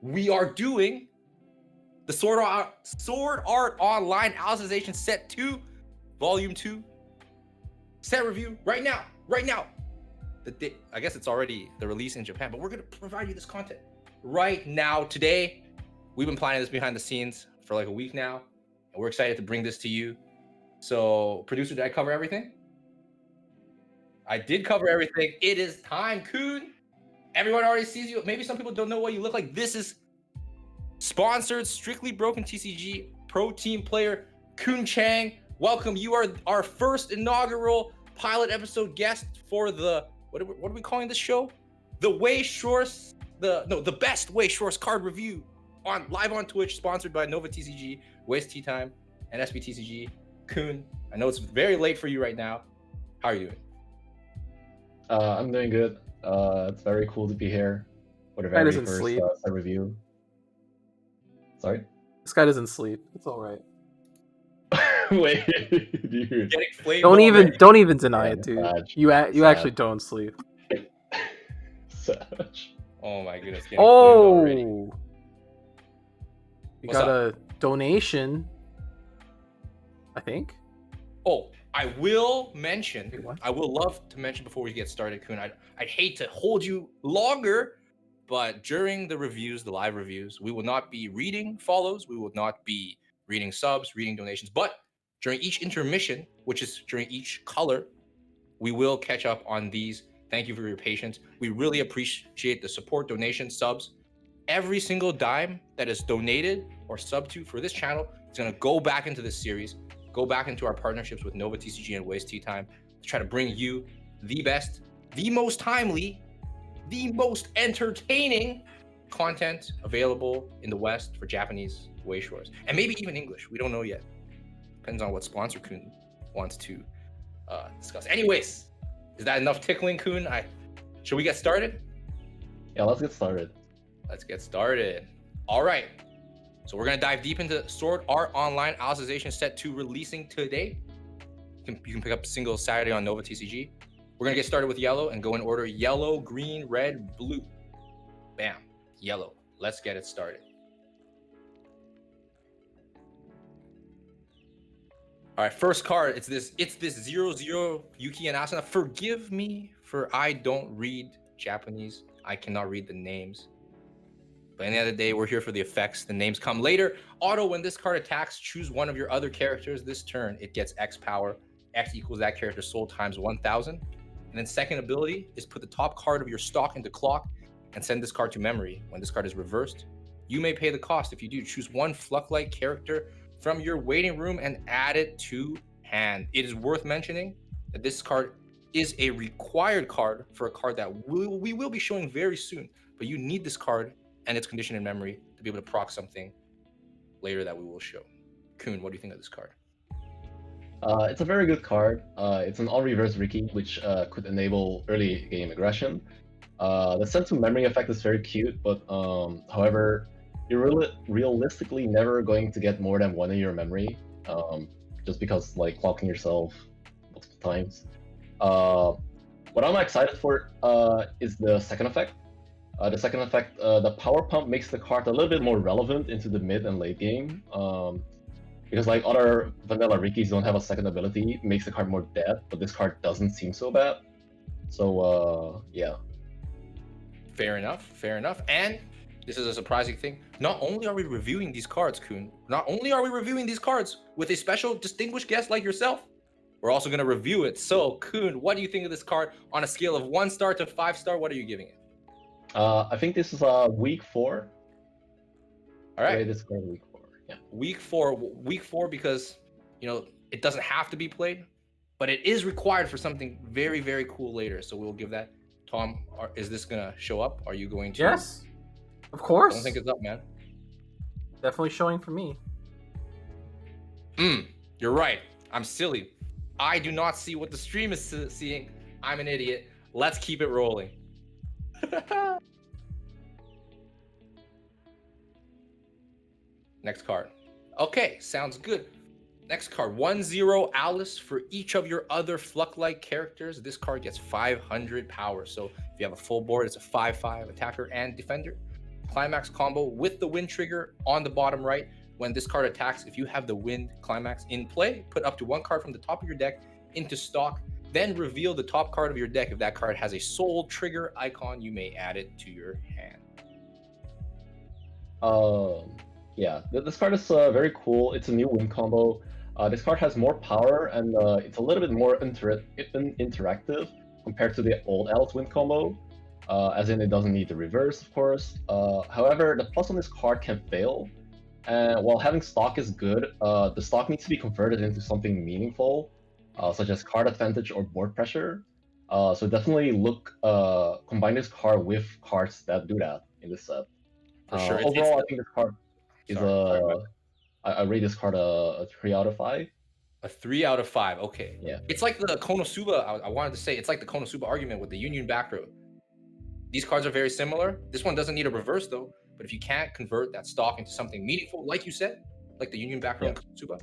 we are doing the Sword Art Online Alicization Set 2, Volume 2 set review right now. I guess it's already the release in Japan, but we're going to provide you this content right now today. We've been planning this behind the scenes for like a week now, and we're excited to bring this to you. So, producer, did I cover everything? I did cover everything. It is time, Kun. Everyone already sees you. Maybe some people don't know what you look like. This is sponsored, Strictly Broken TCG Pro Team player, Kun Chang. Welcome. You are our first inaugural pilot episode guest for the, what are we calling this show? The Weiss Schwarz, the best Weiss Schwarz card review live on Twitch, sponsored by Nova TCG, Weiss Tea Time, and SB TCG. Kun, I know it's very late for you right now. How are you doing? I'm doing good. It's very cool to be here for the very first set review. Sorry? This guy doesn't sleep. It's all right. Wait, dude. Don't even deny it, dude. You actually don't sleep. Such. Oh my goodness. You got a donation, I think. Oh, I will mention. I will love to mention before we get started, Kun. I'd hate to hold you longer, but during the reviews, the live reviews, we will not be reading follows. We will not be reading subs, reading donations. But during each intermission, which is during each color, we will catch up on these. Thank you for your patience. We really appreciate the support, donations, subs. Every single dime that is donated or sub to for this channel is going to go back into this series, go back into our partnerships with Nova TCG and Weiss Tea Time to try to bring you the best, the most timely, the most entertaining content available in the West for Japanese Weiss Schwarz, and maybe even English. We don't know yet. Depends on what sponsor Kun wants to discuss. Anyways, is that enough tickling, Kun? Should we get started? Yeah, let's get started. Let's get started. All right. So we're going to dive deep into Sword Art Online Alicization Set 2 releasing today. You can pick up a single Saturday on Nova TCG. We're going to get started with yellow and go in order yellow, green, red, blue. Bam. Yellow. Let's get it started. All right, first card. It's this 0-0 Yuki and Asana. Forgive me for I don't read Japanese. I cannot read the names. But at the end of the day, we're here for the effects. The names come later. Auto, when this card attacks, choose one of your other characters. This turn, it gets X power. X equals that character's soul times 1,000. And then second ability is put the top card of your stock into clock and send this card to memory. When this card is reversed, you may pay the cost. If you do, choose one Fluck-like character from your waiting room and add it to hand. It is worth mentioning that this card is a required card for a card that we will be showing very soon. But you need this card and its condition in memory to be able to proc something later that we will show. Kun, what do you think of this card? It's a very good card. It's an all-reverse Riki, which could enable early game aggression. The send to memory effect is very cute, but however, you're realistically never going to get more than one in your memory, just because like clocking yourself multiple times. What I'm excited for is the second effect. The second effect, the power pump makes the card a little bit more relevant into the mid and late game. Because like other vanilla Rikis don't have a second ability, it makes the card more dead, but this card doesn't seem so bad. So yeah. Fair enough. And this is a surprising thing. Not only are we reviewing these cards, Kun, not only are we reviewing these cards with a special distinguished guest like yourself, we're also going to review it. So Kun, what do you think of this card on a scale of 1 star to 5 star? What are you giving it? I think this is week 4. All right. This card week 4. Yeah. Week four because it doesn't have to be played, but it is required for something very, very cool later. So we'll give that. Tom, is this gonna show up? Are you going to? Yes, of course. Don't think it's up, man. Definitely showing for me. You're right. I'm silly. I do not see what the stream is seeing. I'm an idiot. Let's keep it rolling. Next card. Okay, sounds good. Next card, 1-0 Alice for each of your other Fluck-like characters. This card gets 500 power. So if you have a full board, it's a 5/5 attacker and defender. Climax Combo with the wind trigger on the bottom right. When this card attacks, if you have the wind climax in play, put up to one card from the top of your deck into stock, then reveal the top card of your deck. If that card has a soul trigger icon, you may add it to your hand. Yeah, this card is very cool. It's a new wind combo. This card has more power, and it's a little bit more interactive compared to the old Alice wind combo, as in it doesn't need the reverse, of course. However, the plus on this card can fail. And while having stock is good, the stock needs to be converted into something meaningful, such as card advantage or board pressure. So definitely combine this card with cards that do that in this set. For sure. Overall, I think this card is I rate this card a 3 out of 5. A 3 out of 5. Okay. Yeah. It's like the Konosuba. I wanted to say it's like the Konosuba argument with the Union back row. These cards are very similar. This one doesn't need a reverse though. But if you can't convert that stock into something meaningful, like you said, like the Union back row and Konosuba,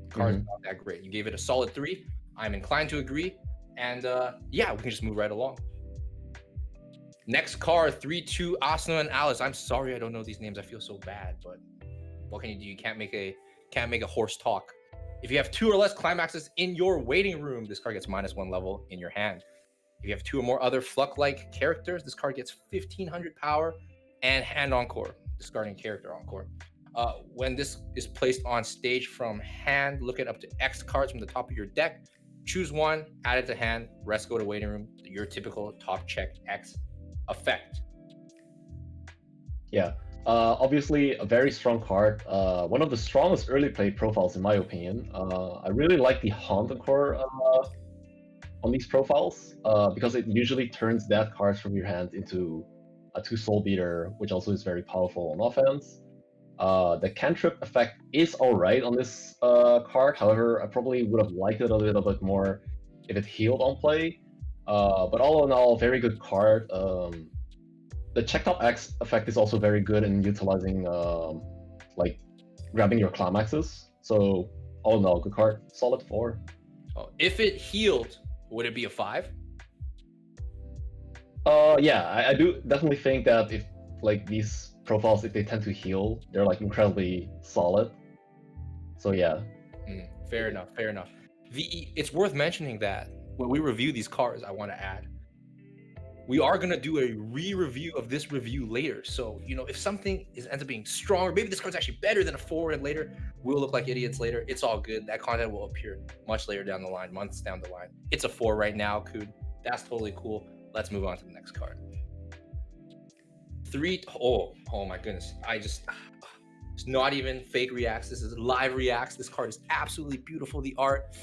the card's not that great. You gave it a solid 3. I'm inclined to agree. And yeah, we can just move right along. Next card, 3-2 Asuna and Alice. I'm sorry I don't know these names. I feel so bad, but what can you do? You can't make a horse talk. If you have 2 or less climaxes in your waiting room, this card gets -1 level in your hand. If you have 2 or more other Fluck-like characters, this card gets 1500 power and hand encore, discarding character encore. When this is placed on stage from hand, look at up to X cards from the top of your deck. Choose one, add it to hand, rest go to waiting room. Your typical top check X effect. Yeah, obviously a very strong card. One of the strongest early play profiles in my opinion. I really like the Haunt encore on these profiles because it usually turns that cards from your hand into a 2 soul beater, which also is very powerful on offense. The cantrip effect is alright on this card. However, I probably would have liked it a little bit more if it healed on play. But all in all, very good card. The check top X effect is also very good in utilizing like grabbing your climaxes. So all in all, good card. Solid 4. Oh, if it healed, would it be a 5? Yeah, I do definitely think that if like these profiles, if they tend to heal, they're like incredibly solid. So yeah. Fair enough. It's worth mentioning that when we review these cards, I want to add, we are going to do a re-review of this review later. So, you know, if something ends up being stronger, maybe this card's actually better than a 4 and later, we'll look like idiots later. It's all good. That content will appear much later down the line, months down the line. It's a 4 right now, Koon. That's totally cool. Let's move on to the next card. 3. Oh my goodness. It's not even fake reacts. This is live reacts. This card is absolutely beautiful. The art,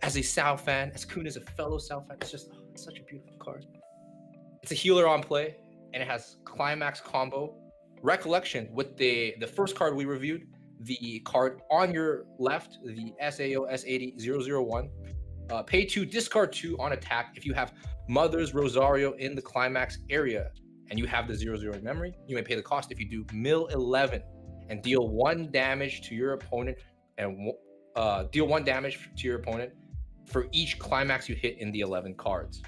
as a Sao fan, as Koon is a fellow Sao fan, it's just such a beautiful card. It's a healer on play, and it has Climax Combo. Recollection, with the first card we reviewed, the card on your left, the SAO S80-001, pay 2, discard 2 on attack. If you have Mother's Rosario in the Climax area, and you have the 0/0 in memory, you may pay the cost. If you do mill 11 and deal 1 damage to your opponent, and deal 1 damage to your opponent for each climax you hit in the 11 cards.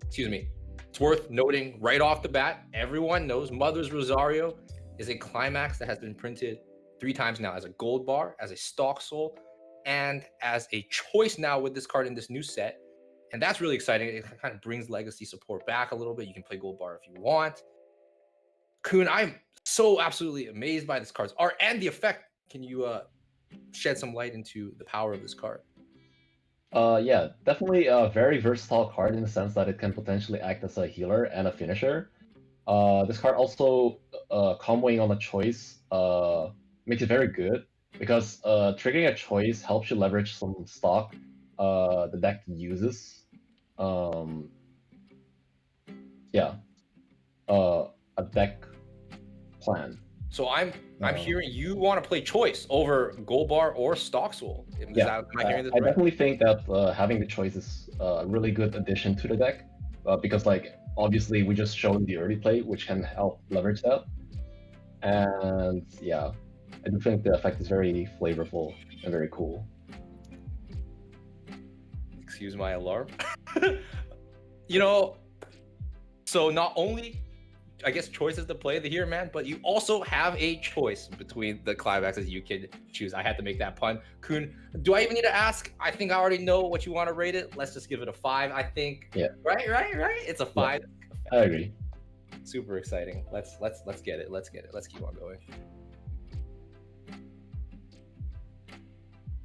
Excuse me. It's worth noting right off the bat, everyone knows Mother's Rosario is a climax that has been printed 3 times now as a gold bar, as a stock soul, and as a choice now with this card in this new set. And that's really exciting. It kind of brings legacy support back a little bit. You can play gold bar if you want. Koon, I'm so absolutely amazed by this card's art and the effect. Can you shed some light into the power of this card? Yeah, definitely a very versatile card in the sense that it can potentially act as a healer and a finisher. This card also comboing on a choice makes it very good because triggering a choice helps you leverage some stock the deck uses. Yeah, a deck plan. So I'm hearing you want to play choice over gold bar or stock soul. Am I hearing this right? I definitely think that having the choice is a really good addition to the deck because like obviously we just showed the early play, which can help leverage that. And yeah, I do think the effect is very flavorful and very cool. Excuse my alarm. You know, so not only I guess, choices to play here, man. But you also have a choice between the climaxes you can choose. I had to make that pun. Kun, do I even need to ask? I think I already know what you want to rate it. Let's just give it a 5. I think. Yeah. Right. It's a 5. Yeah, I agree. Super exciting. Let's get it. Let's keep on going.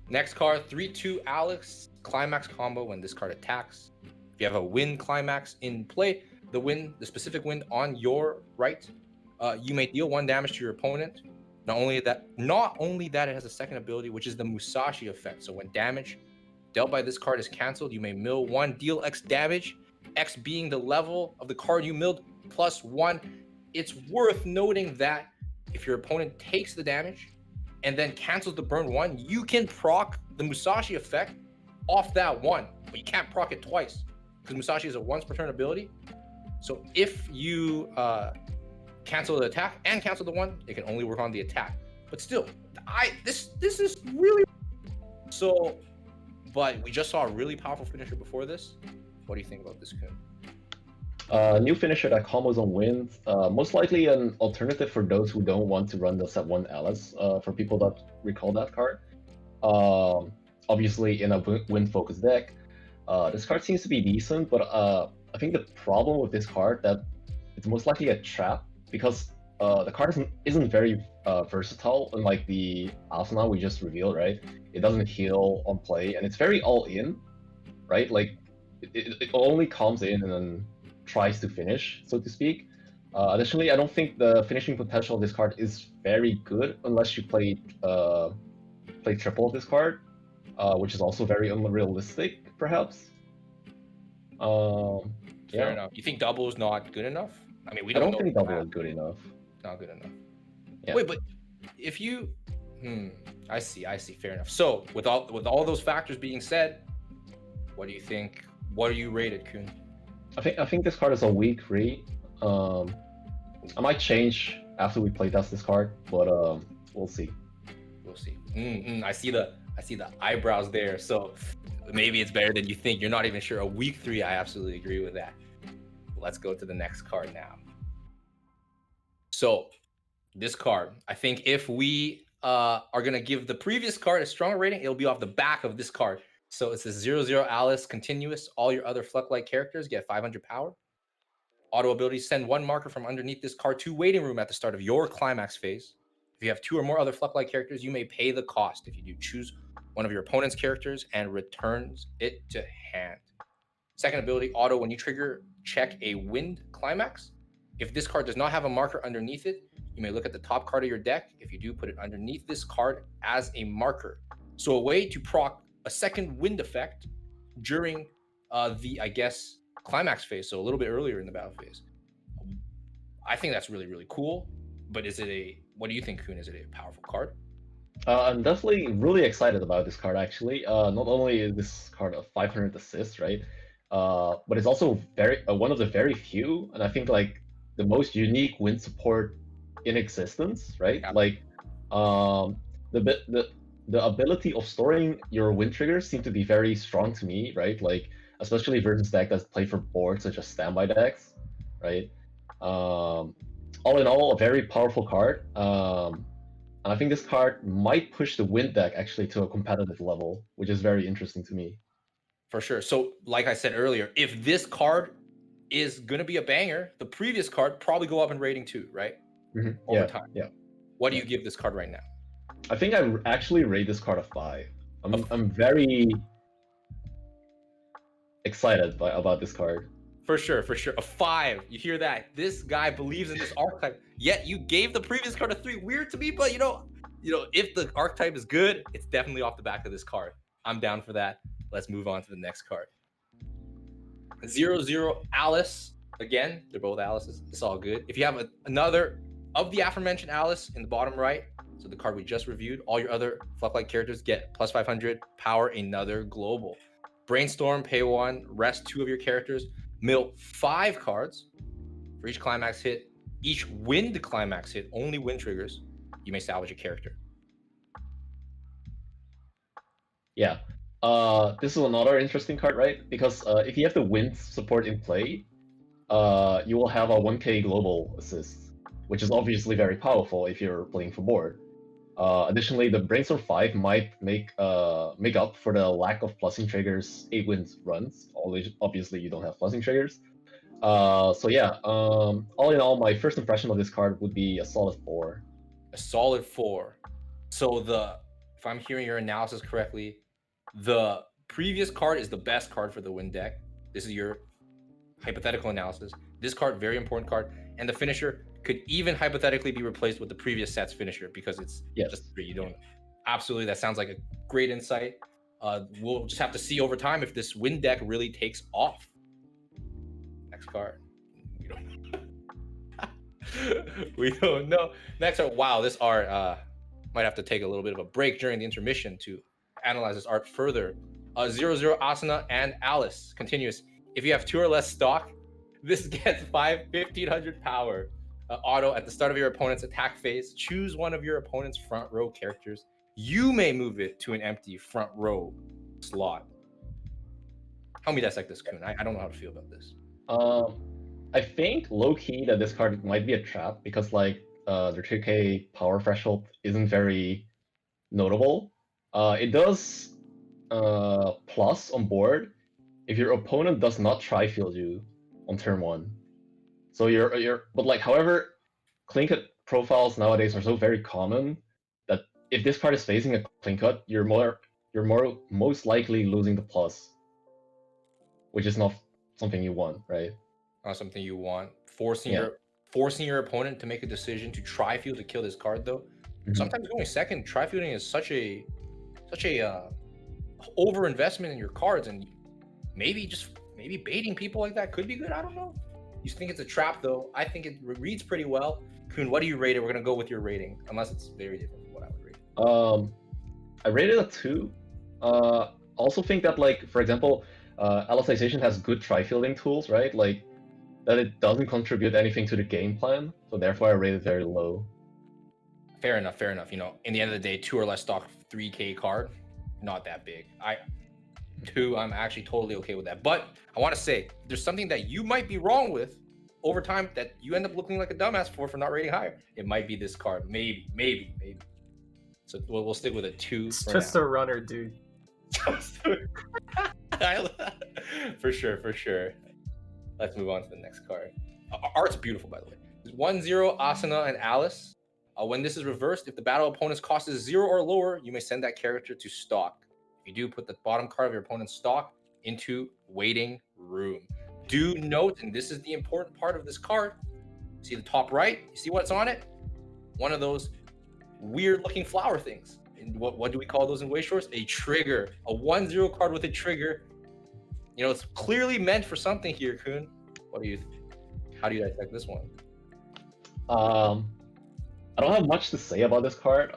Next card, 3/2 Alex Climax Combo. When this card attacks, if you have a wind climax in play, the specific wind on your right, you may deal 1 damage to your opponent. Not only that, it has a second ability, which is the Musashi effect. So when damage dealt by this card is canceled, you may mill 1, deal X damage, X being the level of the card you milled plus 1. It's worth noting that if your opponent takes the damage and then cancels the burn 1, you can proc the Musashi effect off that 1, but you can't proc it twice because Musashi is a once per turn ability. So if you cancel the attack and cancel the 1, it can only work on the attack. But still, this is really so. But we just saw a really powerful finisher before this. What do you think about this, Kun? New finisher that combos on wind. Most likely an alternative for those who don't want to run the set 1 Alice. For people that recall that card. Obviously, in a wind focused deck, this card seems to be decent, but I think the problem with this card that it's most likely a trap because the card isn't very versatile, unlike the Asana we just revealed, right? It doesn't heal on play, and it's very all in, right? Like it only comes in and then tries to finish, so to speak. Additionally, I don't think the finishing potential of this card is very good unless you play triple of this card, which is also very unrealistic, perhaps. Fair enough. You think double is not good enough? I mean, I don't think double is good enough. Not good enough. Yeah. Wait, but if you, I see. Fair enough. So with all those factors being said, what do you think? What are you rated, Kun? I think this card is a weak read. I might change after we play test this card, but we'll see. We'll see. I see the eyebrows there. So maybe it's better than you think. You're not even sure. A weak 3. I absolutely agree with that. Let's go to the next card now. So this card, I think if we are gonna give the previous card a stronger rating, it'll be off the back of this card. So it's a 0/0 Alice continuous. All your other Fluck-like characters get 500 power. Auto ability, send 1 marker from underneath this card to waiting room at the start of your climax phase. If you have 2 or more other Fluck-like characters, you may pay the cost. If you do, choose one of your opponent's characters and returns it to hand. Second ability, auto, when you trigger, check a wind climax. If this card does not have a marker underneath it, you may look at the top card of your deck. If you do, put it underneath this card as a marker. So a way to proc a second wind effect during the, I guess, climax phase, so a little bit earlier in the battle phase. I think that's really, really cool. But what do you think, Kun? Is it a powerful card? I'm definitely really excited about this card, actually. Not only is this card a 500 assist, right? But it's also one of the very few, and I think like the most unique wind support in existence, right? Yeah. Like the ability of storing your wind triggers seem to be very strong to me, right? Like especially versus deck that's played for boards such as standby decks, right? All in all, a very powerful card. And I think this card might push the wind deck actually to a competitive level, which is very interesting to me. For sure. So like I said earlier, if this card is going to be a banger, the previous card probably go up in rating too, right? Mm-hmm. Over time. Yeah. What do you give this card right now? I think I actually rate this card a 5. I'm very excited about this card. For sure. A 5. You hear that? This guy believes in this archetype. Yet you gave the previous card a 3. Weird to me, but you know, if the archetype is good, it's definitely off the back of this card. I'm down for that. Let's move on to the next card. 0/0 Alice. Again, they're both Alices. It's all good. If you have another of the aforementioned Alice in the bottom right, so the card we just reviewed, all your other Fluck-like characters get plus 500 power, another global. Brainstorm, pay 1, rest 2 of your characters, mill 5 cards. For each climax hit, each wind climax hit, only wind triggers, you may salvage a character. Yeah. This is another interesting card, right? Because if you have the wind support in play, you will have a 1k global assist, which is obviously very powerful if you're playing for board. Additionally, the Brainstorm 5 might make up for the lack of plussing triggers 8 wins runs. Obviously, you don't have plussing triggers. So yeah, all in all, my first impression of this card would be a solid 4. A solid 4. So if I'm hearing your analysis correctly, the previous card is the best card for the win deck. This is your hypothetical analysis. This card, very important card, and the finisher could even hypothetically be replaced with the previous set's finisher because it's just 3. You don't absolutely. That sounds like a great insight. We'll just have to see over time if this win deck really takes off. Next card. We don't know. Next art. Wow, this art might have to take a little bit of a break during the intermission to analyze this art further. Zero Asana and Alice continuous. If you have 2 or less stock, this gets 1500 power. Auto at the start of your opponent's attack phase. Choose one of your opponent's front row characters. You may move it to an empty front row slot. Help me dissect this, Kun. I don't know how to feel about this. I think low-key that this card might be a trap because like the 2k power threshold isn't very notable. It does plus on board if your opponent does not tri-field you on turn 1. So but like however, clean cut profiles nowadays are so very common that if this card is facing a clean cut, you're most likely losing the plus, which is not something you want, right? Not something you want. Forcing your opponent to make a decision to tri-field to kill this card, though. Mm-hmm. Sometimes going second, tri-fielding is such a over investment in your cards, and maybe baiting people like that could be good. I don't know. You think it's a trap, though. I think it reads pretty well. Kun, what do you rate it? We're gonna go with your rating, unless it's very different from what I would rate it. I rated a 2. Also think that, like, for example, Alicization has good tri-fielding tools, right? Like that it doesn't contribute anything to the game plan, so therefore I rate it very low. Fair enough. You know, in the end of the day, 2 or less stock 3k card, not that big. 2, I'm actually totally okay with that. But I want to say there's something that you might be wrong with over time that you end up looking like a dumbass for not rating higher. It might be this card, maybe. So we'll stick with a 2. It's just a runner, dude. For sure. Let's move on to the next card. Art's beautiful, by the way. 1-0 Asana and Alice. When this is reversed, if the battle opponent's cost is 0 or lower, you may send that character to stock. If you do, put the bottom card of your opponent's stock into waiting room. Do note, and this is the important part of this card, see the top right? You see what's on it? One of those weird-looking flower things. And what do we call those in Weiss Schwarz? A trigger. A 1-0 card with a trigger. You know, it's clearly meant for something here, Kun. How do you dissect this one? I don't have much to say about this card.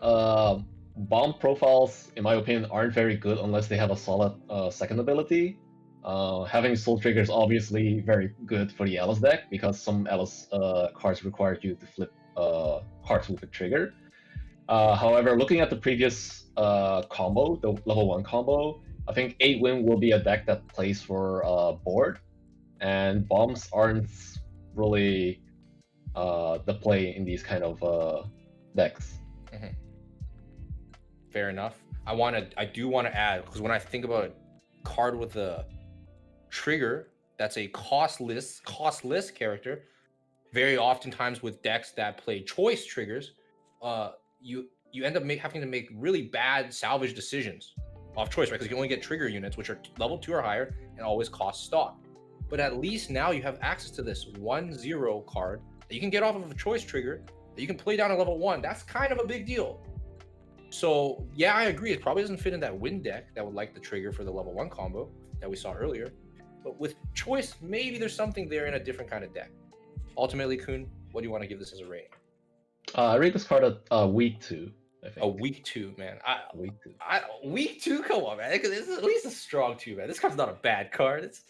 Bomb profiles, in my opinion, aren't very good unless they have a solid second ability. Having soul trigger is obviously very good for the Alice deck because some Alice cards require you to flip cards with a trigger. However, looking at the previous combo, the level 1 combo, I think 8-win will be a deck that plays for board, and bombs aren't really the play in these kind of decks. Mm-hmm. Fair enough. I do want to add, because when I think about a card with a trigger that's a costless character, very oftentimes with decks that play choice triggers, you end up having to make really bad salvage decisions off choice, right? Because you can only get trigger units which are level 2 or higher and always cost stock. But at least now you have access to this 1-0 card that you can get off of a choice trigger that you can play down at level 1. That's kind of a big deal. So yeah, I agree. It probably doesn't fit in that win deck that would like the trigger for the level 1 combo that we saw earlier. But with choice, maybe there's something there in a different kind of deck. Ultimately, Kun, what do you want to give this as a rating? I rate this card a weak 2. I think. A weak 2, man. Weak 2. Weak 2? Come on, man. This is at least a strong 2, man. This card's not a bad card. It's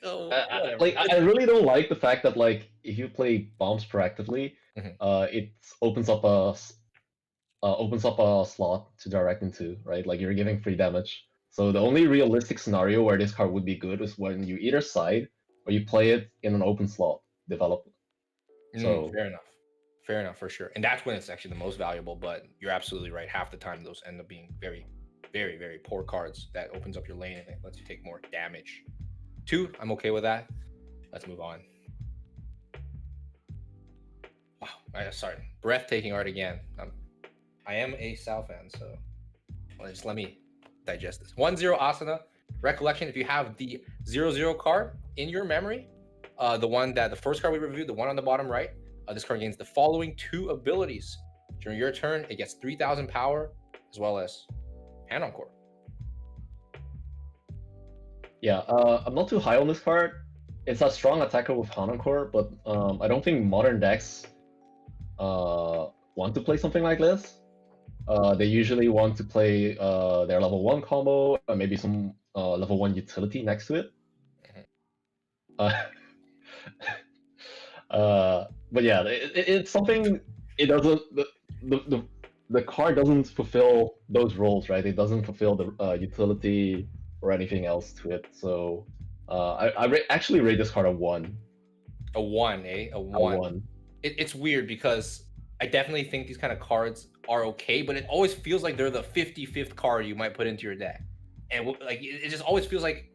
I really don't like the fact that, like, if you play bombs proactively, it opens up a slot to direct into, right? Like, you're giving free damage. So the only realistic scenario where this card would be good is when you either side or you play it in an open slot developed. So fair enough for sure. And that's when it's actually the most valuable. But you're absolutely right. Half the time, those end up being very, very, very poor cards that opens up your lane and it lets you take more damage. 2, I'm okay with that. Let's move on. Wow, sorry, breathtaking art again. I am a Sao fan, so just let me digest this. 1-0 Asana. Recollection: if you have the 0-0 card in your memory, the first card we reviewed, the one on the bottom right, this card gains the following 2 abilities. During your turn, it gets 3,000 power as well as hand encore. Yeah, I'm not too high on this card. It's a strong attacker with hand encore, but I don't think modern decks want to play something like this. They usually want to play their level 1 combo and maybe some level 1 utility next to it. But yeah, it's something. It doesn't. The card doesn't fulfill those roles, right? It doesn't fulfill the utility or anything else to it. So I actually rate this card a 1. A 1, eh? A 1. It's weird because I definitely think these kind of cards are okay, but it always feels like they're the 55th card you might put into your deck. And like it just always feels like,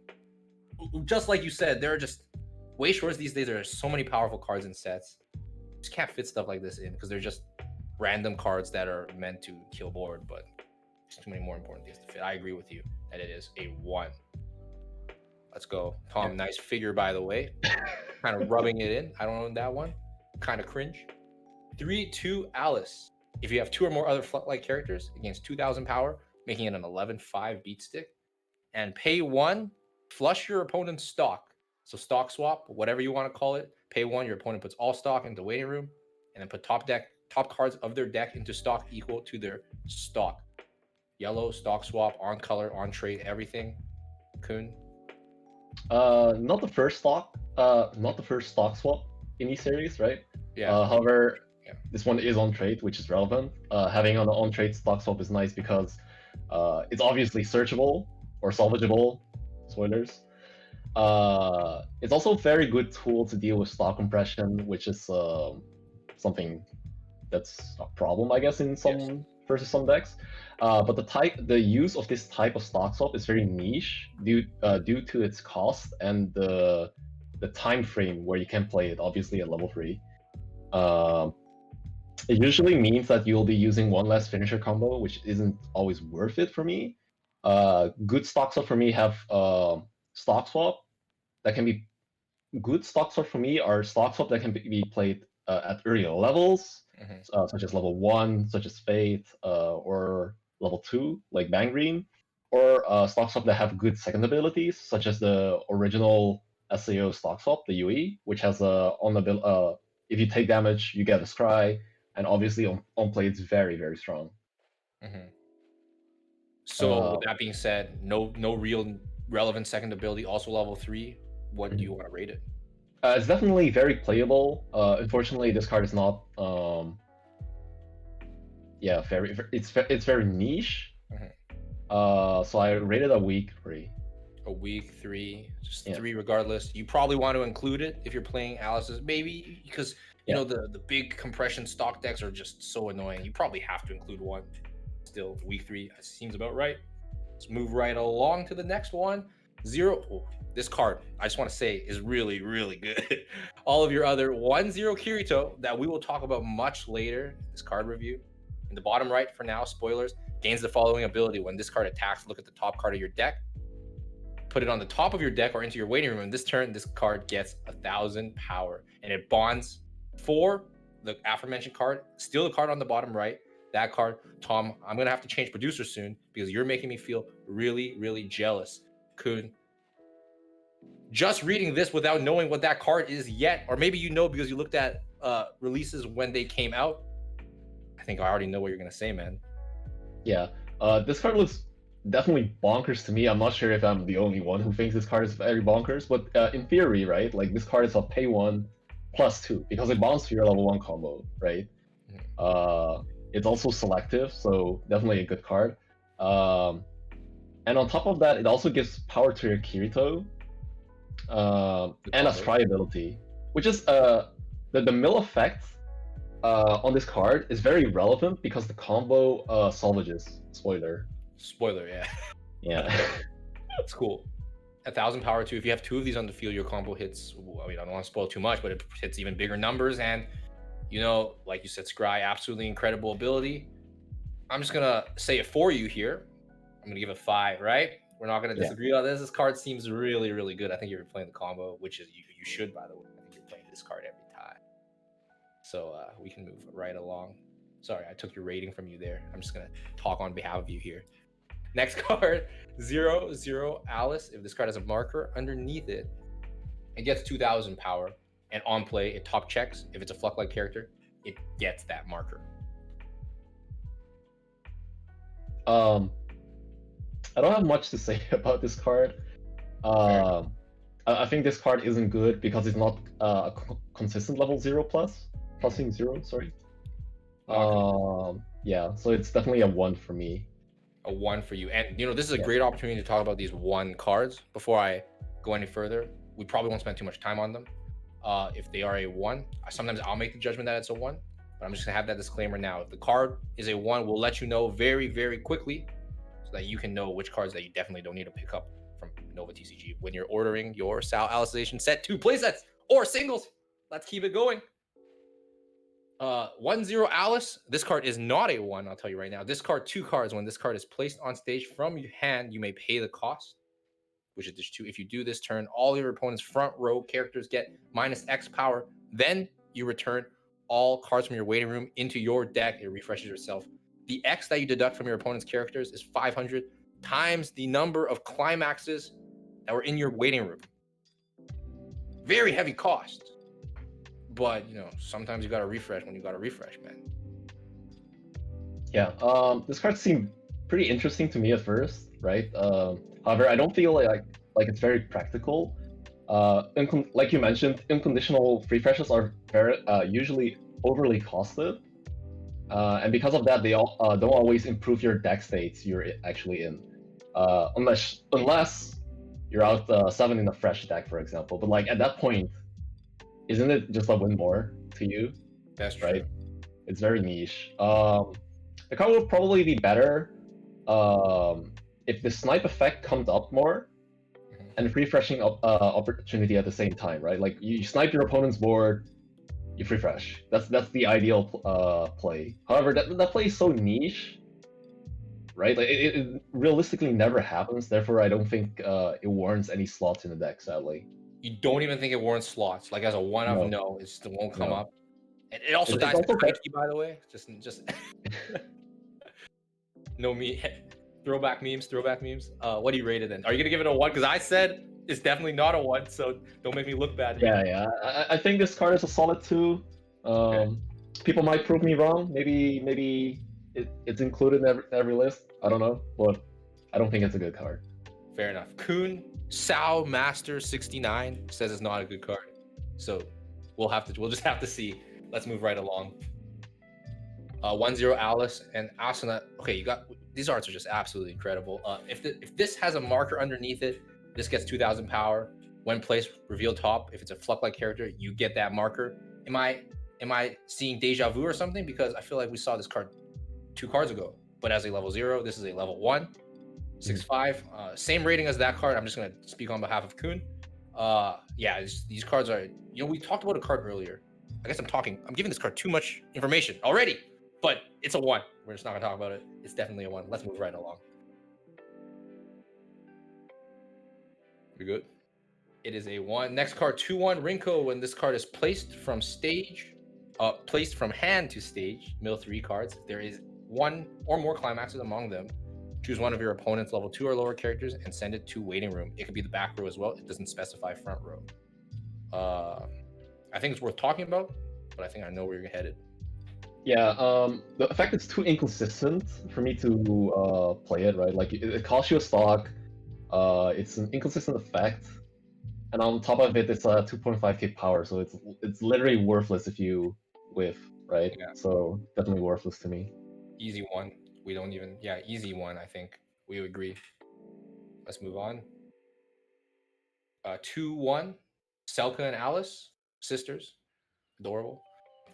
just like you said, there are just Weiss Schwarz these days. There are so many powerful cards and sets. You just can't fit stuff like this in because they're just random cards that are meant to kill board, but there's too many more important things to fit. I agree with you that it is a 1. Let's go. Tom, nice figure, by the way. Kind of rubbing it in. I don't own that one. Kind of cringe. 3-2 Alice. If you have 2 or more other Flood-like characters, it gains 2,000 power, making it an 11-5 beat stick. And pay 1, flush your opponent's stock. So stock swap, whatever you want to call it. Pay 1, your opponent puts all stock into waiting room, and then put top cards of their deck into stock equal to their stock. Yellow, stock swap, on color, on trade, everything. Kun? Not the first stock swap in these series, right? Yeah. However, this one is on trade, which is relevant. Having an on trade stock swap is nice because it's obviously searchable or salvageable. Spoilers. It's also a very good tool to deal with stock compression, which is something that's a problem, I guess, in some versus some decks. But the use of this type of stock swap is very niche due to its cost and the time frame where you can play it. Obviously, at level 3. It usually means that you'll be using 1 less finisher combo, which isn't always worth it for me. Good stock swap for me have stock swap that can be good. Stock swap for me are stock swap that can be played at earlier levels, such as level 1, such as Fate, or level 2, like Bang Green, or stock swap that have good second abilities, such as the original SAO stock swap, the UE, which has if you take damage, you get a scry, and obviously on play it's very, very strong. So with that being said, no real relevant second ability, also level 3. What do you want to rate it? It's definitely very playable. Unfortunately, this card is not. It's very niche. So I rated a weak 3. A weak 3, just 3 regardless. You probably want to include it if you're playing Alice's, maybe because you know the big compression stock decks are just so annoying. You probably have to include 1. Still, week 3 seems about right. Let's move right along to the next one. 0. Oh, this card, I just want to say, is really, really good. All of your other 1-0 Kirito that we will talk about much later in this card review. In the bottom right, for now, spoilers, gains the following ability. When this card attacks, look at the top card of your deck. Put it on the top of your deck or into your waiting room. And this turn, this card gets 1,000 power. And it bonds for the aforementioned card. Still the card on the bottom right. That card, Tom, I'm going to have to change producer soon because you're making me feel really, really jealous. Kun, just reading this without knowing what that card is yet, or maybe you know because you looked at releases when they came out. I think I already know what you're going to say, man. Yeah, this card looks definitely bonkers to me. I'm not sure if I'm the only one who thinks this card is very bonkers, but in theory, right, like this card is a pay 1 +2 because it bonds to your level 1 combo, right? It's also selective, so definitely a good card. And on top of that, it also gives power to your Kirito. and a scry ability, which is the mill effect on this card is very relevant because the combo salvages. Spoiler. Spoiler, yeah. Yeah. It's cool. 1,000 power too. If you have 2 of these on the field, your combo hits. I mean, I don't want to spoil too much, but it hits even bigger numbers. And you know, like you said, Scry, absolutely incredible ability. I'm just gonna say it for you here. I'm gonna give it 5. Right? We're not gonna disagree on this. This card seems really, really good. I think you're playing the combo, which is you should, by the way. I think you're playing this card every time. So we can move right along. Sorry, I took your rating from you there. I'm just gonna talk on behalf of you here. Next card, Zero Alice. If this card has a marker underneath it, it gets 2,000 power. And on play, it top checks. If it's a Fluck-like character, it gets that marker. I don't have much to say about this card. I think this card isn't good because it's not a consistent level 0 plusing 0, sorry. Yeah, so it's definitely a 1 for me. A 1 for you. And you know, this is a great opportunity to talk about these 1 cards. Before I go any further, we probably won't spend too much time on them. If they are a 1, sometimes I'll make the judgment that it's a 1, but I'm just gonna have that disclaimer now. If the card is a 1, we'll let you know very, very quickly so that you can know which cards that you definitely don't need to pick up from Nova TCG when you're ordering your Sal Alicization set 2 playsets or singles. Let's keep it going. 1-0 Alice. This card is not a 1, I'll tell you right now. This card, 2 cards. When this card is placed on stage from your hand, you may pay the cost, which is just 2. If you do this turn, all your opponent's front row characters get -X power. Then you return all cards from your waiting room into your deck. It refreshes yourself. The X that you deduct from your opponent's characters is 500 times the number of climaxes that were in your waiting room. Very heavy cost. But, you know, sometimes you got to refresh when you got to refresh, man. Yeah, this card seemed pretty interesting to me at first, right? However, I don't feel like it's very practical. Like you mentioned, unconditional refreshes are very usually overly costed, and because of that, they don't always improve your deck states you're actually in, unless you're out 7 in a fresh deck, for example. But like at that point, isn't it just a win more to you? That's true. Right? It's very niche. The card would probably be better if the snipe effect comes up more and refreshing opportunity at the same time, right? Like you snipe your opponent's board, you refresh. That's the ideal play. However, that play is so niche, right? Like it realistically never happens. Therefore, I don't think it warrants any slots in the deck, sadly. You don't even think it warrants slots? Like as a 1 of no, it won't come up. And it also dies to Kaiki, by the way. Just no me. Throwback memes. What do you rate it then? Are you gonna give it a 1? Because I said it's definitely not a 1, so don't make me look bad. Yeah. I think this card is a solid 2. People might prove me wrong. Maybe it's included in every list. I don't know, but I don't think it's a good card. Fair enough. Kuhn Sao Master 69 says it's not a good card, so we'll just have to see. Let's move right along. 1-0 Alice and Asana. Okay, you got these arts are just absolutely incredible. If this has a marker underneath it, this gets 2,000 power. When placed, reveal top. If it's a Fluck-like character, you get that marker. Am I seeing deja vu or something? Because I feel like we saw this card 2 cards ago, but as a level 0, this is a level 1. 6/5, same rating as that card. I'm just gonna speak on behalf of Kuhn. Yeah, these cards are. You know, we talked about a card earlier. I guess I'm giving this card too much information already, but it's a 1. We're just not gonna talk about it. It's definitely a 1. Let's move right along. We good? It is a 1. Next card, 2-1 Rinko. When this card is placed from hand to stage, mill 3 cards. If there is 1 or more climaxes among them, choose one of your opponent's level 2 or lower characters and send it to waiting room. It could be the back row as well. It doesn't specify front row. I think it's worth talking about, but I think I know where you're headed. Yeah, the effect is too inconsistent for me to play it, right? Like it costs you a stock. It's an inconsistent effect, and on top of it, it's a 2.5k power, so it's literally worthless if you whiff, right? Yeah. So definitely worthless to me. Easy 1. We don't even, easy 1. I think we agree. Let's move on. 2/1, Selka and Alice, sisters, adorable.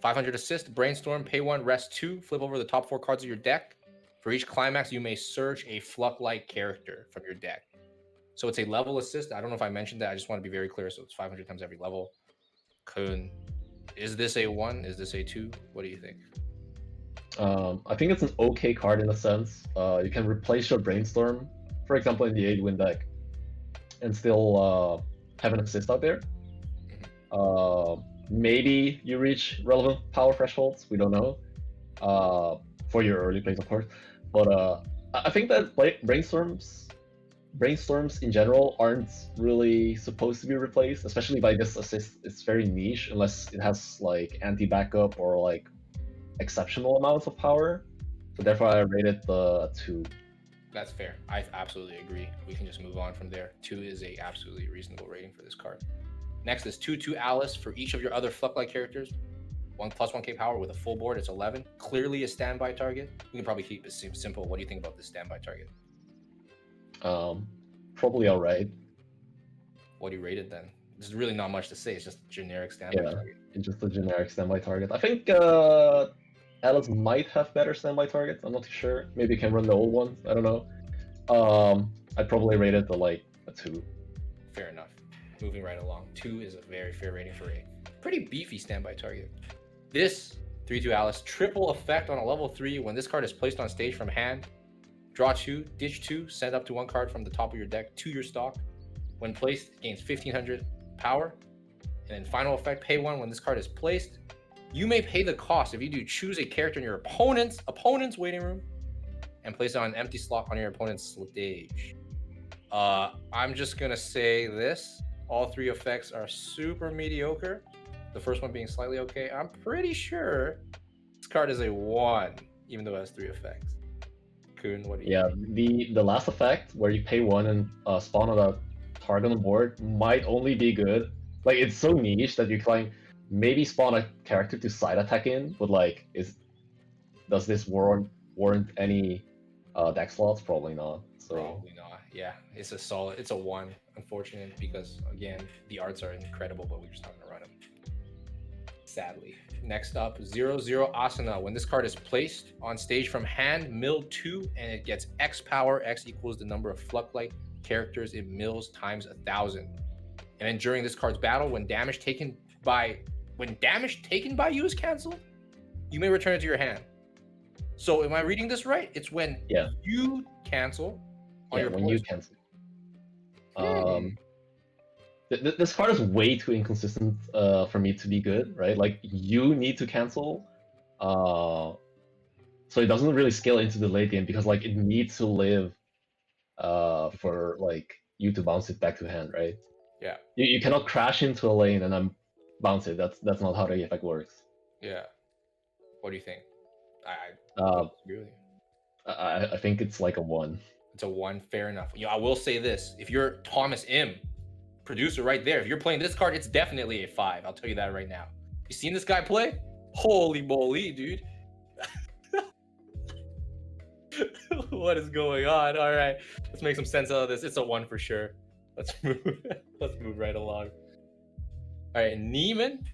500 assist, brainstorm, pay 1, rest 2, flip over the top 4 cards of your deck. For each climax, you may search a Fluck-like character from your deck. So it's a level assist. I don't know if I mentioned that. I just want to be very clear. So it's 500 times every level. Kun, is this a 1? Is this a 2? What do you think? I think it's an okay card in a sense. You can replace your brainstorm, for example, in the 8-win deck, and still have an assist out there. Maybe you reach relevant power thresholds. We don't know. For your early plays, of course. But I think that brainstorms in general aren't really supposed to be replaced, especially by this assist. It's very niche unless it has like anti-backup or like exceptional amounts of power. So therefore I rated the 2. That's fair. I absolutely agree. We can just move on from there. 2 is a absolutely reasonable rating for this card. Next is 2/2 Alice. For each of your other Fluck-like characters, 1+1k power with a full board. It's 11. Clearly a standby target. We can probably keep it simple. What do you think about this standby target? Probably all right. What do you rate it then? There's really not much to say. It's just generic standby target. It's just a generic standby target. I think Alice might have better standby targets. I'm not too sure. Maybe you can run the old ones. I don't know. I'd probably rate it a 2. Fair enough. Moving right along. 2 is a very fair rating for a pretty beefy standby target. This 3/2 Alice, triple effect on a level 3. When this card is placed on stage from hand, draw 2, ditch 2, send up to 1 card from the top of your deck to your stock. When placed, it gains 1500 power. And then final effect, pay 1 when this card is placed. You may pay the cost. If you do, choose a character in your opponent's waiting room and place it on an empty slot on your opponent's stage. I'm just gonna say this. All 3 effects are super mediocre. The first one being slightly okay. I'm pretty sure this card is a 1, even though it has 3 effects. Kun, what do you think? The last effect where you pay 1 and spawn on a target on the board might only be good. Like, it's so niche that you can maybe spawn a character to side attack in, but does this warrant any deck slots? Probably not. So probably not. Yeah, it's a 1, unfortunate, because again, the arts are incredible, but we're just not gonna run them. Sadly. Next up, 0 Asana. When this card is placed on stage from hand, mill 2, and it gets X power. X equals the number of Fluck-like characters it mills times 1,000. And then during this card's battle, when damage taken by you is canceled, you may return it to your hand. So am I reading this right? It's when you cancel on your when you cancel. This card is way too inconsistent for me to be good, right? Like, you need to cancel, so it doesn't really scale into the late game because it needs to live for you to bounce it back to hand, right? Yeah. You cannot crash into a lane and then bounce it. That's not how the effect works. Yeah. What do you think? I agree with you. I think it's a 1. It's a 1, fair enough. I will say this: if you're Thomas M, producer right there, if you're playing this card, it's definitely a 5. I'll tell you that right now. You seen this guy play? Holy moly, dude. What is going on? All right, let's make some sense out of this. It's a 1 for sure. Let's move right along. All right, Neiman.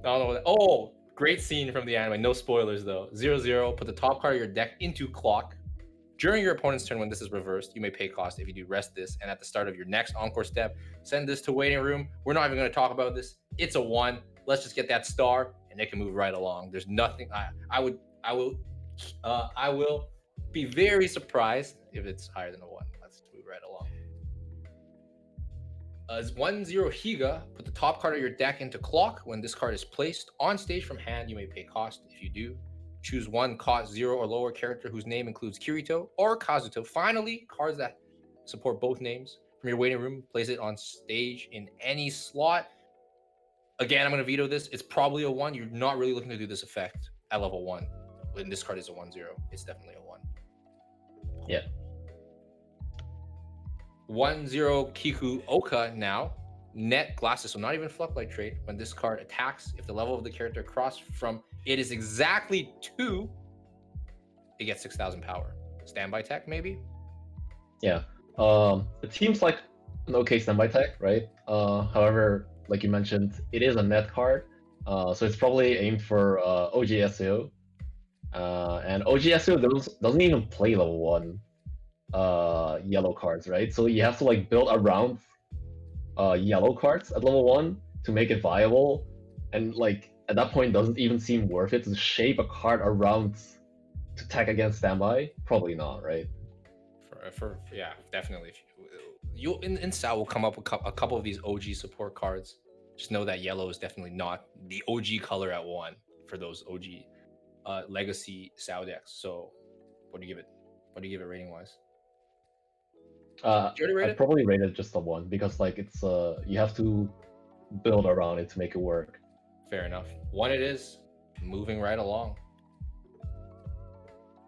I don't know what oh, great scene from the anime. No spoilers though. 0/0. Put the top card of your deck into clock. During your opponent's turn, when this is reversed, you may pay cost. If you do, rest this, and at the start of your next encore step, send this to waiting room. We're not even going to talk about this. It's a 1. Let's just get that star, and it can move right along. There's nothing. I will be very surprised if it's higher than a 1. Let's move right along. 1/0 Higa. Put the top card of your deck into clock. When this card is placed on stage from hand, you may pay cost. If you do, choose 1 cost 0 or lower character whose name includes Kirito or Kazuto. Finally, cards that support both names from your waiting room, place it on stage in any slot. Again, I'm going to veto this. It's probably a 1. You're not really looking to do this effect at level 1. When this card is a 1/0, it's definitely a 1. Yeah. 1/0 Kiku Oka now. Net glasses, so not even Fluck-like trait. When this card attacks, if the level of the character across from it is exactly 2, it gets 6,000 power. Standby tech, maybe? Yeah. It seems like an okay standby tech, right? However, like you mentioned, it is a net card, so it's probably aimed for OG SEO. And OG SEO doesn't even play level 1 yellow cards, right? So you have to like build around yellow cards at level 1 to make it viable, and like at that point, doesn't even seem worth it to shape a card around to tech against standby. Probably not, right? For yeah, definitely. You in Sao will come up with a couple of these OG support cards. Just know that yellow is definitely not the OG color at 1 for those OG legacy Sao decks. So, what do you give it? What do you give it rating wise? Did you already rate I'd it? probably rate it just a 1 because like it's you have to build around it to make it work. Fair enough. 1 it is. Moving right along.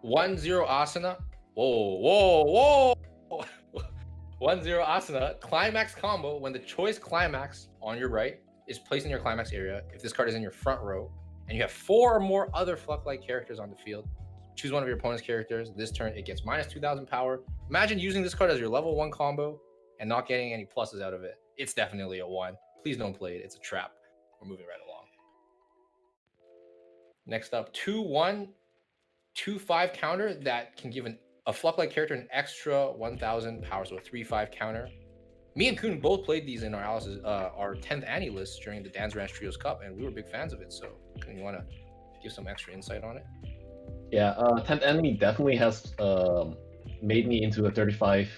1-0 Asana. Whoa. 1-0 Asana. Climax Combo. When the choice Climax on your right is placed in your Climax area, if this card is in your front row, and you have 4 or more other Fluck-like characters on the field, choose one of your opponent's characters. This turn, it gets minus 2,000 power. Imagine using this card as your level 1 combo and not getting any pluses out of it. It's definitely a 1. Please don't play it. It's a trap. We're moving right along. Next up, 2-1, 2-5 counter that can give a Fluck-like character an extra 1,000 power, so a 3-5 counter. Me and Kuhn both played these in our 10th Annie list during the Dance Ranch Trios Cup, and we were big fans of it. So, Kuhn, you want to give some extra insight on it? Yeah, 10th Enemy definitely has made me into a 35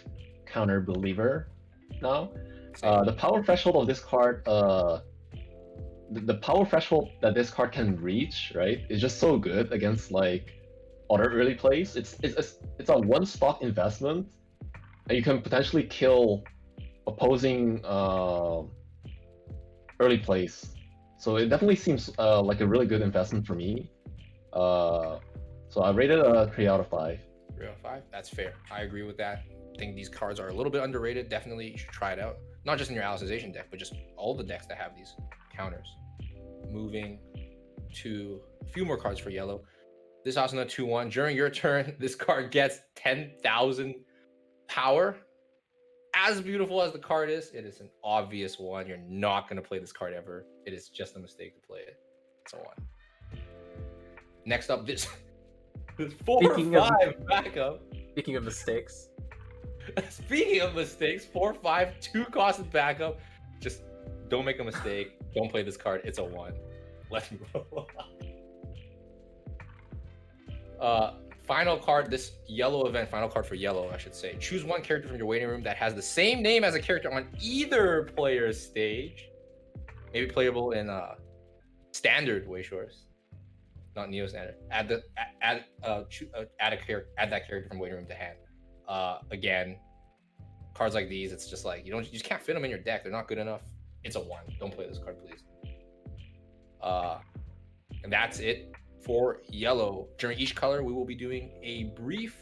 counter believer now. The power threshold of this card, the power threshold that this card can reach, right, is just so good against like other early plays. It's a 1 stock investment, and you can potentially kill opposing early plays. So it definitely seems like a really good investment for me. So I rated a 3 out of 5. 3 out of 5? That's fair. I agree with that. I think these cards are a little bit underrated. Definitely, you should try it out. Not just in your Alicization deck, but just all the decks that have these counters. Moving to a few more cards for yellow. This Asuna 2-1. During your turn, this card gets 10,000 power. As beautiful as the card is, it is an obvious 1. You're not going to play this card ever. It is just a mistake to play it. It's a 1. Next up, this 4-5 backup. Speaking of mistakes. Speaking of mistakes, 4-5, 2-costed backup. Just don't make a mistake. Don't play this card. It's a 1. Let's roll. Final card, this yellow event, final card for yellow, I should say. Choose one character from your waiting room that has the same name as a character on either player's stage. Maybe playable in standard Weiss Schwarz, not Neo standard. Add that character from waiting room to hand. Again, cards like these, it's just like you just can't fit them in your deck. They're not good enough. It's a 1. Don't play this card, please. And that's it for yellow. During each color, we will be doing a brief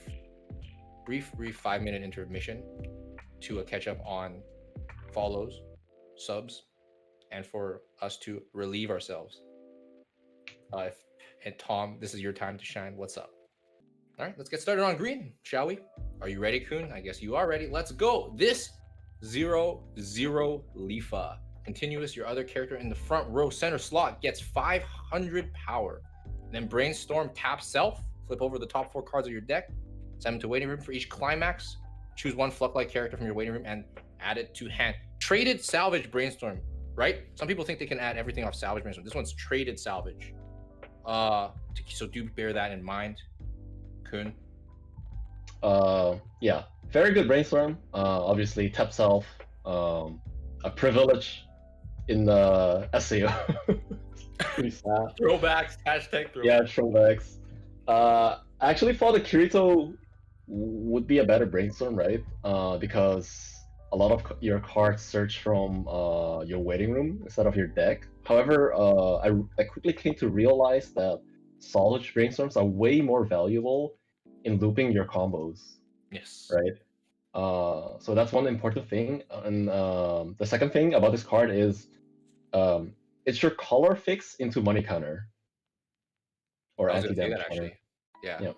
5-minute intermission to catch up on follows, subs, and for us to relieve ourselves. And Tom, this is your time to shine. What's up? All right, let's get started on green, shall we? Are you ready, Kuhn? I guess you are ready. Let's go. This 0-0 Lifa. Continuous, your other character in the front row center slot gets 500 power. Then Brainstorm, tap self, flip over the top 4 cards of your deck, send them to waiting room. For each climax, choose one Fluck-like character from your waiting room and add it to hand. Traded salvage Brainstorm, right? Some people think they can add everything off salvage Brainstorm. This one's traded salvage. So do bear that in mind, Kuhn. Yeah, very good Brainstorm. Obviously, tap self, a privilege in the SEO. Pretty sad. Throwbacks, hashtag throwbacks. Yeah, throwbacks. I actually thought the Kirito would be a better Brainstorm, right? Because a lot of your cards search from your waiting room instead of your deck. However, I quickly came to realize that solid Brainstorms are way more valuable in looping your combos. Yes. Right? So that's one important thing. And the second thing about this card is it's your color fix into money counter. Or anti-damage counter. Yeah,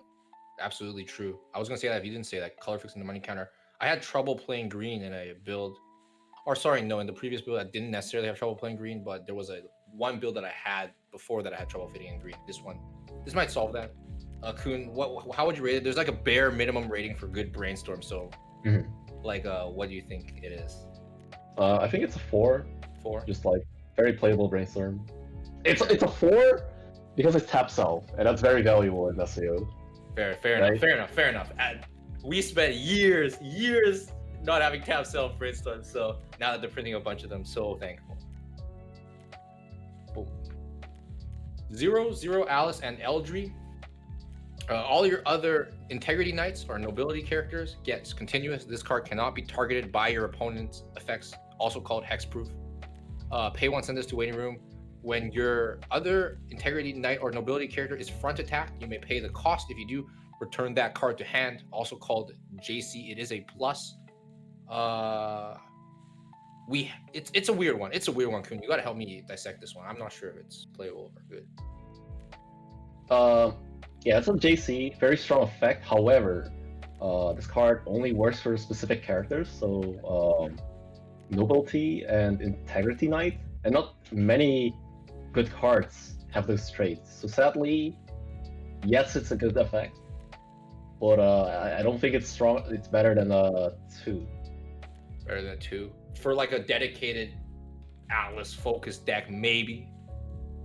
absolutely true. I was going to say that if you didn't say that, color fix into money counter. I had trouble playing green in a build or sorry, no, in the previous build I didn't necessarily have trouble playing green, but there was a one build that I had before that I had trouble fitting in green. This might solve that. Kun, how would you rate it? There's like a bare minimum rating for good brainstorm. So, like, what do you think it is? I think it's a 4. 4. Just like very playable brainstorm. It's a 4 because it's tap self, and that's very valuable in SEO. Fair Right? enough. We spent years not having tap self brainstorm. So now that they're printing a bunch of them, so thankful. Boom. Zero, Alice, and Eldry. All your other integrity knights or nobility characters gets continuous. This card cannot be targeted by your opponent's effects, also called hexproof. Pay 1, send this to waiting room. When your other integrity knight or nobility character is front attacked, you may pay the cost. If you do, return that card to hand, also called JC. It is a plus. It's a weird one. It's a weird one, Kun. You gotta help me dissect this one. I'm not sure if it's playable or good. Yeah, it's a JC, very strong effect. However, this card only works for specific characters, so nobility and integrity knight, and not many good cards have those traits. So sadly, yes, it's a good effect, but I don't think it's strong. It's better than 2. Better than 2 for like a dedicated Atlas focused deck, maybe.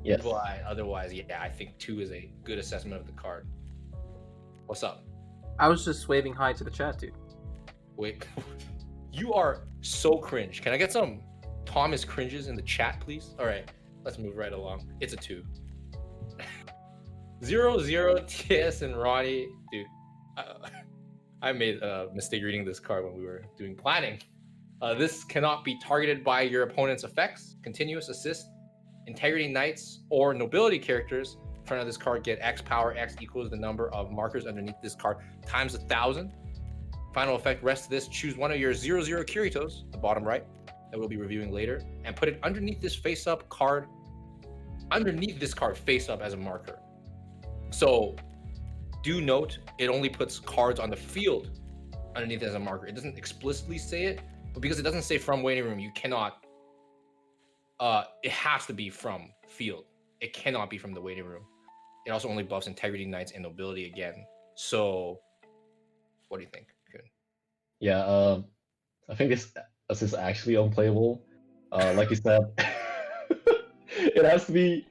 Yes. But otherwise, yeah, I think 2 is a good assessment of the card. What's up? I was just waving hi to the chat, dude. Wait, you are so cringe. Can I get some Thomas cringes in the chat, please? All right, let's move right along. It's a 2. 0, TS, and Ronnie. Dude, I made a mistake reading this card when we were doing planning. This cannot be targeted by your opponent's effects. Continuous assist. Integrity knights or nobility characters in front of this card get X power. X equals the number of markers underneath this card times 1,000. Final effect, rest of this, choose one of your 0 Kiritos, the bottom right, that we'll be reviewing later, and put it underneath this face-up card, face up as a marker. So do note, it only puts cards on the field underneath as a marker. It doesn't explicitly say it, but because it doesn't say from waiting room, you cannot, it has to be from field. It cannot be from the waiting room. It also only buffs integrity knights and nobility again. So what do you think? Good. Yeah, I think this is actually unplayable. Like you said, it has to be.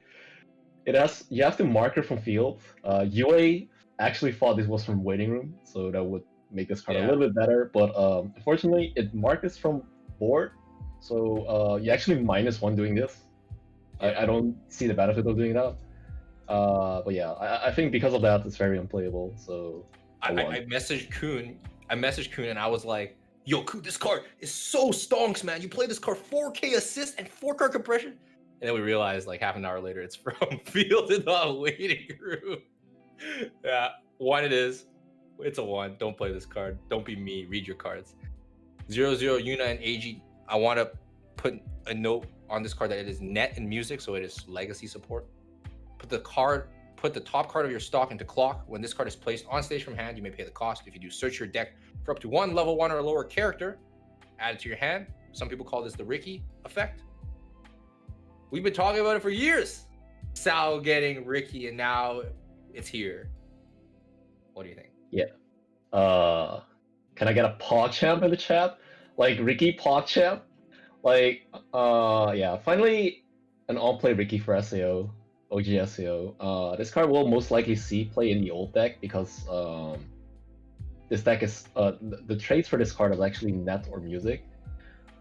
You have to marker from field. UA actually thought this was from waiting room, so that would make this card a little bit better. But unfortunately, it markers from board, so you actually -1 doing this. I don't see the benefit of doing that. But yeah, I think because of that, it's very unplayable. So I messaged Kun. And I was like, "Yo, Kun, this card is so stonks, man. You play this card 4K assist and 4 card compression." And then we realized like half an hour later, it's from field and not waiting room. Yeah, 1 it is. It's a 1. Don't play this card. Don't be me. Read your cards. 0, Yuna, and AG. I want to put a note on this card that it is net and music, so it is legacy support. Put the top card of your stock into clock. When this card is placed on stage from hand, you may pay the cost. If you do, search your deck for up to 1 level 1 or lower character, add it to your hand. Some people call this the Ricky effect. We've been talking about it for years. Sal getting Ricky, and now it's here. What do you think? Yeah. Can I get a PogChamp in the chat? Like Ricky PogChamp? Like, yeah. Finally, an on-play Ricky for SAO, OG SAO. This card will most likely see play in the old deck because this deck is the traits for this card is actually net or music.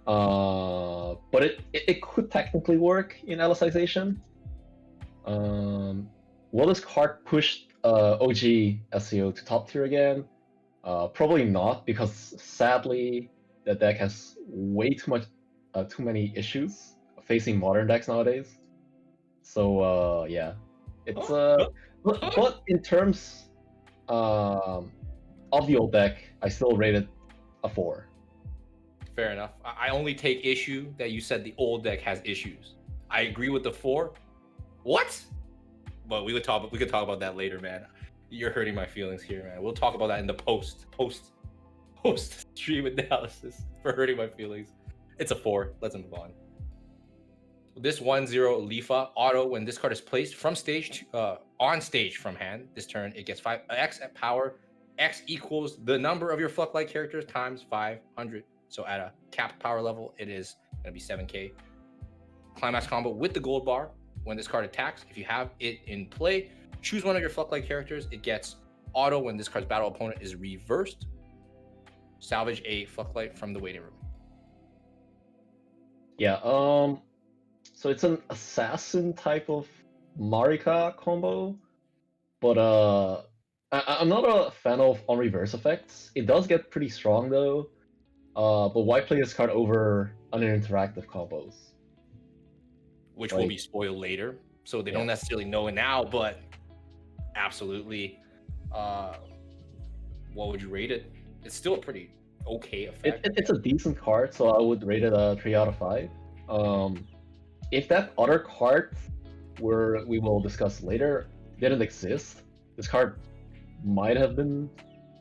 But it could technically work in Alicization. Will this card push OG SEO to top tier again? Probably not, because sadly the deck has way too many issues facing modern decks nowadays. So yeah, it's but in terms of the old deck, I still rate it a 4. Fair enough. I only take issue that you said the old deck has issues. I agree with the 4. What? But we could talk about that later, man. You're hurting my feelings here, man. We'll talk about that in the post stream analysis for hurting my feelings. It's a 4. Let's move on. This 1-0 Lifa auto, when this card is placed from stage to, on stage from hand, this turn it gets 5x at power. X equals the number of your Fluck-like characters times 500. So at a capped power level, it is going to be 7k. Climax Combo with the gold bar. When this card attacks, if you have it in play, choose one of your Fluck-like characters. It gets auto when this card's battle opponent is reversed. Salvage a Fluck-like from the waiting room. Yeah, so it's an assassin type of Marika combo, but I'm not a fan of on reverse effects. It does get pretty strong though, but why play this card over uninteractive combos? Which will be spoiled later, so they don't necessarily know it now, but absolutely. What would you rate it? It's still a pretty okay effect. It's a decent card, so I would rate it a 3 out of 5. If that other card, we will discuss later, didn't exist, this card might have been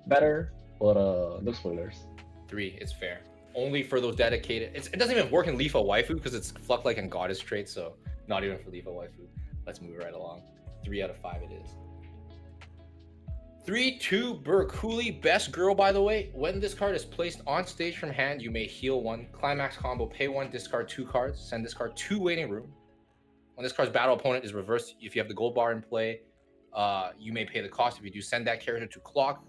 better, but no spoilers. 3, it's fair. Only for those dedicated. It doesn't even work in Lifa Waifu because it's Fluck-like and Goddess trait, so not even for Lifa Waifu. Let's move right along. 3 out of 5 it is. 3-2 Burkuli, best girl, by the way. When this card is placed on stage from hand, you may heal 1. Climax Combo, pay 1, discard 2 cards, send this card to waiting room. When this card's battle opponent is reversed, if you have the gold bar in play, you may pay the cost. If you do, send that character to clock,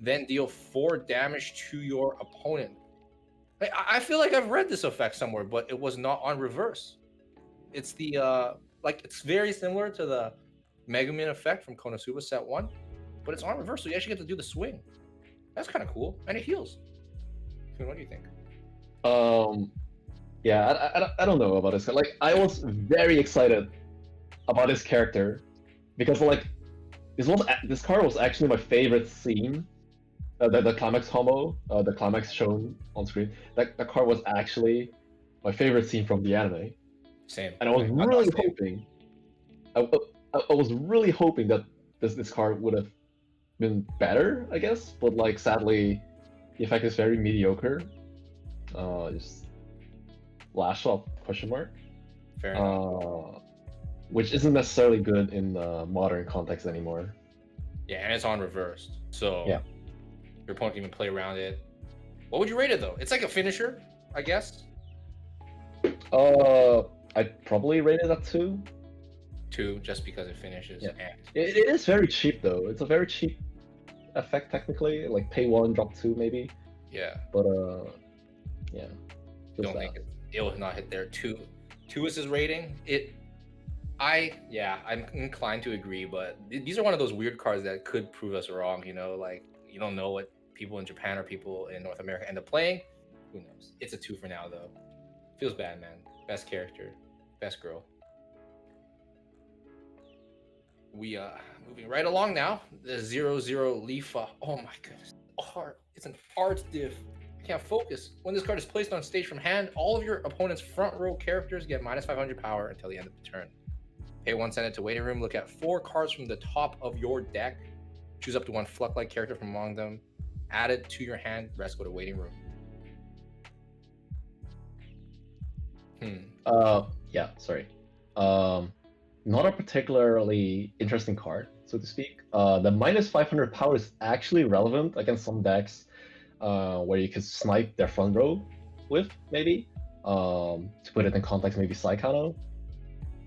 then deal 4 damage to your opponent. I feel like I've read this effect somewhere, but it was not on reverse. It's the it's very similar to the Megumin effect from Konosuba set 1. But it's on reverse, so you actually get to do the swing. That's kind of cool, and it heals. What do you think? Yeah, I don't know about this. Like, I was very excited about this character because this card was actually my favorite scene. The climax combo, the climax shown on screen. That card was actually my favorite scene from the anime. Same. And I was really hoping. I was really hoping that this card would have been better, I guess, but like sadly the effect is very mediocre. Just lash up ? Fair enough. Which isn't necessarily good in modern context anymore. Yeah, and it's on reversed, so yeah, your opponent can even play around it. What would you rate it though? It's like a finisher, I guess. I'd probably rate it at 2. 2, just because it finishes. Yeah. It is very cheap though. It's a very cheap effect technically, like pay 1, drop 2 maybe. Yeah. But yeah. Don't think it will not hit there. 2 is his rating. I'm inclined to agree, but these are one of those weird cards that could prove us wrong. You know, like you don't know what people in Japan or people in North America end up playing. Who knows? It's a 2 for now though. Feels bad, man. Best character, best girl. We moving right along now. The 0-0 Lifa. Oh my goodness. It's an art diff. I can't focus. When this card is placed on stage from hand, all of your opponent's front row characters get minus 500 power until the end of the turn. Pay 1, send it to waiting room. Look at 4 cards from the top of your deck. Choose up to 1 Fluck-like character from among them. Add it to your hand. Rest go to waiting room. Yeah, sorry. Not a particularly interesting card, so to speak. The minus 500 power is actually relevant against some decks where you could snipe their front row with, maybe. To put it in context, maybe Saikano.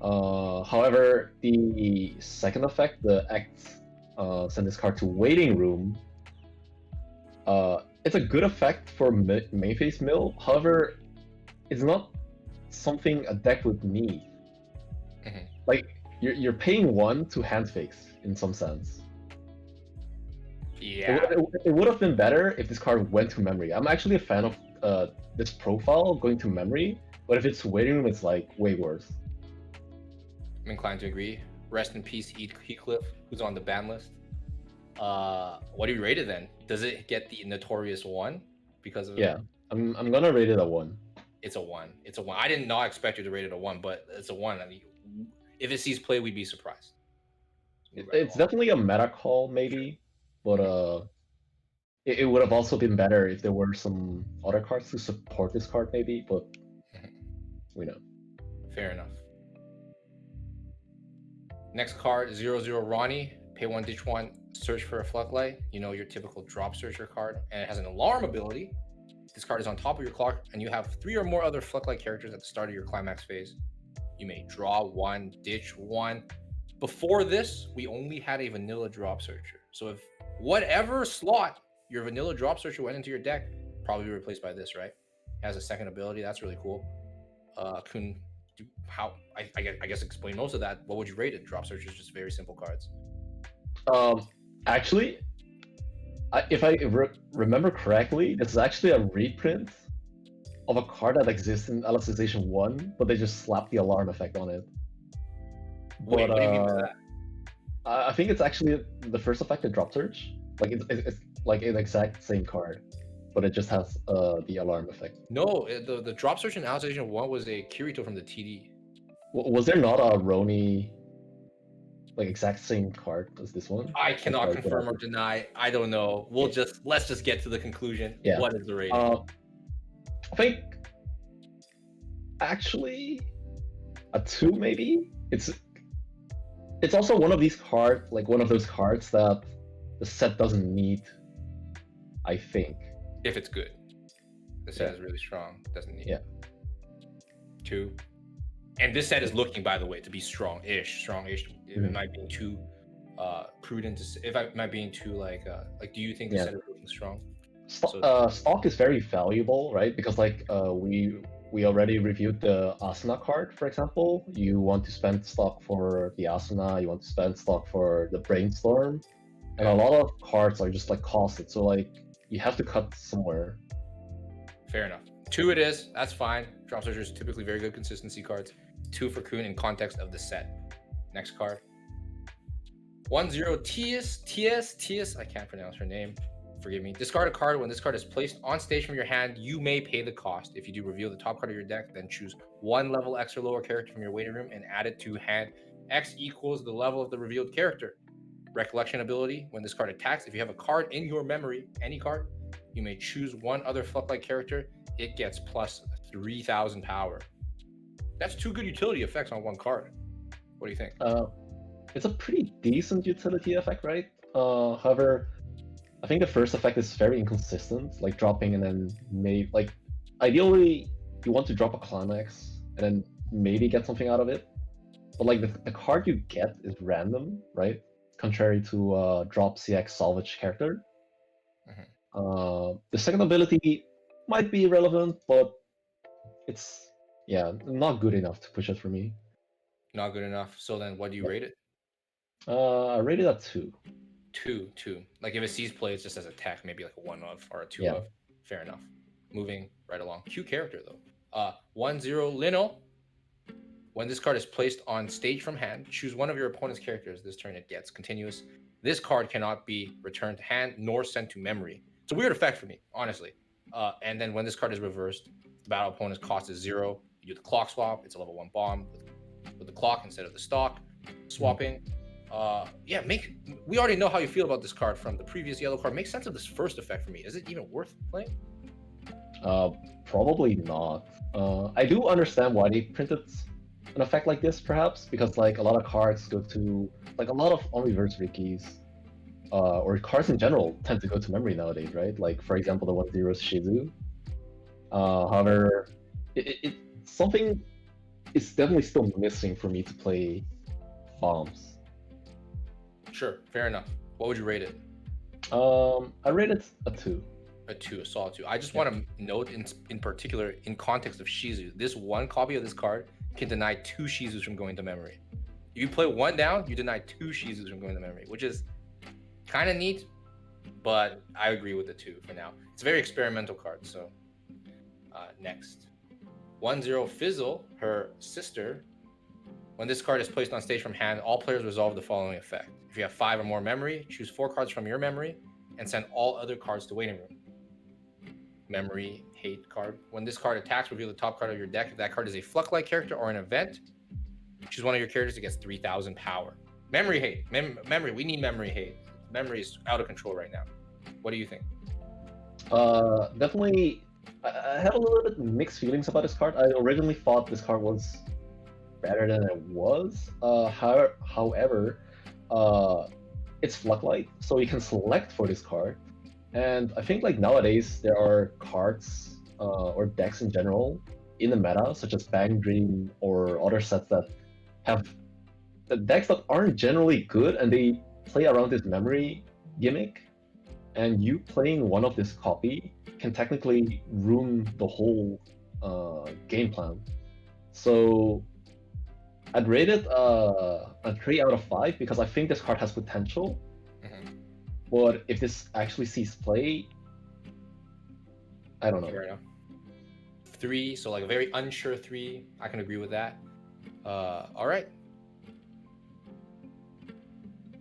However, the second effect, the send this card to waiting room, it's a good effect for main phase mill. However, it's not something a deck would need. Mm-hmm. Like you're paying 1 to hand fakes in some sense. Yeah. It would have been better if this card went to memory. I'm actually a fan of this profile going to memory, but if it's waiting room, it's like way worse. I'm inclined to agree. Rest in peace, Heathcliff, who's on the ban list. What do you rate it then? Does it get the notorious 1 because of? Yeah, I'm gonna rate it a 1. It's a 1. It's a 1. I did not expect you to rate it a 1, but it's a 1. I mean, if it sees play, we'd be surprised. It's definitely a meta call, maybe, but it would have also been better if there were some other cards to support this card, maybe. But we know. Fair enough. Next card, 0-0 Ronnie. Pay 1, ditch 1, search for a Floodlight. You know, your typical drop searcher card. And it has an alarm ability. This card is on top of your clock, and you have 3 or more other Floodlight characters at the start of your climax phase. You may draw 1, ditch 1. Before this, we only had a vanilla drop searcher. So if whatever slot your vanilla drop searcher went into your deck, probably replaced by this, right? It has a second ability. That's really cool. Kun, I guess explain most of that. What would you rate it? Drop searchers, just very simple cards. Actually, if I remember correctly, this is actually a reprint of a card that exists in Alicization 1, but they just slapped the alarm effect on it. Wait, what do you mean by that? I think it's actually the first effect, the drop search. Like it's like an exact same card, but it just has the alarm effect. No, the drop search in Alicization 1 was a Kirito from the TD. Was there not a Roni, like exact same card as this one? I cannot confirm or deny. I don't know. Let's just get to the conclusion. Yeah. What is the rating? I think actually a 2 maybe. It's also one of these cards, like one of those cards that the set doesn't need, I think. If it's good. The set is really strong. Doesn't need. Yeah. 2. And this set is looking, by the way, to be strong-ish. If it might be too prudent if I might being too like do you think the set is looking strong? Stock is very valuable, right? Because like we already reviewed the Asana card, for example. You want to spend stock for the Asana, you want to spend stock for the Brainstorm, and a lot of cards are just like costed, so like you have to cut somewhere. Fair enough. 2 it is. That's fine. Drop searchers typically very good consistency cards. 2 for Kun in context of the set. Next card. 1-0 Tias. I can't pronounce her name. Forgive me. Discard a card. When this card is placed on stage from your hand, you may pay the cost. If you do reveal the top card of your deck, then choose 1 level X or lower character from your waiting room and add it to hand. X equals the level of the revealed character. Recollection ability. When this card attacks, if you have a card in your memory, any card, you may choose 1 other Floodlight character. It gets plus 3,000 power. That's 2 good utility effects on 1 card. What do you think? It's a pretty decent utility effect, right? However, I think the first effect is very inconsistent, like dropping and then ideally you want to drop a climax and then maybe get something out of it. But like the card you get is random, right? Contrary to drop CX salvage character. The second ability might be relevant, but it's not good enough to push it for me. Not good enough. So then what do you rate it? I rate it at 2. 2. Like if it sees play, it's just as a tech, maybe like a 1 of or a 2 of. Fair enough. Moving right along. Cute character though. 1-0 Lino. When this card is placed on stage from hand, choose 1 of your opponent's characters. This turn it gets continuous. This card cannot be returned to hand nor sent to memory. It's a weird effect for me, honestly. And then when this card is reversed, the battle opponent's cost is 0. You do the clock swap. It's a level 1 bomb with the clock instead of the stock. Swapping. We already know how you feel about this card from the previous yellow card. Make sense of this first effect for me. Is it even worth playing? Probably not. I do understand why they printed an effect like this, perhaps, because like a lot of cards go to like a lot of on-reverse Rikis, or cards in general tend to go to memory nowadays, right? Like for example, the 1-0 Shizu. However, something is definitely still missing for me to play bombs. Sure, fair enough. What would you rate it? I rate it a 2. A solid 2. I just want to note in particular, in context of Shizu, this 1 copy of this card can deny 2 Shizus from going to memory. If you play 1 down, you deny 2 Shizus from going to memory, which is kind of neat, but I agree with the 2 for now. It's a very experimental card, so next. 1-0 Fizzle, her sister. When this card is placed on stage from hand, all players resolve the following effect. If you have 5 or more memory, choose 4 cards from your memory and send all other cards to waiting room. Memory hate card. When this card attacks, reveal the top card of your deck. If that card is a Floodlight character or an event, choose 1 of your characters that gets 3,000 power. Memory hate. Memory. We need memory hate. Memory is out of control right now. What do you think? Definitely, I have a little bit mixed feelings about this card. I originally thought this card was better than it was. However, it's Floodlight, so you can select for this card. And I think like nowadays there are cards or decks in general in the meta, such as Bang Dream or other sets that have the decks that aren't generally good, and they play around this memory gimmick. And you playing one of this copy can technically ruin the whole game plan. So I'd rate it a 3 out of 5 because I think this card has potential. Mhm. But if this actually sees play, I don't know. Fair enough. 3, so like a very unsure 3. I can agree with that. All right.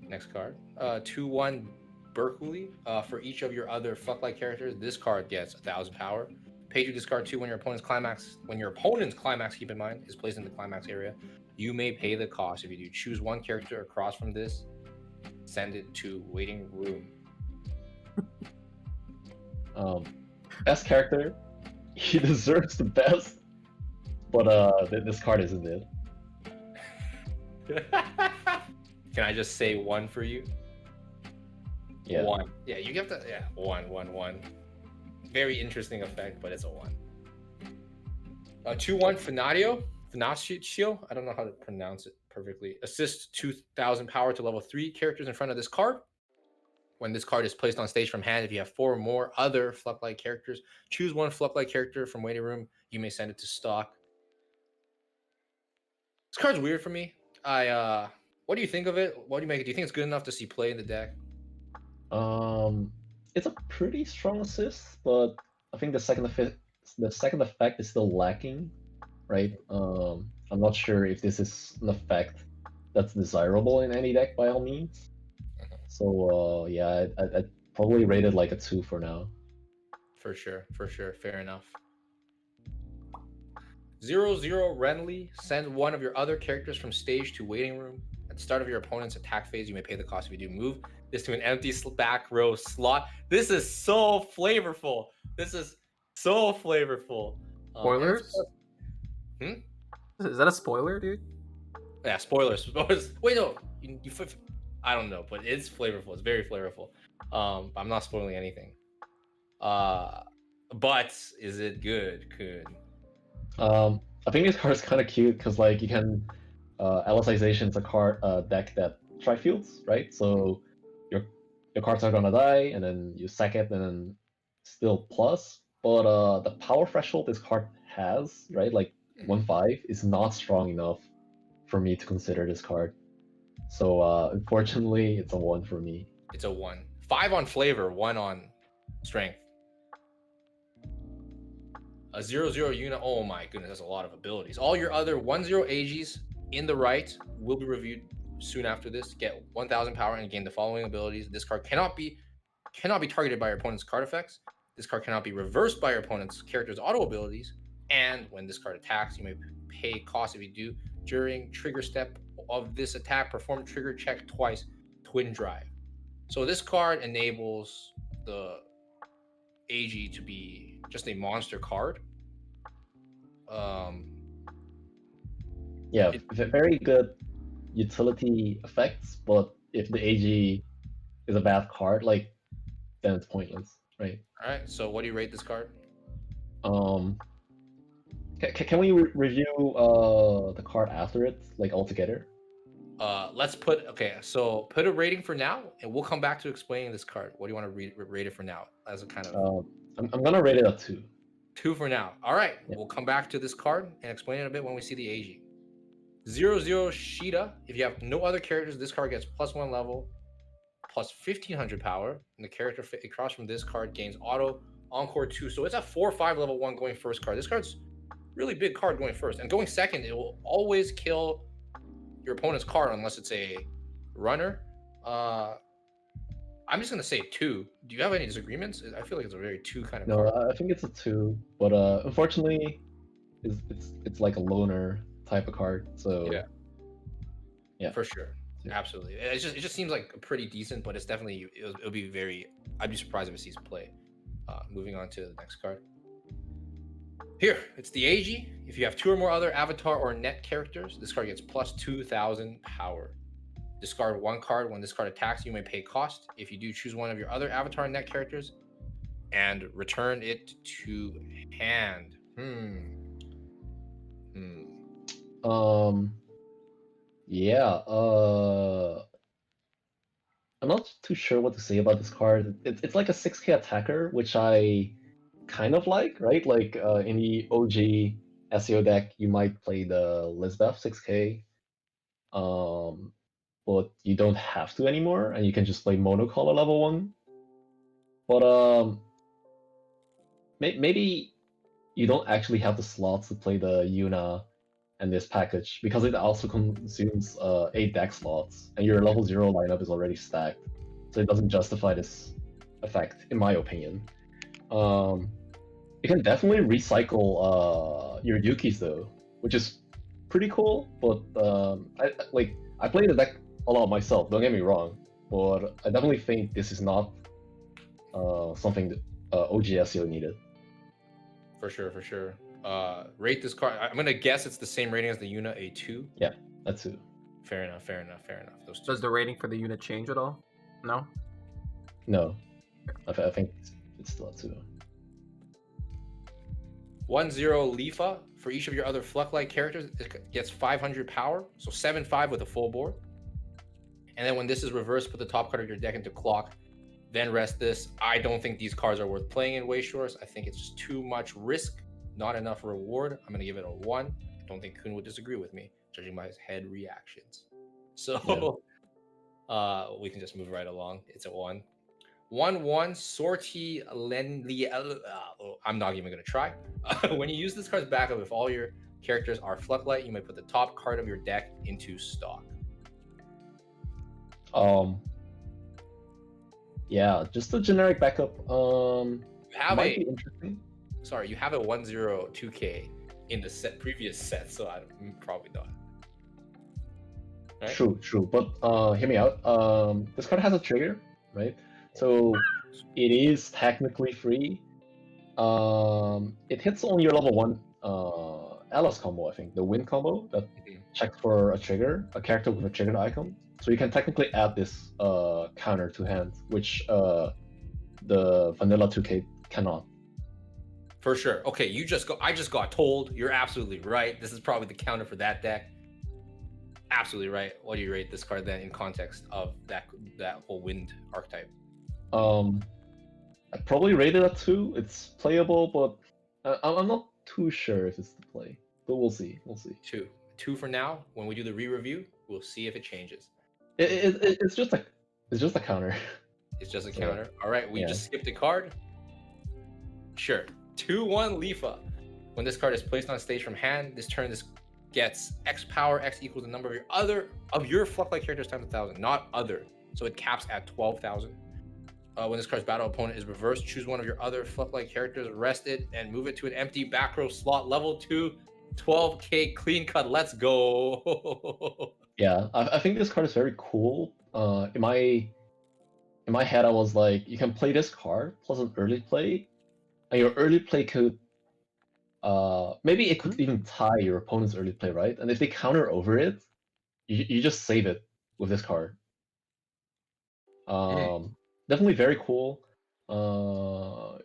Next card. 2/1 Berkeley. For each of your other Fuck-like characters, this card gets 1,000 power. Pay to discard 2 when your opponent's climax. When your opponent's climax, keep in mind, is placed in the climax area. You may pay the cost if you do. Choose one character across from this. Send it to waiting room. Best character, he deserves the best, but this card isn't it. Can I just say 1 for you? Yeah. 1. Yeah, you get the 1. Very interesting effect, but it's a 1. 2/1 Finaccio. I don't know how to pronounce it perfectly. Assist 2,000 power to level 3 characters in front of this card. When this card is placed on stage from hand, if you have 4 or more other Fluck-like characters, choose one Fluck-like character from waiting room. You may send it to stock. This card's weird for me. What do you think of it? What do you make it? Do you think it's good enough to see play in the deck? It's a pretty strong assist, but I think the second effect is still lacking, right? I'm not sure if this is an effect that's desirable in any deck by all means. So yeah, I'd probably rate it like a 2 for now. For sure. Fair enough. 0/0 Renly. Send one of your other characters from stage to waiting room. At the start of your opponent's attack phase, you may pay the cost if you do. Move this to an empty back row slot. This is so flavorful. Spoilers? Is that a spoiler, dude? Yeah, spoilers. Wait, no. I don't know, but it's flavorful. It's very flavorful. I'm not spoiling anything. But is it good? Good. I think this card is kind of cute because like you can Alicization is a card deck that tri-fields, right? So your cards are gonna die, and then you sack it, and then still plus. But the power threshold this card has, right, like 1/5, is not strong enough for me to consider this card. So unfortunately, it's a 1 for me. It's a 1. 5 on flavor, 1 on strength. A 0/0 unit. Oh my goodness, that's a lot of abilities. All your other 1/0 AGs in the right will be reviewed soon after this. Get 1,000 power and gain the following abilities. This card cannot be targeted by your opponent's card effects. This card cannot be reversed by your opponent's character's auto abilities. And when this card attacks, you may pay cost if you do. During trigger step of this attack, perform trigger check twice. Twin drive. So this card enables the AG to be just a monster card. Yeah, very good utility effects, but if the AG is a bad card, like, then it's pointless, right? All right. So what do you rate this card? Can we review the card after it, like altogether? Let's put so put a rating for now, and we'll come back to explaining this card. What do you want to rate it for now? As a kind of I'm gonna rate it a 2. 2 for now. All right. Yeah. We'll come back to this card and explain it a bit when we see the AG. 0/0 Shida. If you have no other characters, this card gets +1 level, plus 1,500 power, and the character across from this card gains auto Encore 2. So it's a 4/5 level 1 going first card. This card's really big card going first, and going second, it will always kill your opponent's card unless it's a runner. I'm just gonna say 2. Do you have any disagreements? I feel like it's a very 2 kind of No, card. I think it's a 2, but unfortunately, it's like a loner type of card. So yeah, For sure. Yeah. Absolutely. It just seems like pretty decent, but it's definitely it'll be very. I'd be surprised if it sees play. Moving on to the next card. Here, it's the AG. If you have 2 or more other avatar or net characters, this card gets plus 2,000 power. Discard 1 card. When this card attacks, you may pay cost. If you do, choose one of your other avatar and net characters and return it to hand. Yeah. I'm not too sure what to say about this card. It's like a 6k attacker, which I kind of like, right? Like in the OG SEO deck, you might play the Lisbeth 6k, but you don't have to anymore, and you can just play monocolor level 1. But maybe you don't actually have the slots to play the Yuna and this package, because it also consumes 8 deck slots, and your level 0 lineup is already stacked, so it doesn't justify this effect, in my opinion. You can definitely recycle your Yukis though, which is pretty cool. But I play the deck a lot myself. Don't get me wrong, but I definitely think this is not something that OG SEO needed. For sure. Rate this card. I'm gonna guess it's the same rating as the Yuna A2. Yeah, that's it. Fair enough. Those two. Does the rating for the unit change at all? No. I think it's still at 2. 1-0 Lifa. For each of your other Fluck-like characters, it gets 500 power, so 7/5 with a full board. And then when this is reversed, put the top card of your deck into clock, then rest this. I don't think these cards are worth playing in Weiss Schwarz. I think it's just too much risk, not enough reward. I'm gonna give it a 1. I don't think Kuhn would disagree with me, judging by his head reactions. So we can just move right along. It's a 1. 1/1 Sortie Lenli. I'm not even gonna try. When you use this card's backup, if all your characters are Flucklight, you may put the top card of your deck into stock. Yeah, just a generic backup. Might be interesting. Sorry, you have a 1-0 2K in the previous set, so I'm probably not. Right? True, but hear me out. This card has a trigger, right? So it is technically free. It hits on your level 1 Alice combo, I think, the win combo that checks for a trigger, a character with a triggered icon. So you can technically add this counter to hand, which the vanilla 2K cannot. For sure. Okay, I just got told. You're absolutely right. This is probably the counter for that deck. Absolutely right. What do you rate this card then in context of that whole wind archetype? I'd probably rate it at 2. It's playable, but I'm not too sure if it's the play. But we'll see. 2 for now. When we do the re-review, we'll see if it changes. It's just a counter. It's just a counter. All right, we just skipped a card. Sure. 2-1 Lifa. When this card is placed on stage from hand, this turn this gets X power. X equals the number of your Fluck-like characters times 1,000, not other. So it caps at 12,000. When this card's battle opponent is reversed, choose one of your other Fluck-like characters, rest it, and move it to an empty back row slot. Level 2, 12k clean cut. Let's go. Yeah, I think this card is very cool. In my head, I was like, you can play this card plus an early play, and your early play could maybe it could even tie your opponent's early play, right? And if they counter over it, you just save it with this card. Definitely very cool.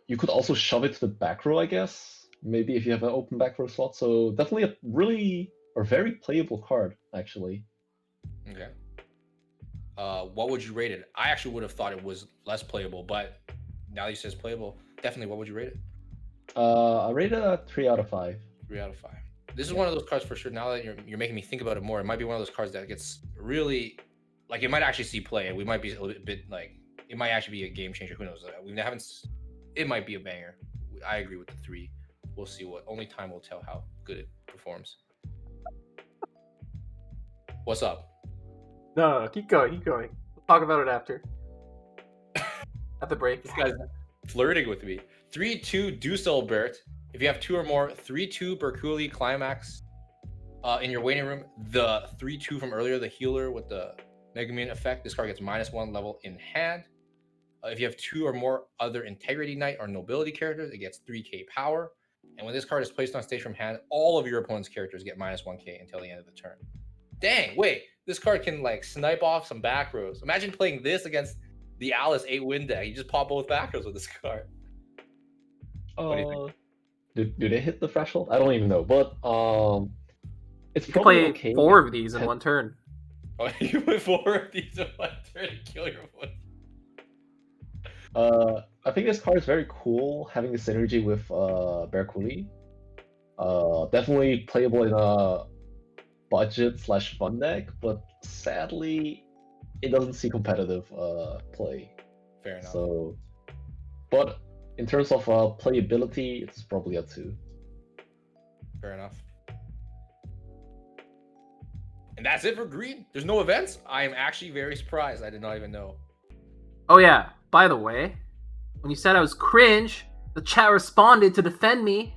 You could also shove it to the back row, I guess. Maybe if you have an open back row slot. So definitely a really or very playable card, actually. Okay. What would you rate it? I actually would have thought it was less playable, but now that you say it's playable, definitely. What would you rate it? I rate it a 3 out of 5. 3 out of 5. This is one of those cards for sure. Now that you're making me think about it more, it might be one of those cards that gets really, like, it might actually see play. We might be a little bit like, it might actually be a game changer. Who knows? It might be a banger. I agree with the 3. We'll see. Only time will tell how good it performs. What's up? No, keep going. We'll talk about it after. At the break. This guy's flirting with me. 3-2 Dusselbert. If you have 2 or more, 3-2 Berkuli Climax in your waiting room. The 3-2 from earlier, the healer with the Megamune effect. This card gets -1 level in hand. If you have 2 or more other Integrity Knight or Nobility characters, it gets 3k power. And when this card is placed on stage from hand, all of your opponent's characters get minus 1k until the end of the turn. Dang, wait, this card can like snipe off some back rows. Imagine playing this against the Alice 8-win deck. You just pop both back rows with this card. What do you think? Do they hit the threshold? I don't even know, but it's You can probably play okay. 4 of these in one turn. Oh, you put 4 of these in one turn to kill your opponent. I think this card is very cool, having the synergy with Berkuli. Definitely playable in a budget/fun deck, but sadly, it doesn't see competitive play. Fair enough. So, but in terms of playability, it's probably a 2. Fair enough. And that's it for green. There's no events. I am actually very surprised. I did not even know. Oh yeah, by the way, when you said I was cringe, the chat responded to defend me.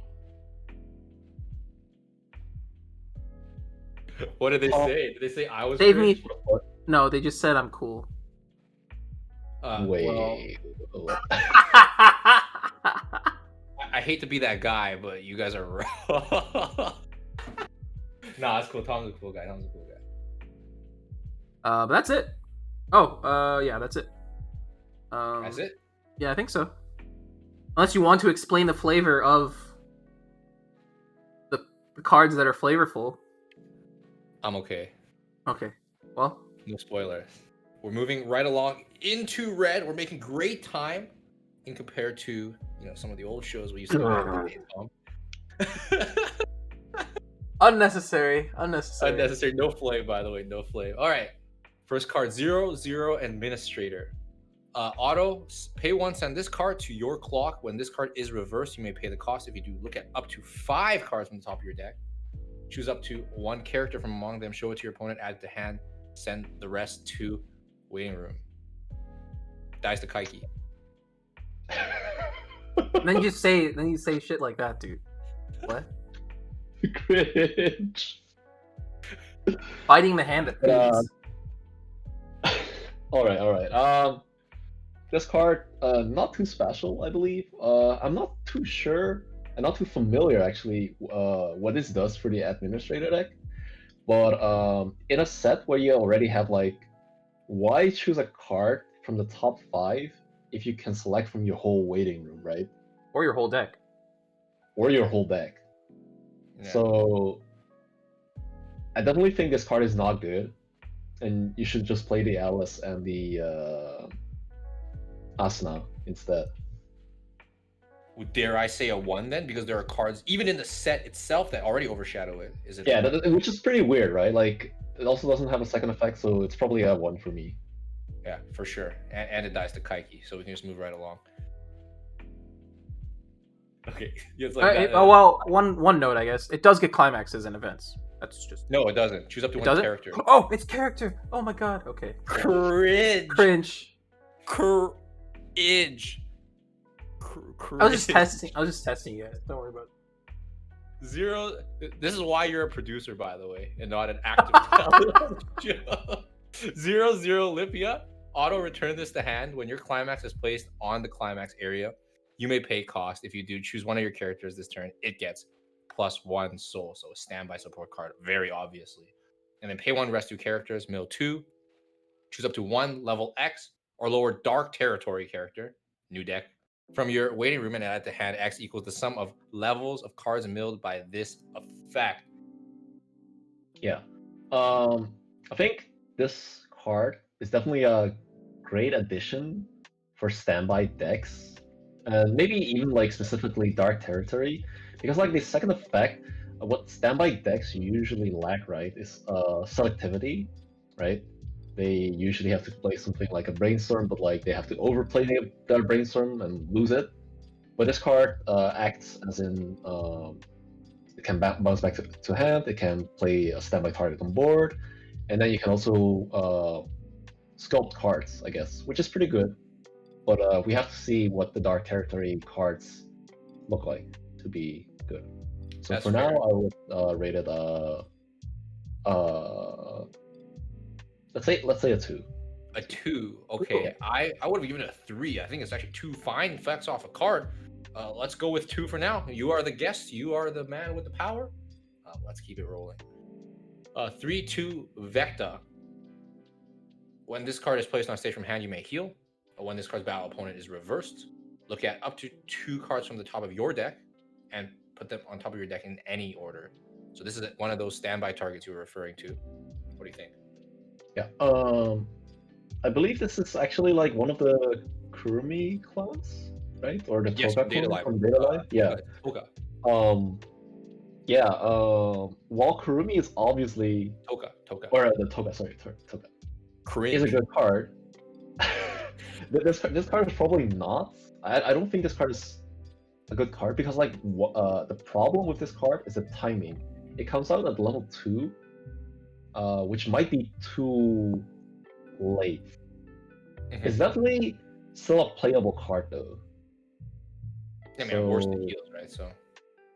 What did they say? Did they say I was Save cringe? me. No, they just said I'm cool. Wait. Well, I hate to be that guy, but you guys are wrong. Nah, it's cool. Tom's a cool guy. But that's it. Oh, yeah, that's it. That's it? Yeah, I think so. Unless you want to explain the flavor of the cards that are flavorful. I'm okay. Okay. Well, No spoilers. We're moving right along into red. We're making great time in compared to some of the old shows we used to go back in the day, Tom. unnecessary. Unnecessary. No flame, by the way. No flame. All right. First card, Zero Administrator. Auto, pay 1, send this card to your clock. When this card is reversed, you may pay the cost. If you do, look at up to 5 cards from the top of your deck. Choose up to 1 character from among them, show it to your opponent, add it to hand, send the rest to waiting room. Dies to Kaiki. Then you say shit like that, dude. What? Cringe. Fighting the hand that feeds. All right. This card, not too special, I believe. I'm not too sure and not too familiar actually what this does for the administrator deck. But in a set where you already have like, why choose a card from the top 5 if you can select from your whole waiting room, right? Or your whole deck. Or your whole deck. Yeah. So I definitely think this card is not good, and you should just play the Alice and the Asana instead. Dare I say a 1 then? Because there are cards even in the set itself that already overshadow it. Is it? Yeah, which is pretty weird, right? Like, it also doesn't have a second effect, so it's probably a 1 for me. Yeah, for sure. And it dies to Kaiki, so we can just move right along. Okay. It's like that, Oh well, one note, I guess. It does get climaxes and events. That's just. No, it doesn't. Choose up to It 1 doesn't? character. Oh, it's character. Oh my god. Okay. Cringe. Cringe. Cringe. I was just testing you guys. Don't worry about it. Zero. This is why you're a producer, by the way, and not an active talent. Zero Lipia. Auto return this to hand. When your climax is placed on the climax area, you may pay cost. If you do, choose one of your characters this turn. It gets +1 soul, so a standby support card, very obviously. And then pay 1, rest 2 characters, mill 2. Choose up to 1 level X or lower dark territory character, new deck, from your waiting room and add to hand. X equals the sum of levels of cards milled by this effect. Yeah. I think this card is definitely a great addition for standby decks, and maybe even like specifically dark territory, because like the second effect, what standby decks usually lack, right, is selectivity, right? They usually have to play something like a brainstorm, but like they have to overplay their brainstorm and lose it. But this card acts as in it can bounce back to hand, it can play a standby target on board, and then you can also sculpt cards, I guess, which is pretty good. But we have to see what the dark territory cards look like to be good. So That's for fair. now, I would rate it let's say a 2. A 2. Okay, Yeah. I would have given it a 3. I think it's actually 2 fine effects off a card. Let's go with 2 for now. You are the guest. You are the man with the power. Let's keep it rolling. 3/2 Vecta. When this card is placed on stage from hand, you may heal. When this card's battle opponent is reversed, look at up to 2 cards from the top of your deck and put them on top of your deck in any order. So this is one of those standby targets you were referring to. What do you think? Yeah. I believe this is actually like one of the Kurumi clans, right? Or the Yes, Toga from Data clone Live. from Data Live? Yeah. Toga. Yeah. While Kurumi is obviously, Toga. or the Toga, sorry, Toga, Cringe. is a good card. This card is probably not. I don't think this card is a good card because like the problem with this card is the timing. It comes out at level 2, which might be too late. Mhm. It's definitely still a playable card though. I mean, worse than heals, right? So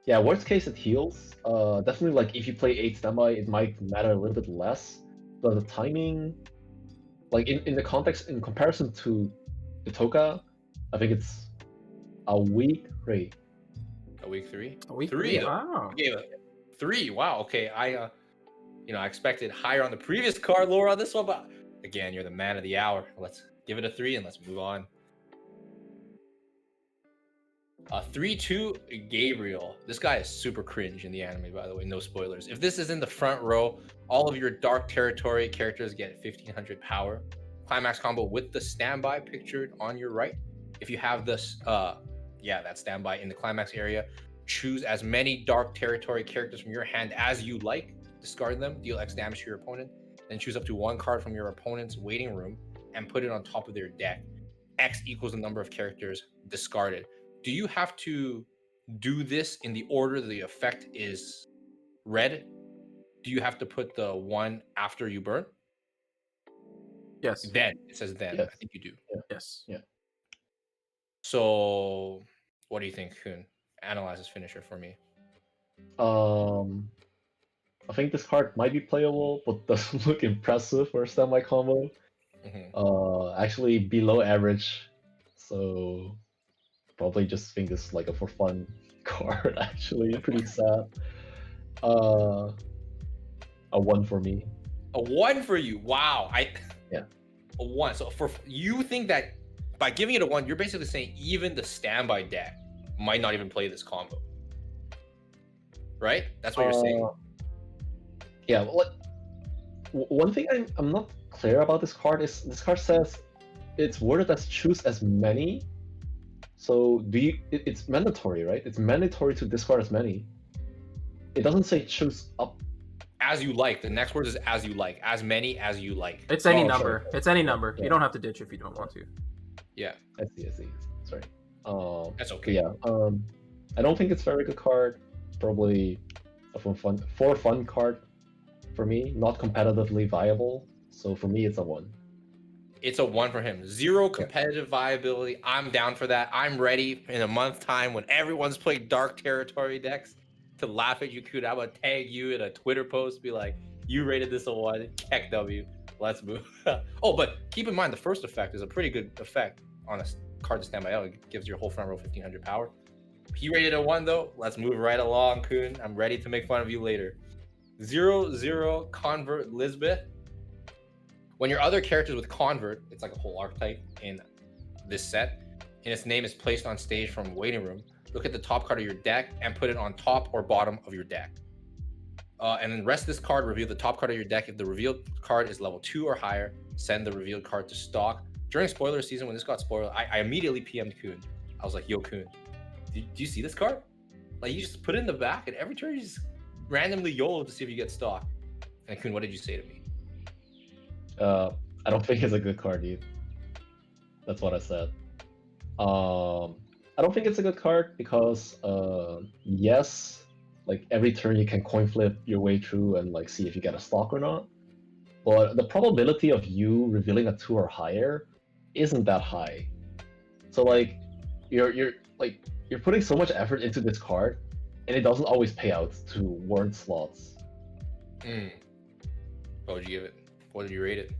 yeah, worst case it heals. Definitely like if you play 8 standby, it might matter a little bit less. But the timing, like in the context, in comparison to the Toka, I think it's a weak rate. a week 3. A week 3 though. Wow. You gave it 3. Wow. Okay. I expected higher on the previous card, lower on this one, but again, you're the man of the hour. Let's give it a 3 and let's move on. 3/2 Gabriel. This guy is super cringe in the anime, by the way. No spoilers. If this is in the front row, all of your Dark Territory characters get 1500 power. Climax combo with the standby pictured on your right. If you have this, that standby in the climax area, choose as many Dark Territory characters from your hand as you like. Discard them, deal X damage to your opponent, then choose up to 1 card from your opponent's waiting room and put it on top of their deck. X equals the number of characters discarded. Do you have to do this in the order that the effect is read? Do you have to put the 1 after you burn? Yes. Then. It says then. Yes. I think you do. Yes. Yeah. So, what do you think, Kun? Analyze this finisher for me. I think this card might be playable, but doesn't look impressive for a standby combo. Actually below average, so probably just think it's like a for fun card. Actually, pretty sad. A 1 for me. A 1 for you. Wow. Yeah. A 1. So for you think that by giving it a 1, you're basically saying even the standby deck might not even play this combo. Right? That's what you're saying. Yeah. One thing I'm not clear about this card is this card says it's worded as choose as many. So it's mandatory, right? It's mandatory to discard as many. It doesn't say choose up. As you like. The next word is as you like. As many as you like. It's any Oh, number. sorry. It's any number. Yeah. You don't have to ditch if you don't want to. Yeah. I see. Sorry. That's okay. Yeah. I don't think it's a very good card. Probably a for fun card for me. Not competitively viable. So for me, it's a 1. It's a 1 for him. 0 competitive viability. I'm down for that. I'm ready in a month's time when everyone's playing Dark Territory decks to laugh at you, Kun. I'm gonna tag you in a Twitter post, be like, you rated this a 1. Heck W. Let's move. Oh, but keep in mind the first effect is a pretty good effect on a card to standby out. It gives your whole front row 1500 power. He rated a 1 though. Let's move right along, Kun. I'm ready to make fun of you later. 0/0 Convert Lisbeth. When your other characters with Convert, it's like a whole archetype in this set, and its name is placed on stage from waiting room, look at the top card of your deck and put it on top or bottom of your deck. And then rest this card, reveal the top card of your deck. If the revealed card is level 2 or higher, send the revealed card to stock. During spoiler season, when this got spoiled, I immediately PM'd Kun. I was like, yo, Kun, do you see this card? Like, you just put it in the back, and every turn you just randomly YOLO to see if you get stock. And Kun, what did you say to me? I don't think it's a good card, dude. That's what I said. I don't think it's a good card because, yes, like every turn you can coin flip your way through and like see if you get a stock or not. But the probability of you revealing a 2 or higher isn't that high. So like you're putting so much effort into this card, and it doesn't always pay out to warrant slots. What would you give it? What did you rate it?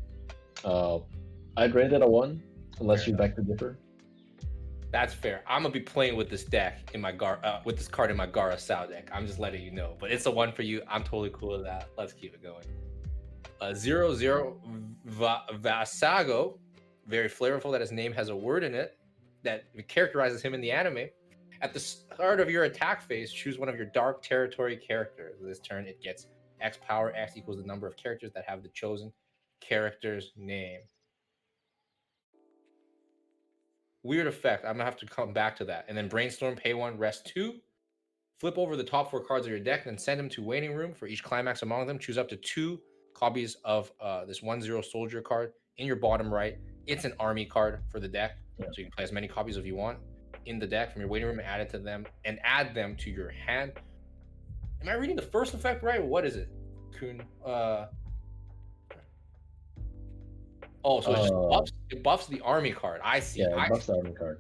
I'd rate it a 1, unless Fair you enough. beg to differ. That's fair. I'm gonna be playing with this deck in my with this card in my Gara Sao deck. I'm just letting you know. But it's a 1 for you. I'm totally cool with that. Let's keep it going. 0-0 Vasago, very flavorful that his name has a word in it that characterizes him in the anime. At the start of your attack phase, choose one of your dark territory characters. This turn, it gets X power. X equals the number of characters that have the chosen character's name. Weird effect. I'm gonna have to come back to that. And then brainstorm, pay 1, rest 2. Flip over the top 4 cards of your deck, then send them to waiting room. For each climax among them, choose up to 2 copies of this 1-0 soldier card in your bottom right. It's an army card for the deck, Yeah. so you can play as many copies as you want in the deck from your waiting room and add them to your hand. Am I reading the first effect right? Or what is it, Kun? Oh, so it buffs the army card. I see. Yeah, it buffs the army card.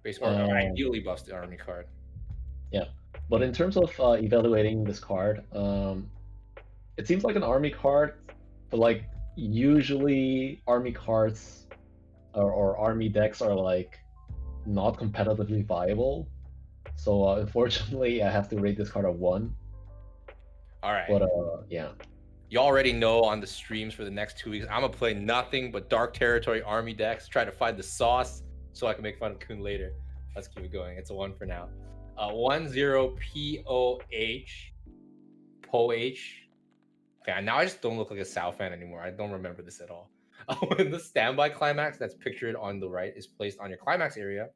Basically, or ideally buffs the army card. Yeah, but in terms of evaluating this card, it seems like an army card, but like usually army cards or army decks are like not competitively viable. So unfortunately, I have to rate this card a 1. All right. But yeah. You already know on the streams for the next 2 weeks, I'm gonna play nothing but Dark Territory army decks, try to find the sauce so I can make fun of Kun later. Let's keep it going. It's a 1 for now. 1-0 POH. POH. Okay, now I just don't look like a Sao fan anymore. I don't remember this at all. When the standby climax that's pictured on the right is placed on your climax area,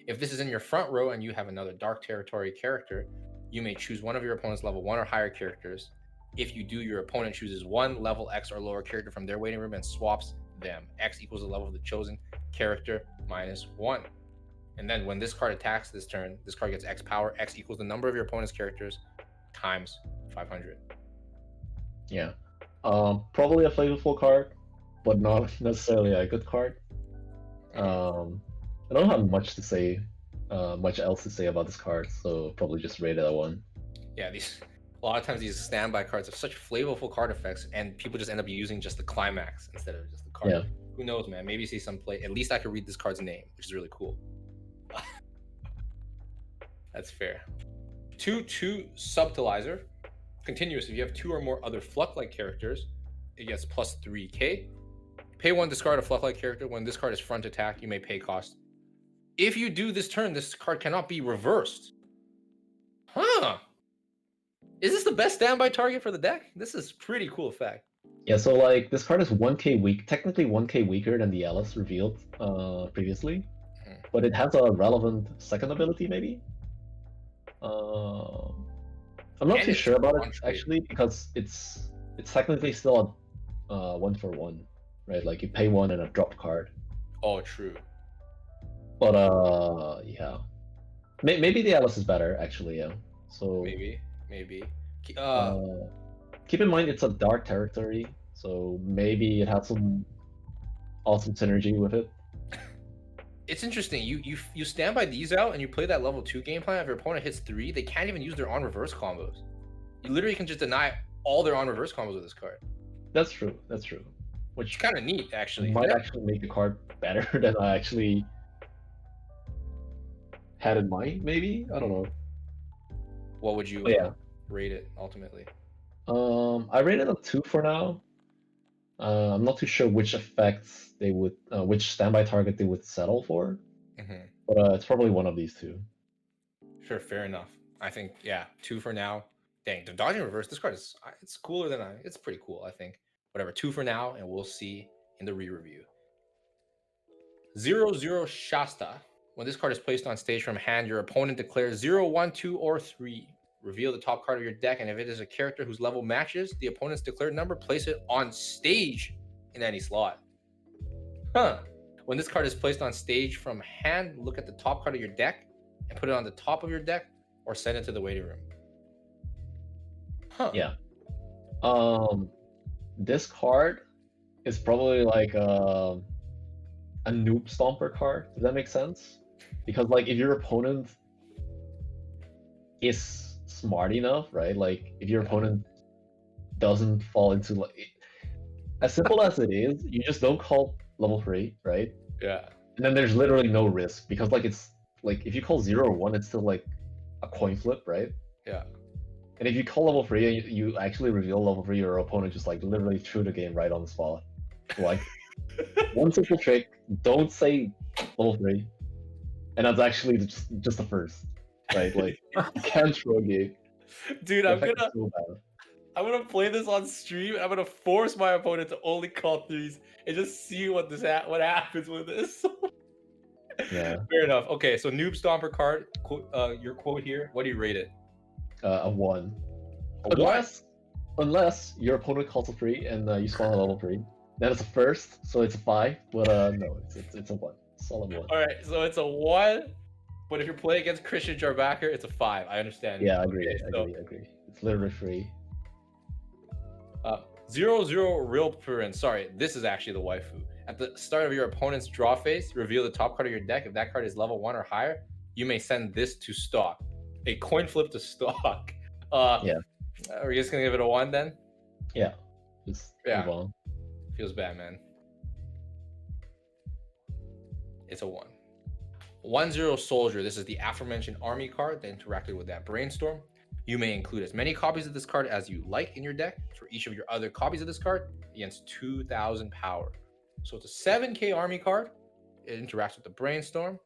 if this is in your front row and you have another Dark Territory character, you may choose one of your opponent's level 1 or higher characters. If you do, your opponent chooses 1 level X or lower character from their waiting room and swaps them. X equals the level of the chosen character minus 1. And then when this card attacks this turn, this card gets X power. X equals the number of your opponent's characters times 500. Yeah. Probably a flavorful card, but not necessarily a good card. I don't have much else to say about this card, so probably just rate it a 1. Yeah, a lot of times these standby cards have such flavorful card effects, and people just end up using just the climax instead of just the card. Yeah. Who knows, man? Maybe see some play. At least I could read this card's name, which is really cool. That's fair. 2-2 Subtilizer. Continuous. If you have 2 or more other Fluck-like characters, it gets plus 3k. Pay 1, discard a Fluck-like character. When this card is front attack, you may pay cost. If you do this turn, this card cannot be reversed. Huh. Is this the best standby target for the deck? This is pretty cool effect. Yeah, so like this card is 1k weak, technically 1k weaker than the Alice revealed previously, but it has a relevant second ability maybe. I'm not too sure about it actually, because it's technically still a 1-for-1, right? Like you pay 1 and a drop card. Oh, true. But yeah, maybe the Alice is better actually. Yeah. So maybe. Keep in mind it's a dark territory, so maybe it has some awesome synergy with it. It's interesting. You stand by these out and you play that level 2 game plan. If your opponent hits 3, they can't even use their on reverse combos. You literally can just deny all their on reverse combos with this card. That's true. That's true. Which kind of neat, actually. Might actually make the card better than I actually had in mind. Maybe, I don't know. What would you rate it ultimately? I rated a 2 for now. I'm not too sure which effects they would, which standby target they would settle for, but it's probably one of these 2. Sure, fair enough. I think 2 for now. Dang, the dodging reverse. This card it's cooler than it's pretty cool. I think whatever, 2 for now, and we'll see in the re-review. 0-0 Shasta. When this card is placed on stage from hand, your opponent declares 0, 1, 2, or 3. Reveal the top card of your deck, and if it is a character whose level matches the opponent's declared number, place it on stage in any slot. When this card is placed on stage from hand, look at the top card of your deck and put it on the top of your deck, or send it to the waiting room. Yeah. This card is probably like a noob stomper card. Does that make sense? Because like if your opponent is smart enough, right? Like if your opponent doesn't fall into like as simple as it is, you just don't call level 3, right? Yeah. And then there's literally no risk because like it's like if you call 0 or 1, it's still like a coin flip, right? Yeah. And if you call level 3 and you actually reveal level 3, your opponent just like literally threw the game right on the spot. Like one simple trick, don't say level 3, and that's actually just the first, right? Like you can't throw a game. Dude, The I'm effect gonna is so bad. play this on stream, and I'm gonna force my opponent to only call 3s and just see what what happens with this. Yeah, Fair enough. Okay, so Noob Stomper card, your quote here. What do you rate it? a 1. A 1. Unless your opponent calls a 3 and you spawn a level 3, then it's a first, so it's a 5. But no, it's a 1, solid 1. All right, so it's a 1. But if you're playing against Christian Jarbacker, it's a 5. I understand. Yeah, I agree. Okay, so, I agree. It's literally free. 0-0 real Purin. Sorry, this is actually the waifu. At the start of your opponent's draw phase, reveal the top card of your deck. If that card is level 1 or higher, you may send this to stock. A coin flip to stock. Yeah. Are we just gonna give it a 1 then? Yeah. Just Yeah. move on. Feels bad, man. It's a 1. 1-0 Soldier. This is the aforementioned army card that interacted with that brainstorm. You may include as many copies of this card as you like in your deck for each of your other copies of this card against 2,000 power. So it's a 7k army card. It interacts with the brainstorm.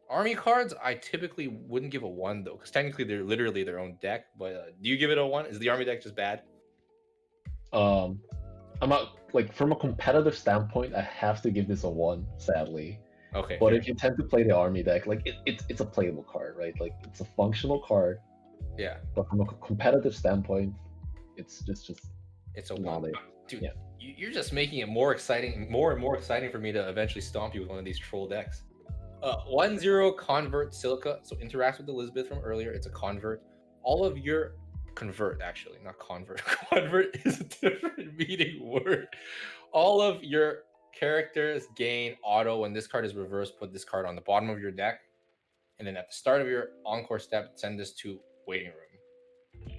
Army cards, I typically wouldn't give a 1 though, because technically they're literally their own deck. But do you give it a 1? Is the army deck just bad? I'm not like from a competitive standpoint, I have to give this a 1, sadly. Okay. But if you tend to play the army deck, like it's a playable card, right? Like it's a functional card. Yeah. But from a competitive standpoint, it's just It's a not 1. it. Dude, Yeah. you're just making it more exciting, more and more exciting for me to eventually stomp you with one of these troll decks. 1-0 Convert Silica. So interacts with Elizabeth from earlier. It's a convert. All of your convert, actually, not convert. Convert is a different meaning word. All of your characters gain auto when this card is reversed. Put this card on the bottom of your deck, and then at the start of your encore step, send this to waiting room.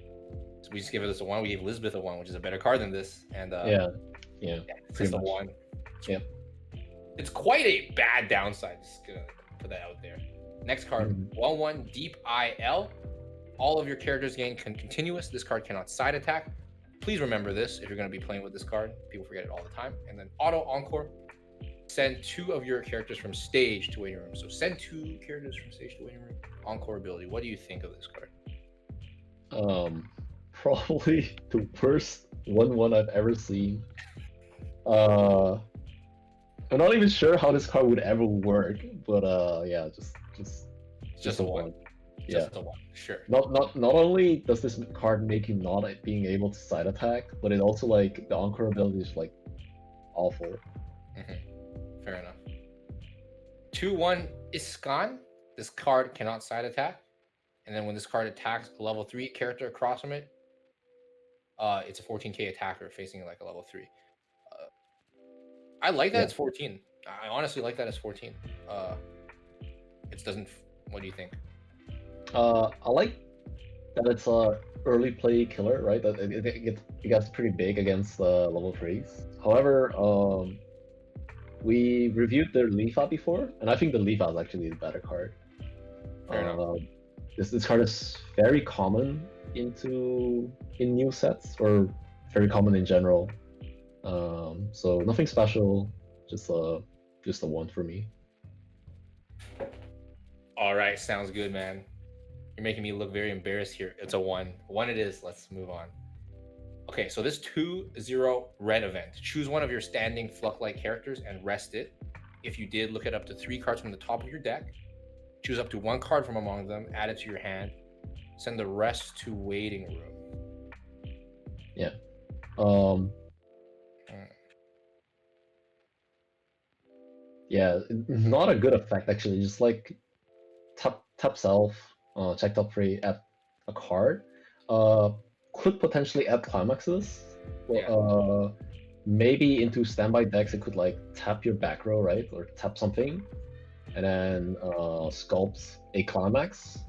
So we just give this a 1. We gave Elizabeth a 1, which is a better card than this. And Yeah. it's just a 1. Yeah. It's quite a bad downside. Just gonna put that out there. Next card, 1-1 Deep IL. All of your characters gain continuous. This card cannot side attack. Please remember this if you're going to be playing with this card. People forget it all the time. And then auto encore. Send 2 of your characters from stage to waiting room. So send 2 characters from stage to waiting room. Encore ability. What do you think of this card? Probably the worst 1-1 I've ever seen. I'm not even sure how this card would ever work, but yeah, just a 1. Yeah. Just a 1. Sure. Not only does this card make you not being able to side attack, but it also like the encore ability is like awful. Fair enough. 2-1 Iskan. This card cannot side attack, and then when this card attacks a level 3 character across from it, it's a 14k attacker facing like a level 3. I like that it's 14. I honestly like that it's 14. It doesn't. What do you think? I like that it's a early play killer, right? That it gets pretty big against level 3s. However, we reviewed the Lifa before, and I think the Lifa is actually the better card. Fair enough. This card is very common in new sets, or very common in general. So nothing special, just a 1 for me. All right, sounds good, man. You're making me look very embarrassed here. It's a 1. 1 it is. Let's move on. Okay, so this 2-0 red event. Choose one of your standing Fluck-like characters and rest it. If you did, look at up to 3 cards from the top of your deck. Choose up to 1 card from among them, add it to your hand. Send the rest to waiting room. Yeah. Yeah, not a good effect actually. Just like tap self, check top 3, add a card. Could potentially add climaxes. Maybe into standby decks it could like tap your back row, right? Or tap something, and then sculpt a climax.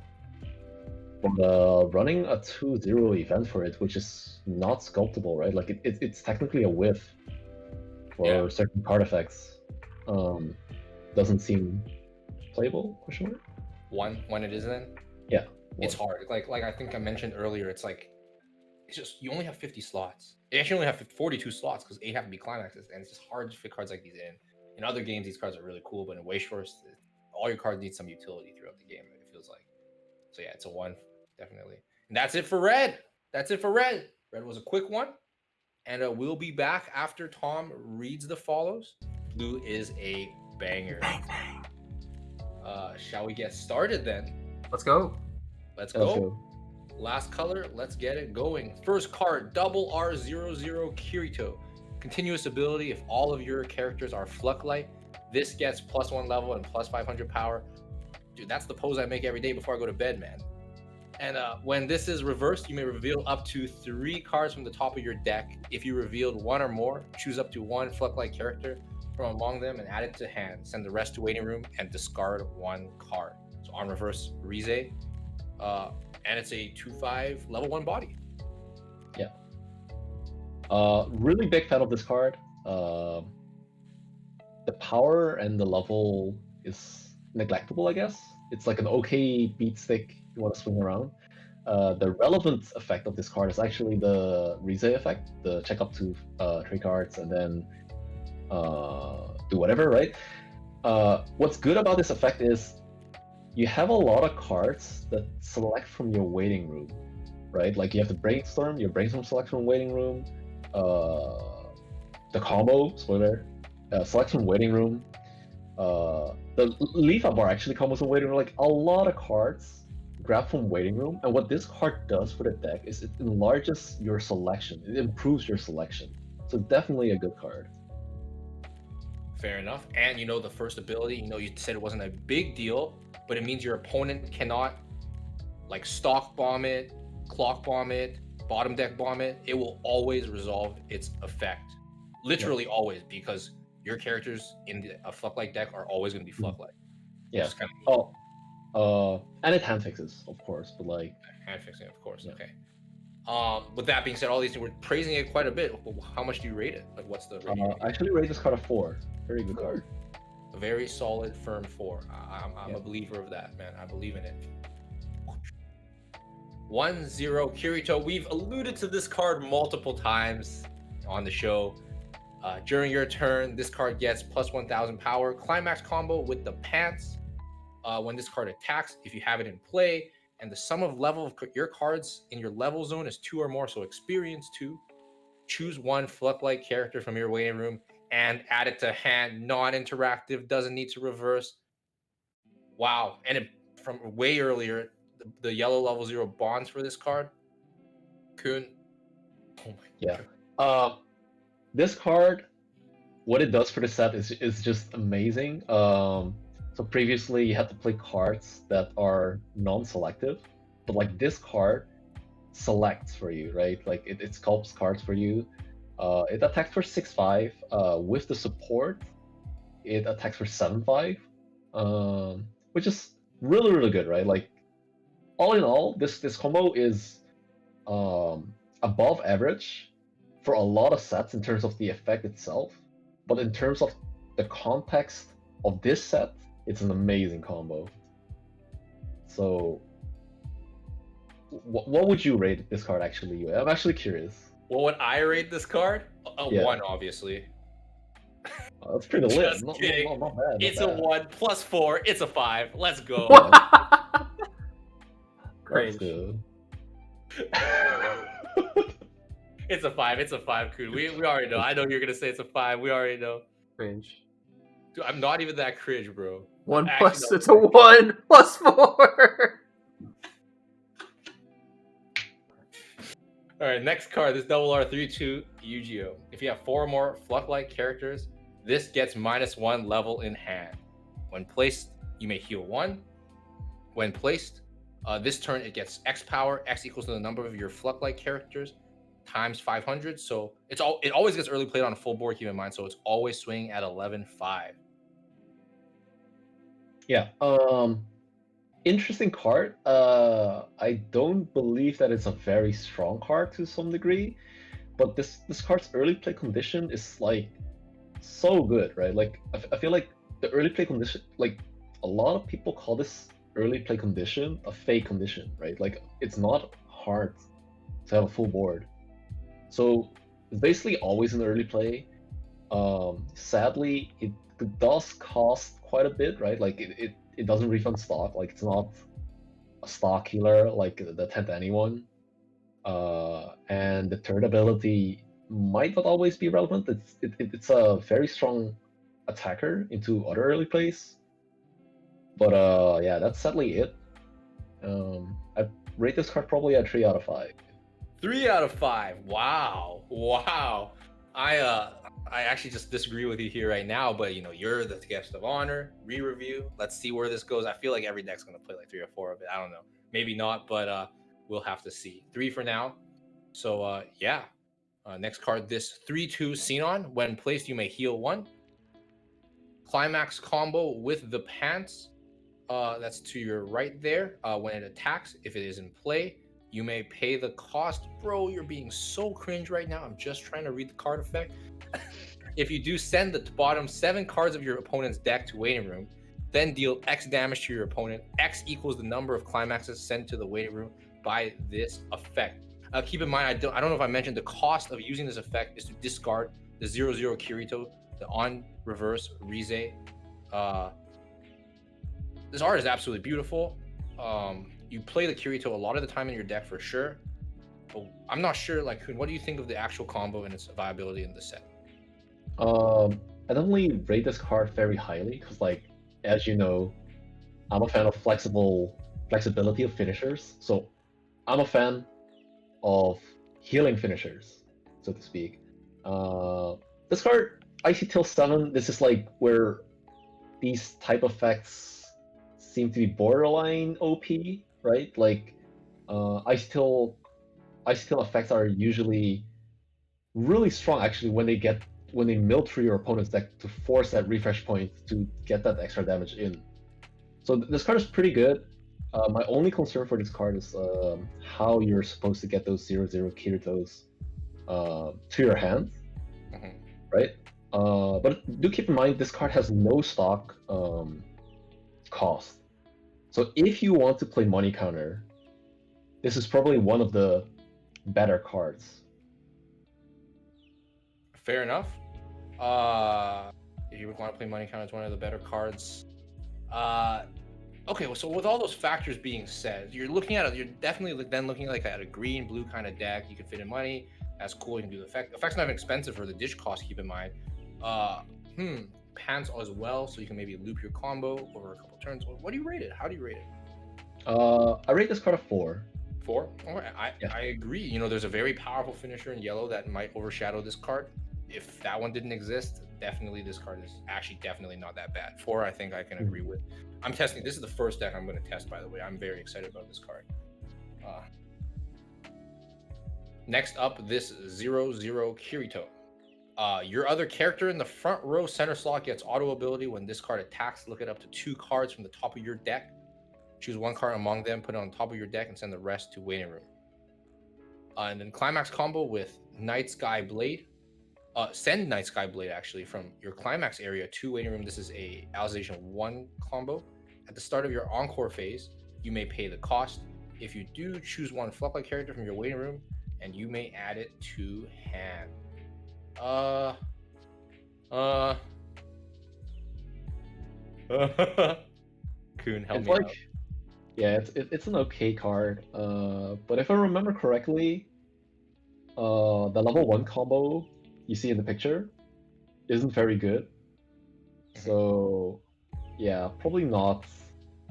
running a 2-0 event for it, which is not sculptable, right? Like it's technically a whiff for certain card effects. Doesn't seem playable? Question mark? When it is then? Yeah. It's hard. Like I think I mentioned earlier, it's like it's just you only have 50 slots. You actually only have 42 slots because 8 have to be climaxes, and it's just hard to fit cards like these in. In other games, these cards are really cool, but in Weiss Schwarz, all your cards need some utility throughout the game. It feels like. So yeah, it's a 1 definitely. And that's it for red. That's it for red. Red was a quick one, and we'll be back after Tom reads the follows. Blue is a banger. Bang, bang. Shall we get started then? Let's go. Let's go. Last color, let's get it going. First card, double R00 Kirito. Continuous ability. If all of your characters are Flucklight, this gets +1 level and +500 power. Dude, that's the pose I make every day before I go to bed, man. And when this is reversed, you may reveal up to 3 cards from the top of your deck. If you revealed 1 or more, choose up to 1 Flucklight character from among them and add it to hand. Send the rest to waiting room and discard 1 card. So on reverse, Rize. And it's a 2/5 level 1 body. Yeah. Really big fan of this card. The power and the level is neglectable, I guess. It's like an okay beat stick you want to swing around. The relevant effect of this card is actually the Rize effect, the check up to 3 cards and then do whatever, right? What's good about this effect is you have a lot of cards that select from your waiting room, right? Like you have the brainstorm, your brainstorm select from waiting room, the combo, spoiler, select from waiting room, the Leaf bar actually combos from waiting room, like a lot of cards grab from waiting room. And what this card does for the deck is it enlarges your selection, it improves your selection. So definitely a good card. Fair enough. And you know the first ability, you said it wasn't a big deal, but it means your opponent cannot like stock bomb it, clock bomb it, bottom deck bomb it. It will always resolve its effect. Literally always, because your characters in a Flucklight deck are always going to be Flucklight. Yeah. And it hand fixes, of course, but like hand fixing, of course. Yeah. Okay. With that being said, all these things, we're praising it quite a bit. How much do you rate it? Like, what's the rating? I actually rate this card a 4. Very good card. A very solid, firm 4. I'm a believer of that, man. I believe in it. 1-0 Kirito. We've alluded to this card multiple times on the show. During your turn, this card gets +1000 power. Climax combo with the pants. When this card attacks, if you have it in play, and the sum of level of your cards in your level zone is 2 or more, so experience 2, choose 1 Flucklight character from your waiting room and add it to hand. Non-interactive, doesn't need to reverse. Wow. And from way earlier, the yellow level 0 bonds for this card. Kun. Oh my god. This card, what it does for the set is just amazing. So previously you had to play cards that are non-selective, but like this card selects for you, right? Like it sculpts cards for you. It attacks for 6/5. With the support, it attacks for 7/5, which is really, really good, right? Like all in all, this combo is above average for a lot of sets in terms of the effect itself, but in terms of the context of this set, it's an amazing combo. So, what would you rate this card actually? I'm actually curious. What would I rate this card? A 1, obviously. Oh, that's pretty lit. Just not kidding. bad. It's a 1 + 4. It's a 5. Let's go. Cringe. It's a 5. It's a 5, Kun. We already know. I know you're gonna say it's a 5. We already know. Cringe. Dude, I'm not even that cringe, bro. 1 plus. It's a 1 + 4. All right, next card. This double R32 Yu-Gi-Oh. If you have 4 or more Flucklight characters, this gets -1 level in hand. When placed, you may heal 1. When placed, this turn it gets X power. X equals to the number of your Flucklight characters times 500. So it always gets early played on a full board. Keep in mind, so it's always swinging at 11/5. Yeah. interesting card. I don't believe that it's a very strong card to some degree, but this card's early play condition is like so good, right? Like I feel like the early play condition, like a lot of people call this early play condition a fake condition, right? Like it's not hard to have a full board, so it's basically always in early play. Sadly, it does cost quite a bit, right? Like it doesn't refund stock. Like it's not a stock healer like the 10th anyone. And the third ability might not always be relevant. It's a very strong attacker into other early plays. But yeah, that's sadly it. I rate this card probably a 3 out of 5. 3 out of 5. Wow. Wow. I actually just disagree with you here right now, but you know, you're the guest of honor. Re-review. Let's see where this goes. I feel like every deck's gonna play like 3 or 4 of it. I don't know. Maybe not, but we'll have to see. 3 for now. So yeah. Next card, this 3/2 Xenon. When placed, you may heal 1. Climax Combo with the pants. That's to your right there. When it attacks, if it is in play, you may pay the cost. Bro, you're being so cringe right now. I'm just trying to read the card effect. If you do, send the bottom 7 cards of your opponent's deck to waiting room, then deal X damage to your opponent. X equals the number of climaxes sent to the waiting room by this effect. Keep in mind, I don't know if I mentioned the cost of using this effect is to discard the 0/0 Kirito, the on reverse Rize. This art is absolutely beautiful. You play the Kirito a lot of the time in your deck for sure. But I'm not sure, like, Kun, what do you think of the actual combo and its viability in the set? I definitely rate this card very highly because, like, as you know, I'm a fan of flexibility of finishers. So I'm a fan of healing finishers, so to speak. This card, Icy Till 7, this is like where these type of effects seem to be borderline OP, right? Like Icy Till effects are usually really strong actually when they mill through your opponent's deck to force that refresh point to get that extra damage in. So this card is pretty good. My only concern for this card is how you're supposed to get those 0/0 Kiritos to your hand, right? But do keep in mind this card has no stock cost. So if you want to play money counter, this is probably one of the better cards. Fair enough. If you want to play money counter, it's one of the better cards. Okay, well, so with all those factors being said, you're definitely then looking like at a green blue kind of deck. You can fit in money. That's cool. You can do the effect. Effect's not even expensive for the dish cost. Keep in mind. Pants as well, so you can maybe loop your combo over a couple turns. What do you rate it? How do you rate it? I rate this card a 4. 4? All right, I agree. You know, there's a very powerful finisher in yellow that might overshadow this card. If that one didn't exist, definitely this card is actually definitely not that bad. 4, I think I can agree with. I'm testing. This is the first deck I'm going to test, by the way. I'm very excited about this card. Next up, this 0/0 Kirito. Your other character in the front row center slot gets auto ability when this card attacks. Look it up to 2 cards from the top of your deck. Choose 1 card among them, put it on top of your deck, and send the rest to waiting room. And then Climax Combo with Night Sky Blade. Send Night Sky Blade actually from your Climax area to waiting room. This is a Alicization 1 combo. At the start of your Encore phase, you may pay the cost. If you do, choose 1 Flocklight character from your waiting room, and you may add it to hand. Kun, help me out. Yeah, it's an okay card. But if I remember correctly, the level 1 combo you see in the picture isn't very good. So yeah, probably not.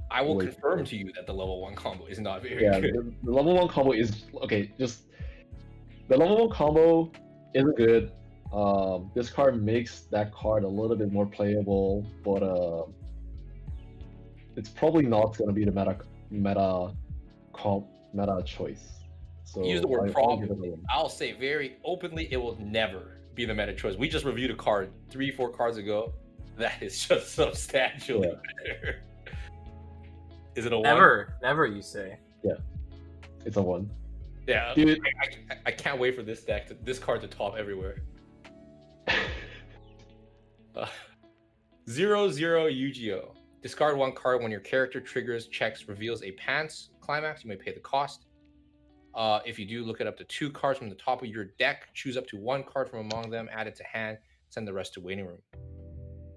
I will confirm to you that the level 1 combo is not very good. Yeah, the level 1 combo is okay. Just the level 1 combo isn't good. This card makes that card a little bit more playable, but it's probably not going to be the meta choice. So use the word probably. I'll say very openly, it will never be the meta choice. We just reviewed a card 3-4 cards ago that is just substantially better. Is it a one? Never, you say. It's a 1. Yeah, Dude. I can't wait for this card to top everywhere. Zero Yu-Gi-Oh! Discard 1 card when your character triggers, checks, reveals a pants climax. You may pay the cost. If you do, look at up to 2 cards from the top of your deck. Choose up to 1 card from among them, add it to hand, send the rest to waiting room.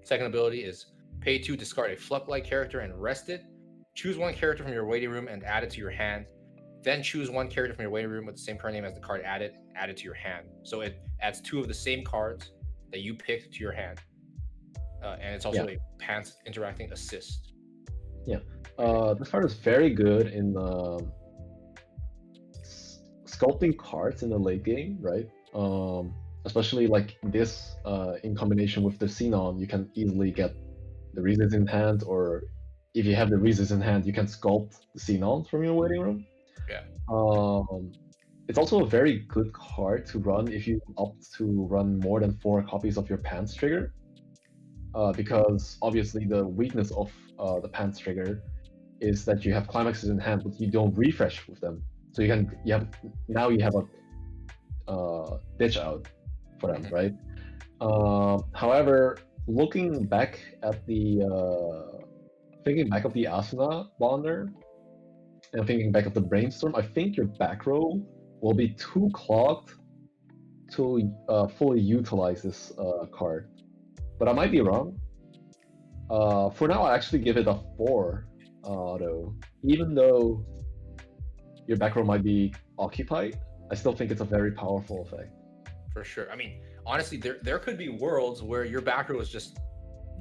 Second ability is pay 2, discard a Fluck-like character and rest it. Choose 1 character from your waiting room and add it to your hand. Then choose 1 character from your waiting room with the same card name as the card added, add it to your hand. So it adds 2 of the same cards that you picked to your hand. And it's also a pants interacting assist. This card is very good in sculpting cards in the late game, right? Especially like this in combination with the Xenon, you can easily get the Reasons in hand, or if you have the Reasons in hand, you can sculpt the Xenons from your waiting room. Yeah. It's also a very good card to run if you opt to run more than 4 copies of your pants trigger. Because obviously the weakness of the pants trigger is that you have climaxes in hand, but you don't refresh with them. So you have a ditch out for them, right? However, looking back at thinking back of the Asana bonder and thinking back of the brainstorm, I think your back row will be too clogged to fully utilize this card. But I might be wrong. For now, I actually give it a 4, though. Even though your back row might be occupied, I still think it's a very powerful effect. For sure. I mean, honestly, there could be worlds where your back row is just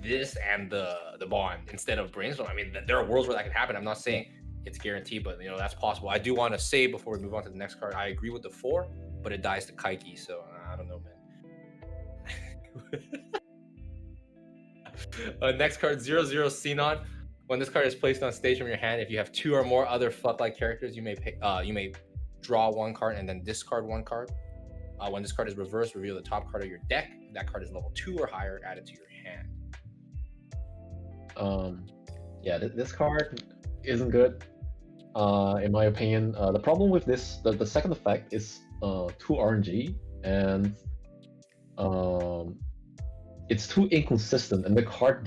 this and the bond instead of brainstorm. I mean, there are worlds where that can happen. I'm not saying it's guaranteed, but that's possible. I do want to say before we move on to the next card, I agree with the 4, but it dies to Kaiki, so I don't know, man. Next card, 0 Xenon. When this card is placed on stage from your hand, if you have 2 or more other Fluck-like characters, you may draw 1 card and then discard 1 card. When this card is reversed, reveal the top card of your deck. If that card is level 2 or higher, add it to your hand. This card isn't good, in my opinion. The problem with this, the second effect is 2 RNG, and it's too inconsistent, and the card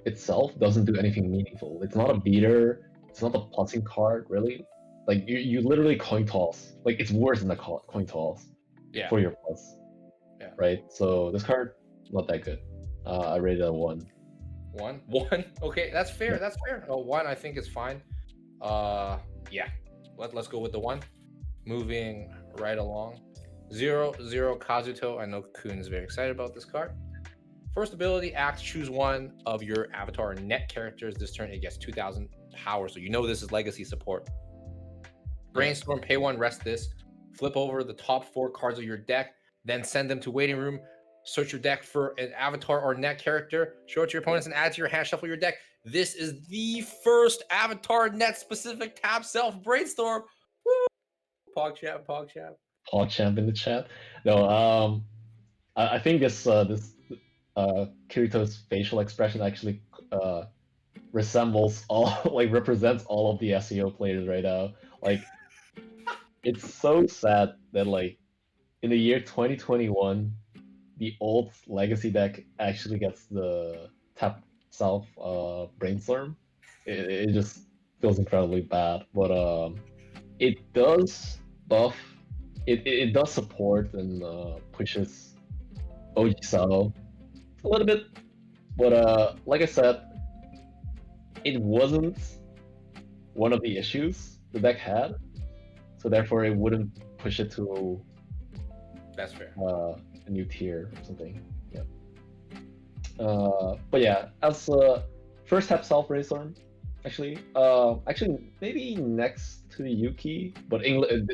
itself doesn't do anything meaningful. It's not a beater. It's not a plussing card, really. Like you literally coin toss. Like it's worse than a coin toss for your plus. Yeah. Right. So this card not that good. I rated it a 1. 1. Okay, that's fair. Yeah. That's fair. 1, I think is fine. Let's go with the 1. Moving right along. 0 Kazuto. I know Kun is very excited about this card. First ability, act, choose 1 of your avatar net characters. This turn it gets 2,000 power, so this is legacy support. Brainstorm, pay 1, rest this. Flip over the top 4 cards of your deck, then send them to waiting room. Search your deck for an avatar or net character, show it to your opponents, and add to your hand, shuffle your deck. This is the first avatar net specific tap self brainstorm. Woo! PogChamp. PogChamp in the chat. No, I think this Kirito's facial expression actually represents all of the SEO players right now. Like, it's so sad that in the year 2021, the old legacy deck actually gets the tap self brainstorm. It just feels incredibly bad, but it does buff. It does support and pushes OG Sao a little bit, but like I said, it wasn't one of the issues the deck had, so therefore it wouldn't push it to that's fair a new tier or something. But yeah, as first tap self brainstorm, actually maybe next to the Yuki, but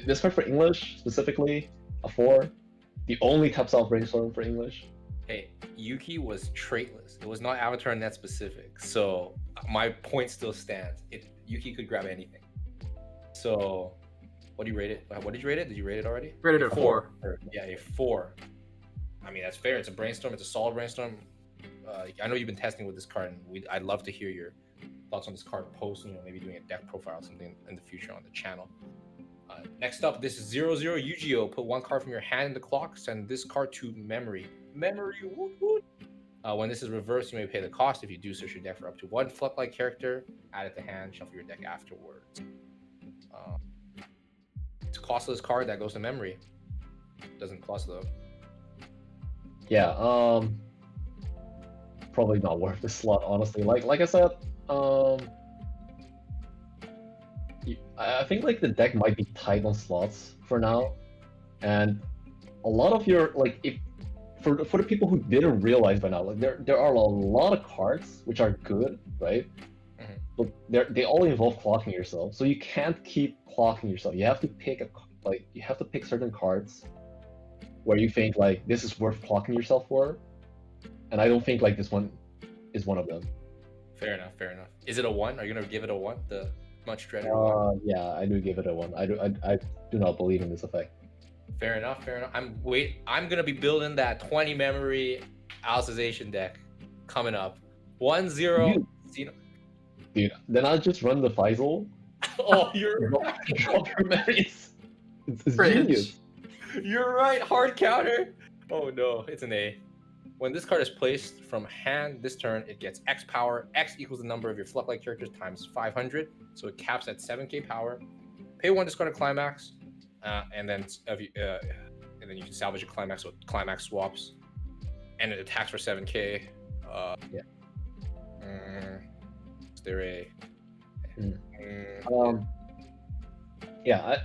this card for English specifically a 4, the only tap self brainstorm for English. Hey, Yuki was traitless. It was not avatar net specific, so my point still stands. Yuki could grab anything. So, what do you rate it? What did you rate it? Did you rate it already? Rated a 4. Yeah, a 4. I mean, that's fair. It's a brainstorm. It's a solid brainstorm. I know you've been testing with this card, and I'd love to hear your thoughts on this card post, maybe doing a deck profile or something in the future on the channel. Next up, this is 00 Yu-Gi-Oh! Put one card from your hand in the clock, send this card to memory. Memory, woot woot. When this is reversed, you may pay the cost. If you do, search your deck for up to one Flood-like character, add it to hand, shuffle your deck afterwards. It's a costless card that goes to memory. Doesn't plus though. Yeah, probably not worth the slot, honestly. Like I said, I think like the deck might be tight on slots for now, and a lot of your if for the people who didn't realize by now, like there are a lot of cards which are good, right? Mhm. But they all involve clocking yourself, so you can't keep clocking yourself. You have to pick you have to pick certain cards where you think like this is worth clocking yourself for, and I don't think like this one is one of them. Fair enough. Fair enough. Is it a 1? Are you gonna give it a 1? The much dreaded 1? Yeah, I do give it a 1. I do not believe in this effect. Fair enough. Fair enough. I'm gonna be building that 20 memory Alicization deck coming up. 1-0. Dude, then I'll just run the Faisal. Oh, you're Drop your memories. It's Fringe. genius. You're right. Hard counter. Oh no, it's an A. When this card is placed from hand this turn, it gets X power. X equals the number of your Fluff-like characters times 500, so it caps at 7k power. Pay 1, discard a Climax, and then you can salvage a Climax with Climax swaps, and it attacks for 7k. Is there a? Yeah,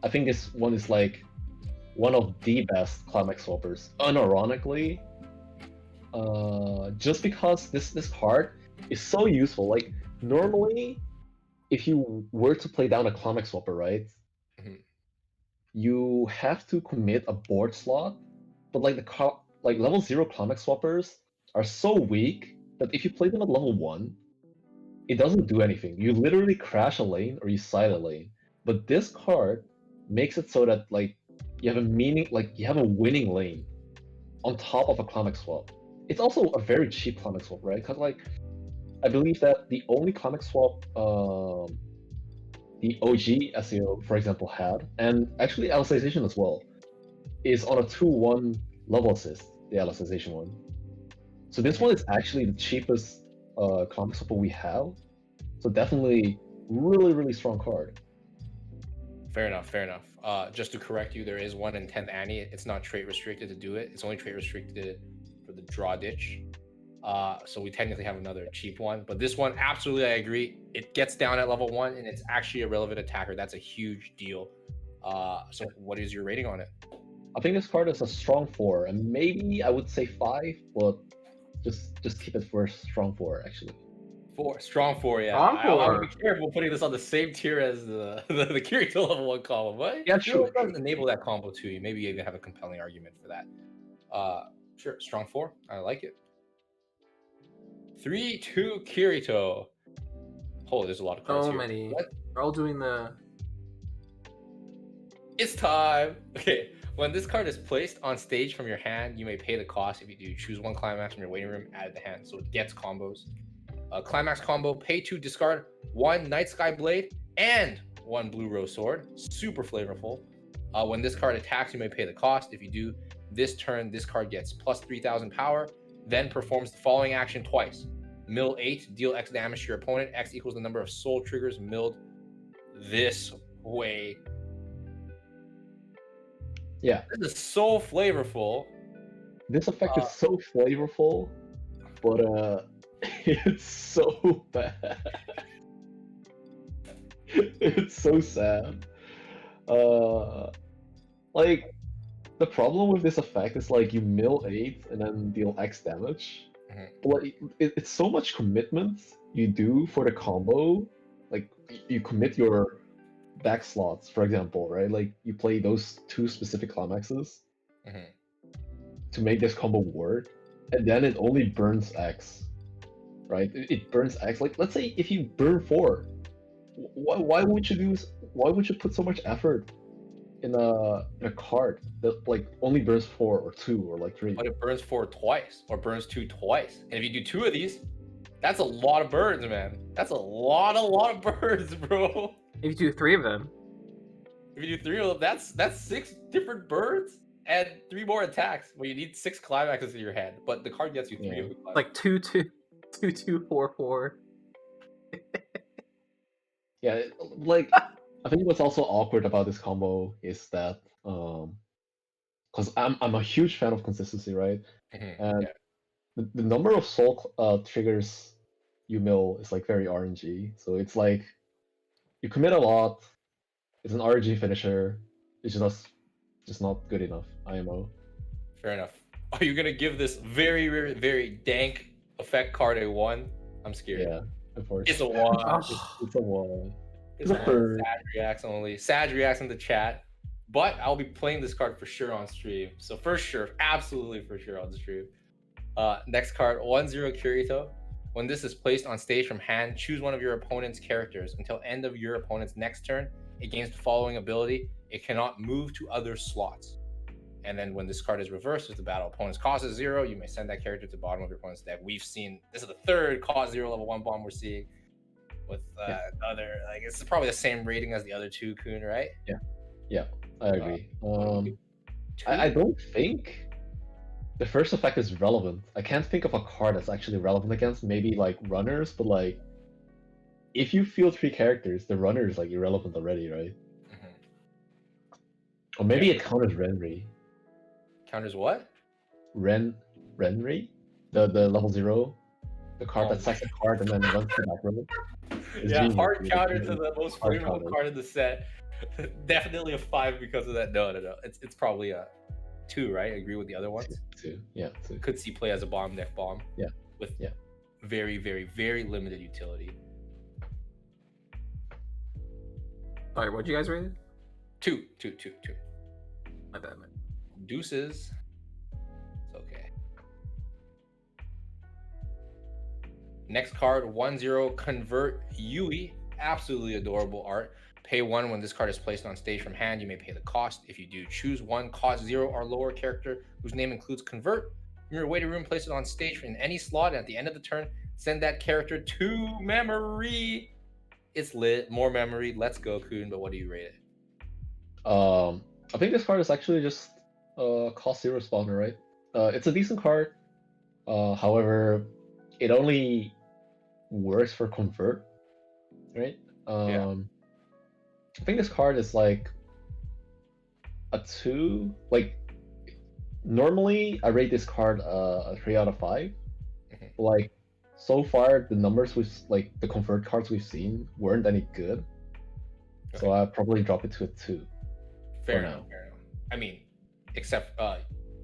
I think this one is like one of the best Climax swappers. Unironically, just because this card is so useful. Like normally, if you were to play down a Climax swapper, right, you have to commit a board slot. But like like level 0 Climax swappers are so weak that if you play them at level 1, it doesn't do anything. You literally crash a lane or you side a lane. But this card makes it so that like you have a winning lane on top of a Climax swap. It's also a very cheap Climax swap, right? Because like I believe that the only Climax swap the OG SEO, for example, had, and actually Alicization as well, is on a 2-1 level assist, the Alicization one. So this one is actually the cheapest Climax swapper we have. So definitely really, really strong card. Fair enough. Fair enough. Just to correct you, there is one in 10th Annie. It's not trait restricted to do it. It's only trait restricted for the draw ditch. So we technically have another cheap one, but this one, absolutely, I agree. It gets down at level 1, and it's actually a relevant attacker. That's a huge deal. So what is your rating on it? I think this card is a strong 4, and maybe I would say 5, but just keep it for strong 4 actually. 4, strong 4, yeah. Strong I want 4. to be careful putting this on the same tier as the Kirito level 1 combo, but Yeah, sure. It doesn't enable that combo to you. Maybe you even have a compelling argument for that. Sure, strong 4. I like it. 3-2 Kirito. Holy, there's a lot of cards So here. many. What? They're all doing the. It's time. Okay, when this card is placed on stage from your hand, you may pay the cost. If you do, choose one Climax from your waiting room, add it to hand, so it gets combos. Climax combo, pay 2, discard 1 Night Sky Blade and 1 Blue Rose Sword. Super flavorful. When this card attacks, you may pay the cost. If you do, this turn, this card gets plus 3,000 power, then performs the following action twice. Mill 8, deal X damage to your opponent. X equals the number of soul triggers milled this way. Yeah. This is so flavorful. This effect is so flavorful, but it's so bad. It's so sad. Like the problem with this effect is like you mill 8 and then deal X damage. But like, it's so much commitment you do for the combo. Like you commit your back slots, for example, right? Like you play those 2 specific climaxes to make this combo work, and then it only burns X, right? It burns X. Like let's say if you burn 4, why would you put so much effort in a card that like only burns 4 or 2 or like 3? But it burns 4 twice or burns 2 twice. And if you do 2 of these, That's a lot of birds, man. That's a lot of birds, bro. If you do 3 of them, If you do 3 of them, that's 6 different birds and 3 more attacks. Well, you need 6 climaxes in your hand, but the card gets you 3 of the climaxes. like 2, 2, 2, 2, 4, 4. Yeah, like I think what's also awkward about this combo is that because I'm a huge fan of consistency, right? And the number of soul triggers you mill is like very RNG. So it's like you commit a lot. It's an RNG finisher. It's just not good enough. IMO. Fair enough. Are you gonna give this very, very, very dank effect card a 1? I'm scared. Yeah, of course. It's a 1. It's a 1. It's a 1. Sad reacts only. Sad reacts in the chat. But I'll be playing this card for sure on stream. So for sure, absolutely for sure on the stream. Next card, 1-0 Kirito. When this is placed on stage from hand, choose one of your opponent's characters. Until end of your opponent's next turn, it gains the following ability. It cannot move to other slots. And then when this card is reversed, if the battle opponent's cost is 0, you may send that character to the bottom of your opponent's deck. We've seen, this is the 3rd cost 0 level 1 bomb we're seeing with other, like it's probably the same rating as the other 2, Kun, right? Yeah, I agree. I don't think the first effect is relevant. I can't think of a card that's actually relevant against maybe like runners, but like if you field 3 characters, the runner is like irrelevant already, right? Or maybe it counters Renri. Counters what? Renri? The level 0? The card that sacks a card and then runs to that row? Yeah, hard counter to the most flavorful card in the set. Definitely a 5 because of that. No. It's probably a 2, right? Agree with the other ones? 2. Yeah, 2. Could see play as a bomb deck bomb. Yeah. With very, very, very limited utility. Sorry, what'd you guys rate it? 2. My bad, man. Deuces. It's okay. Next card, 1-0 Convert Yui. Absolutely adorable art. Pay 1 when this card is placed on stage from hand. You may pay the cost. If you do, choose 1 cost 0 or lower character whose name includes Convert. In your waiting room, place it on stage in any slot, and at the end of the turn, send that character to memory. It's lit. More memory. Let's go, Kun. But what do you rate it? I think this card is actually just cost 0 spawner, right? It's a decent card. However, it only works for Convert, right? I think this card is like a 2. Like normally I rate this card a 3 out of 5. But, like so far the numbers with like the Convert cards we've seen weren't any good. So I probably drop it to a 2. Fair enough. I mean, except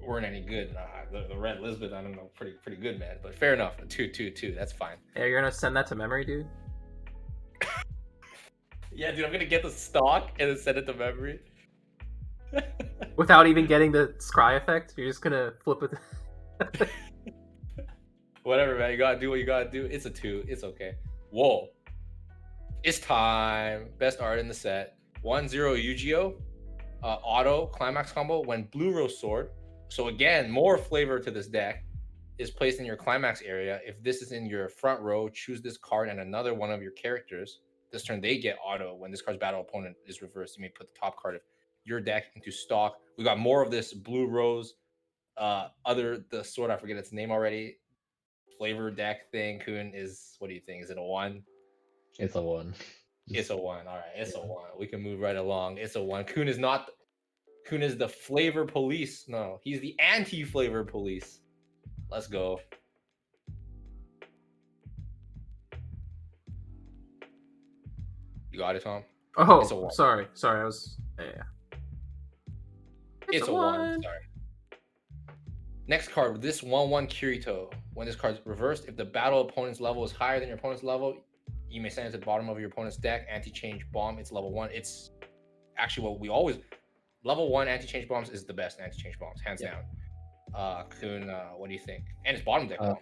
weren't any good. The Red Lisbeth, I don't know, pretty good, man. But fair enough. 2. That's fine. Yeah, you're gonna send that to memory, dude? Yeah, dude, I'm gonna get the stock and then send it to memory. Without even getting the scry effect? You're just gonna flip it? Whatever, man. You gotta do what you gotta do. It's a 2. It's okay. Whoa. It's time. Best art in the set. 1-0 Yu-Gi-Oh! Auto Climax Combo. When Blue Rose Sword, so again, more flavor to this deck, is placed in your Climax area. If this is in your front row, choose this card and another one of your characters. This turn, they get auto. When this card's battle opponent is reversed, you may put the top card of your deck into stock. We got more of this Blue Rose, the sword, I forget its name already. Flavor deck thing, Kun, is, what do you think? Is it a 1? It's a 1. It's a 1. All right, it's a 1. We can move right along. It's a 1. Kun is the flavor police. No, he's the anti-flavor police. Let's go. You got it, Tom? Oh, It's a 1. sorry. I was... Yeah. It's a 1. Sorry. Next card, this 1-1 Kirito. When this card's reversed, if the battle opponent's level is higher than your opponent's level, you may send it to the bottom of your opponent's deck. Anti-change bomb. It's level 1. It's actually what we always... Level 1 anti-change bombs is the best anti-change bombs, hands down. Kun, what do you think? And it's bottom deck bomb.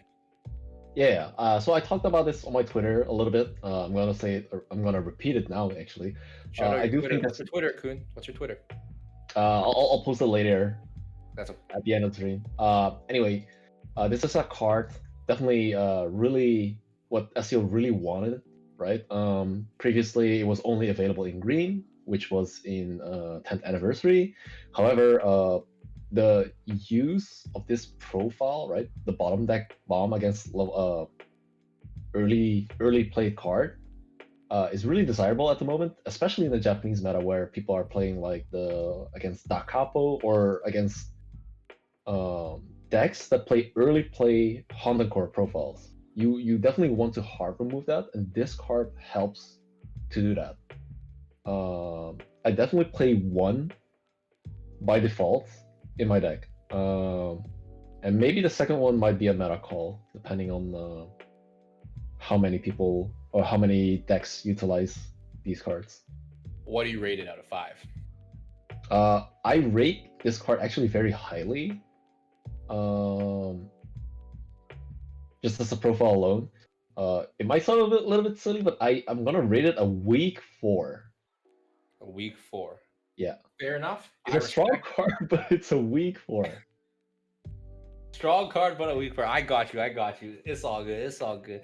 So I talked about this on my Twitter a little bit. I'm gonna repeat it now. Actually, I do think that's your Twitter, Kun. What's your Twitter? I'll post it later. That's at the end of the stream. Anyway, this is a card definitely really what SEO really wanted, right? Previously, it was only available in green, which was in 10th anniversary. However, the use of this profile, right, the bottom deck bomb against early play card, is really desirable at the moment, especially in the Japanese meta where people are playing like against Da Capo or against decks that play early play Honda Core profiles. You definitely want to hard remove that, and this card helps to do that. I definitely play one by default in my deck, and maybe the second one might be a meta call depending on how many people or how many decks utilize these cards. What do you rate it out of 5? I rate this card actually very highly. Just as a profile alone. It might sound a little bit silly, but I'm gonna rate it a weak 4. A weak 4. Yeah. Fair enough. It's a strong card, but it's a weak 4. Strong card, but a weak 4. I got you. It's all good. It's all good.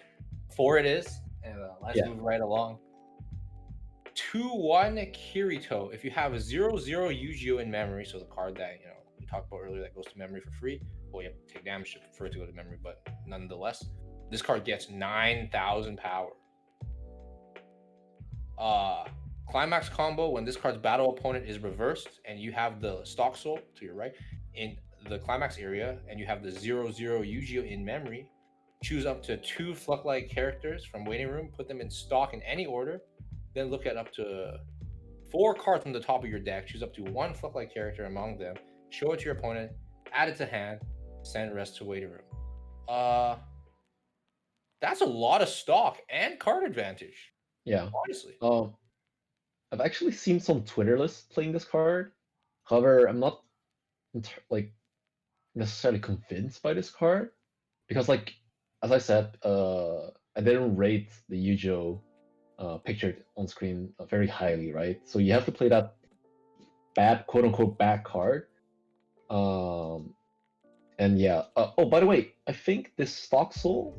4 it is. And let's move right along. 2-1 Kirito. If you have a 0/0 Yu-Gi-Oh in memory, so the card that we talked about earlier that goes to memory for free, well, you have to take damage for it to go to memory, but nonetheless, this card gets 9,000 power. Climax Combo, when this card's battle opponent is reversed and you have the Stock Soul to your right in the Climax area and you have the 0/0 Yu-Gi-Oh in memory, choose up to 2 Fluck-like characters from waiting room, put them in stock in any order, then look at up to 4 cards from the top of your deck, choose up to 1 Fluck-like character among them, show it to your opponent, add it to hand, send the rest to waiting room. That's a lot of stock and card advantage. Yeah. Honestly. I've actually seen some Twitter lists playing this card. However, I'm not necessarily convinced by this card because, as I said, I didn't rate the Yu-Gi-Oh pictured on screen very highly, right? So you have to play that bad, quote unquote, bad card. And yeah. Oh, by the way, I think this Stock Soul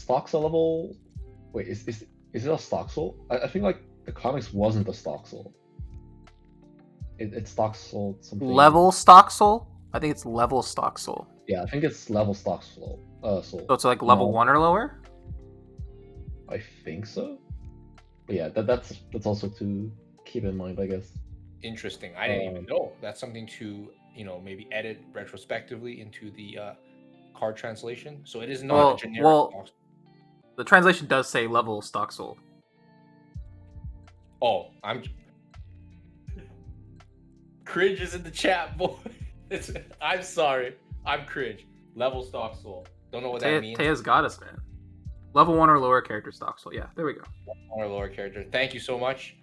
level. Wait, is it a Stock Soul? I think the comics wasn't a Stock Soul. It's Stock Soul something. Level Stock Soul? I think it's level Stock Soul. Yeah, I think it's level Stock Soul. So it's like level 1 or lower? I think so. But yeah, that's also to keep in mind, I guess. Interesting. I didn't even know. That's something to maybe edit retrospectively into the card translation. So it is not a generic. The translation does say level Stock Soul. Oh, cringe is in the chat, boy. I'm sorry. I'm cringe. Level Stock Soul. Don't know what that means. Taya's got us, man. Level 1 or lower character Stock Soul. Yeah, there we go. 1 or lower character. Thank you so much.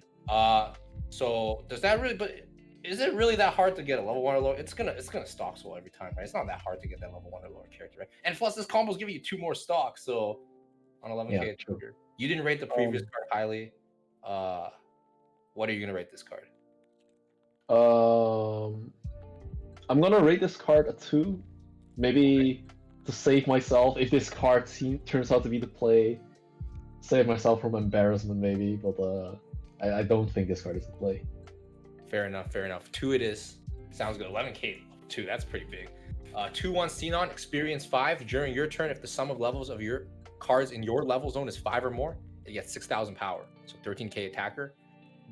So does that really? But is it really that hard to get a level 1 or lower? It's gonna Stock Soul every time, right? It's not that hard to get that level 1 or lower character, right? And plus, this combo's giving you 2 more stocks, so on 11K. Yeah, you didn't rate the previous card highly. What are you gonna rate this card? I'm gonna rate this card a 2, maybe to save myself if this card turns out to be the play. Save myself from embarrassment, maybe, but I don't think this card is the play. Fair enough. 2 it is. Sounds good. 11K 2. That's pretty big. 2-1 Xenon, experience 5. During your turn, if the sum of levels of your cards in your level zone is 5 or more, it gets 6,000 power. So 13K attacker.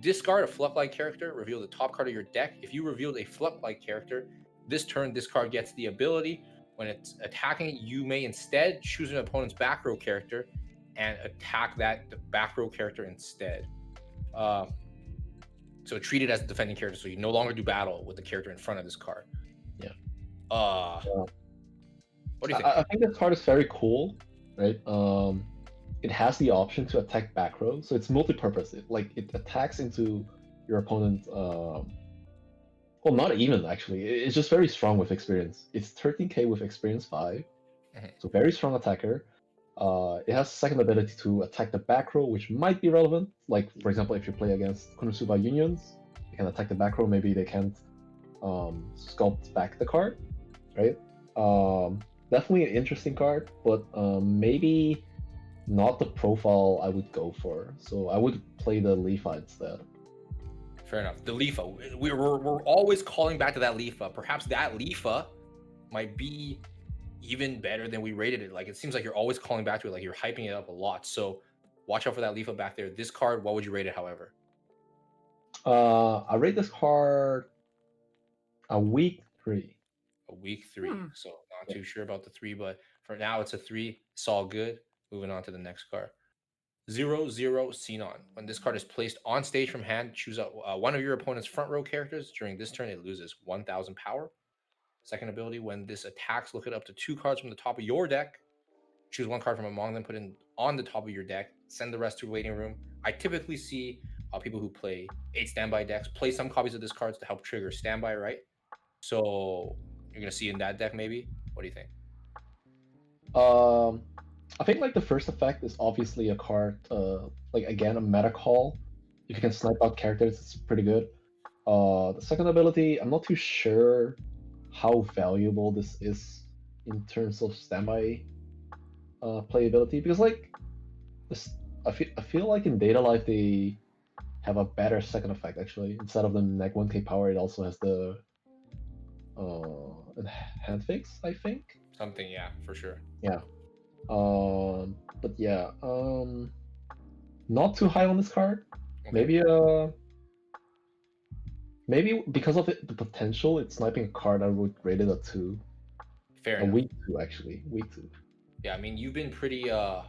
Discard a Fluck-like character. Reveal the top card of your deck. If you revealed a Fluck-like character, this turn this card gets the ability. When it's attacking, you may instead choose an opponent's back row character and attack that back row character instead. So treat it as a defending character, so you no longer do battle with the character in front of this card. Yeah. What do you think? I think this card is very cool, right? It has the option to attack back row, so it's multi-purpose. It attacks into your opponent. Well, not even actually. It's just very strong with experience. It's 13K with experience 5, so very strong attacker. It has second ability to attack the back row, which might be relevant. Like, for example, if you play against Konosuba Unions, they can attack the back row. Maybe they can't sculpt back the card, right? Definitely an interesting card, but maybe not the profile I would go for. So I would play the Leafa instead. Fair enough. The Leafa. We're always calling back to that Leafa. Perhaps that Leafa might be even better than we rated it. Like, it seems like you're always calling back to it. Like, you're hyping it up a lot. So watch out for that Leafa back there. This card, what would you rate it, however? I rate this card a weak 3. A weak 3. So not too sure about the 3, but for now it's a 3. It's all good. Moving on to the next card. 0 Xenon. When this card is placed on stage from hand, choose one of your opponent's front row characters. During this turn, it loses 1,000 power. Second ability, when this attacks, look at up to 2 cards from the top of your deck. Choose 1 card from among them, put it on the top of your deck. Send the rest to waiting room. I typically see people who play 8 standby decks play some copies of this cards to help trigger standby, right? So you're gonna see in that deck maybe. What do you think? I think like the first effect is obviously a card, like again a meta call. If you can snipe out characters, it's pretty good. The second ability, I'm not too sure how valuable this is in terms of standby playability, because like this, I feel like in Data Life they have a better second effect actually. Instead of the neg 1k power, it also has the hand fix, I think. Something, yeah, for sure. Yeah. But yeah, not too high on this card. Okay. Maybe because of the potential, it's sniping a card, I would rate it a 2. Fair A enough. weak 2 actually. Weak 2. Yeah, I mean, you've been pretty I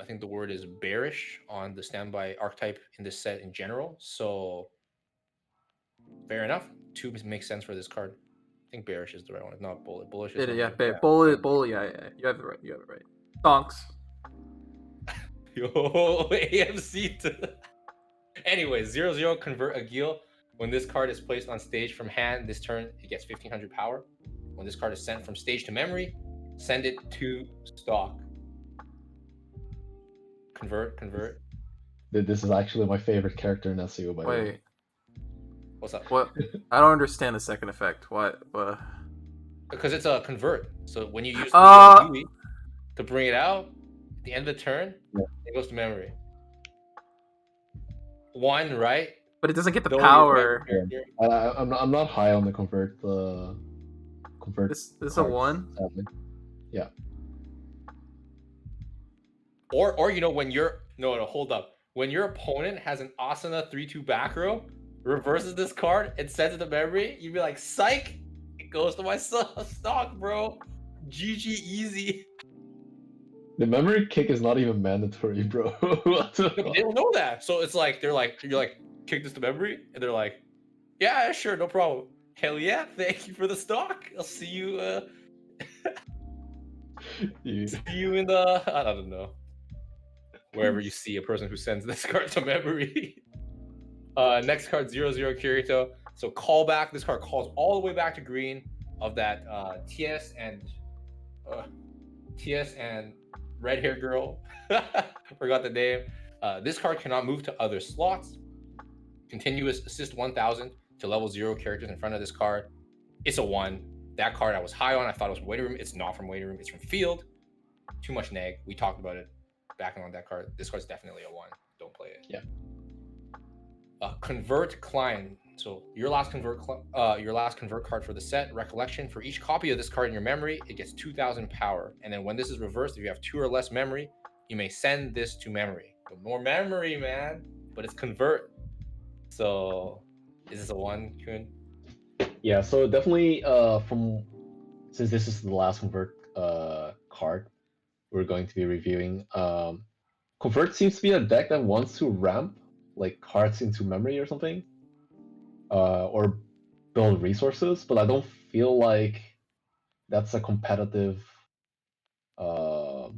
think the word is bearish on the standby archetype in this set in general. So fair enough. 2 makes sense for this card. I think bearish is the right one. If not bullish is Yeah, yeah. bullet. Yeah. You have it right. You have it right. Stonks. Yo, AMC to. Anyway, 0/0 convert a Gil. When this card is placed on stage from hand, this turn it gets 1500 power. When this card is sent from stage to memory, send it to stock. Convert. This is actually my favorite character in SEO, by the way. Wait, What's up? what? I don't understand the second effect. What? Because it's a convert. So when you use the UE to bring it out at the end of the turn, it goes to memory. 1, right? But it doesn't get the Though power. I'm not high on the convert. This is a 1. Sadly. Yeah. Or you know, when you're no hold up. When your opponent has an Asana 3/2 back row, reverses this card and sends it to memory, you'd be like, psych! It goes to my stock, bro. GG easy. The memory kick is not even mandatory, bro. What the But they don't know that. So it's like you're like, kick this to memory, and they're like, yeah, sure, no problem. Hell yeah, thank you for the stock. I'll see you see you in the I don't know. Wherever you see a person who sends this card to memory. Next card, 0/0 Kirito. So call back. This card calls all the way back to green of that TS and red hair girl. Forgot the name. This card cannot move to other slots. Continuous assist 1000 to level 0 characters in front of this card. It's a 1. That card I was high on. I thought it was from waiting room. It's not from waiting room. It's from field. Too much neg. We talked about it. Backing on that card. This card's definitely a 1. Don't play it. Yeah. Convert Klein. So your last convert card for the set. Recollection. For each copy of this card in your memory, it gets 2000 power. And then when this is reversed, if you have 2 or less memory, you may send this to memory. So more memory, man. But it's convert. So is this a 1, Kun? Yeah, so definitely since this is the last convert card we're going to be reviewing, convert seems to be a deck that wants to ramp like cards into memory or something, or build resources, but I don't feel like that's a competitive that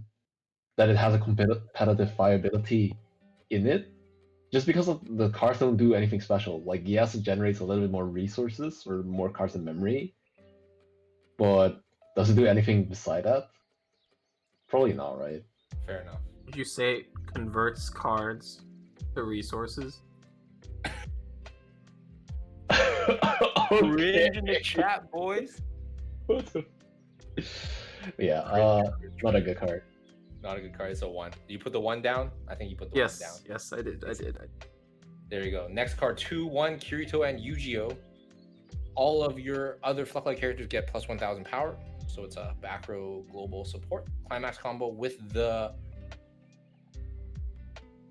it has a competitive viability in it, just because of the cards don't do anything special. Like, yes, it generates a little bit more resources or more cards in memory, but does it do anything beside that? Probably not, right? Fair enough. Did you say it converts cards to resources? Read in the chat, boys. Yeah, not a good card. Not a good card. It's a 1. You put the 1 down? I think you put the 1 down. Yes, I did. I did. There you go. Next card, 2/1 Kirito and Yu-Gi-Oh! All of your other Fluck-like characters get plus 1,000 power. So it's a back row global support. Climax combo with the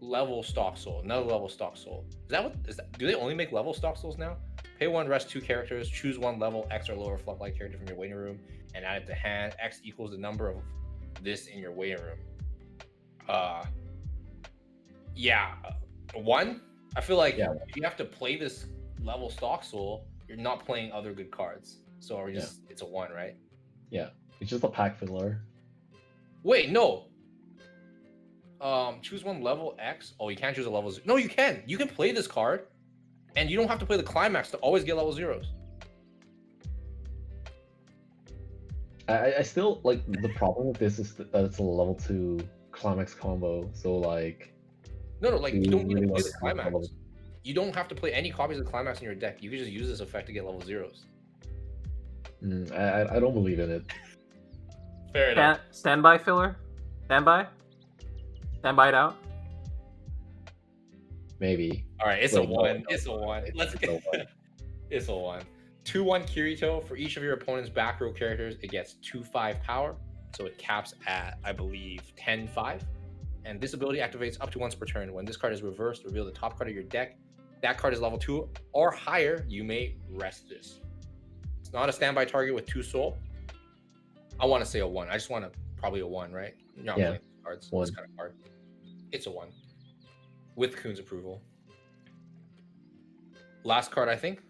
level stock soul. Another level stock soul. Do they only make level stock souls now? Pay 1, rest 2 characters, choose 1 level X or lower Fluck-like character from your waiting room, and add it to hand. X equals the number of this in your waiting room. Yeah, 1. I feel like if you have to play this level stock soul, you're not playing other good cards. So are we just it's a 1, right? Yeah, it's just a pack filler. Wait, no. Choose 1 level X. Oh, you can't choose a level 0. No, you can. You can play this card, and you don't have to play the climax to always get level 0s. I still like the problem with this is that it's a level 2 climax combo. So like, no, like you don't need really to play want the climax. You don't have to play any copies of the climax in your deck. You can just use this effect to get level 0s. I don't believe in it. Fair enough. Standby filler. Standby it out. Maybe. All right, it's Wait, a 1. no. It's a 1. Let's It's a get. 1. It's a 1. 2/1 Kirito. For each of your opponent's back row characters, it gets 2/5 power. So it caps at, I believe, 10/5. And this ability activates up to once per turn. When this card is reversed, reveal the top card of your deck. That card is level 2 or higher. You may rest this. It's not a standby target with 2 soul. I want to say a 1. I just want to probably a 1, right? You're not playing cards. 1. This kind of card. It's a 1. With Kuhn's approval. Last card, I think.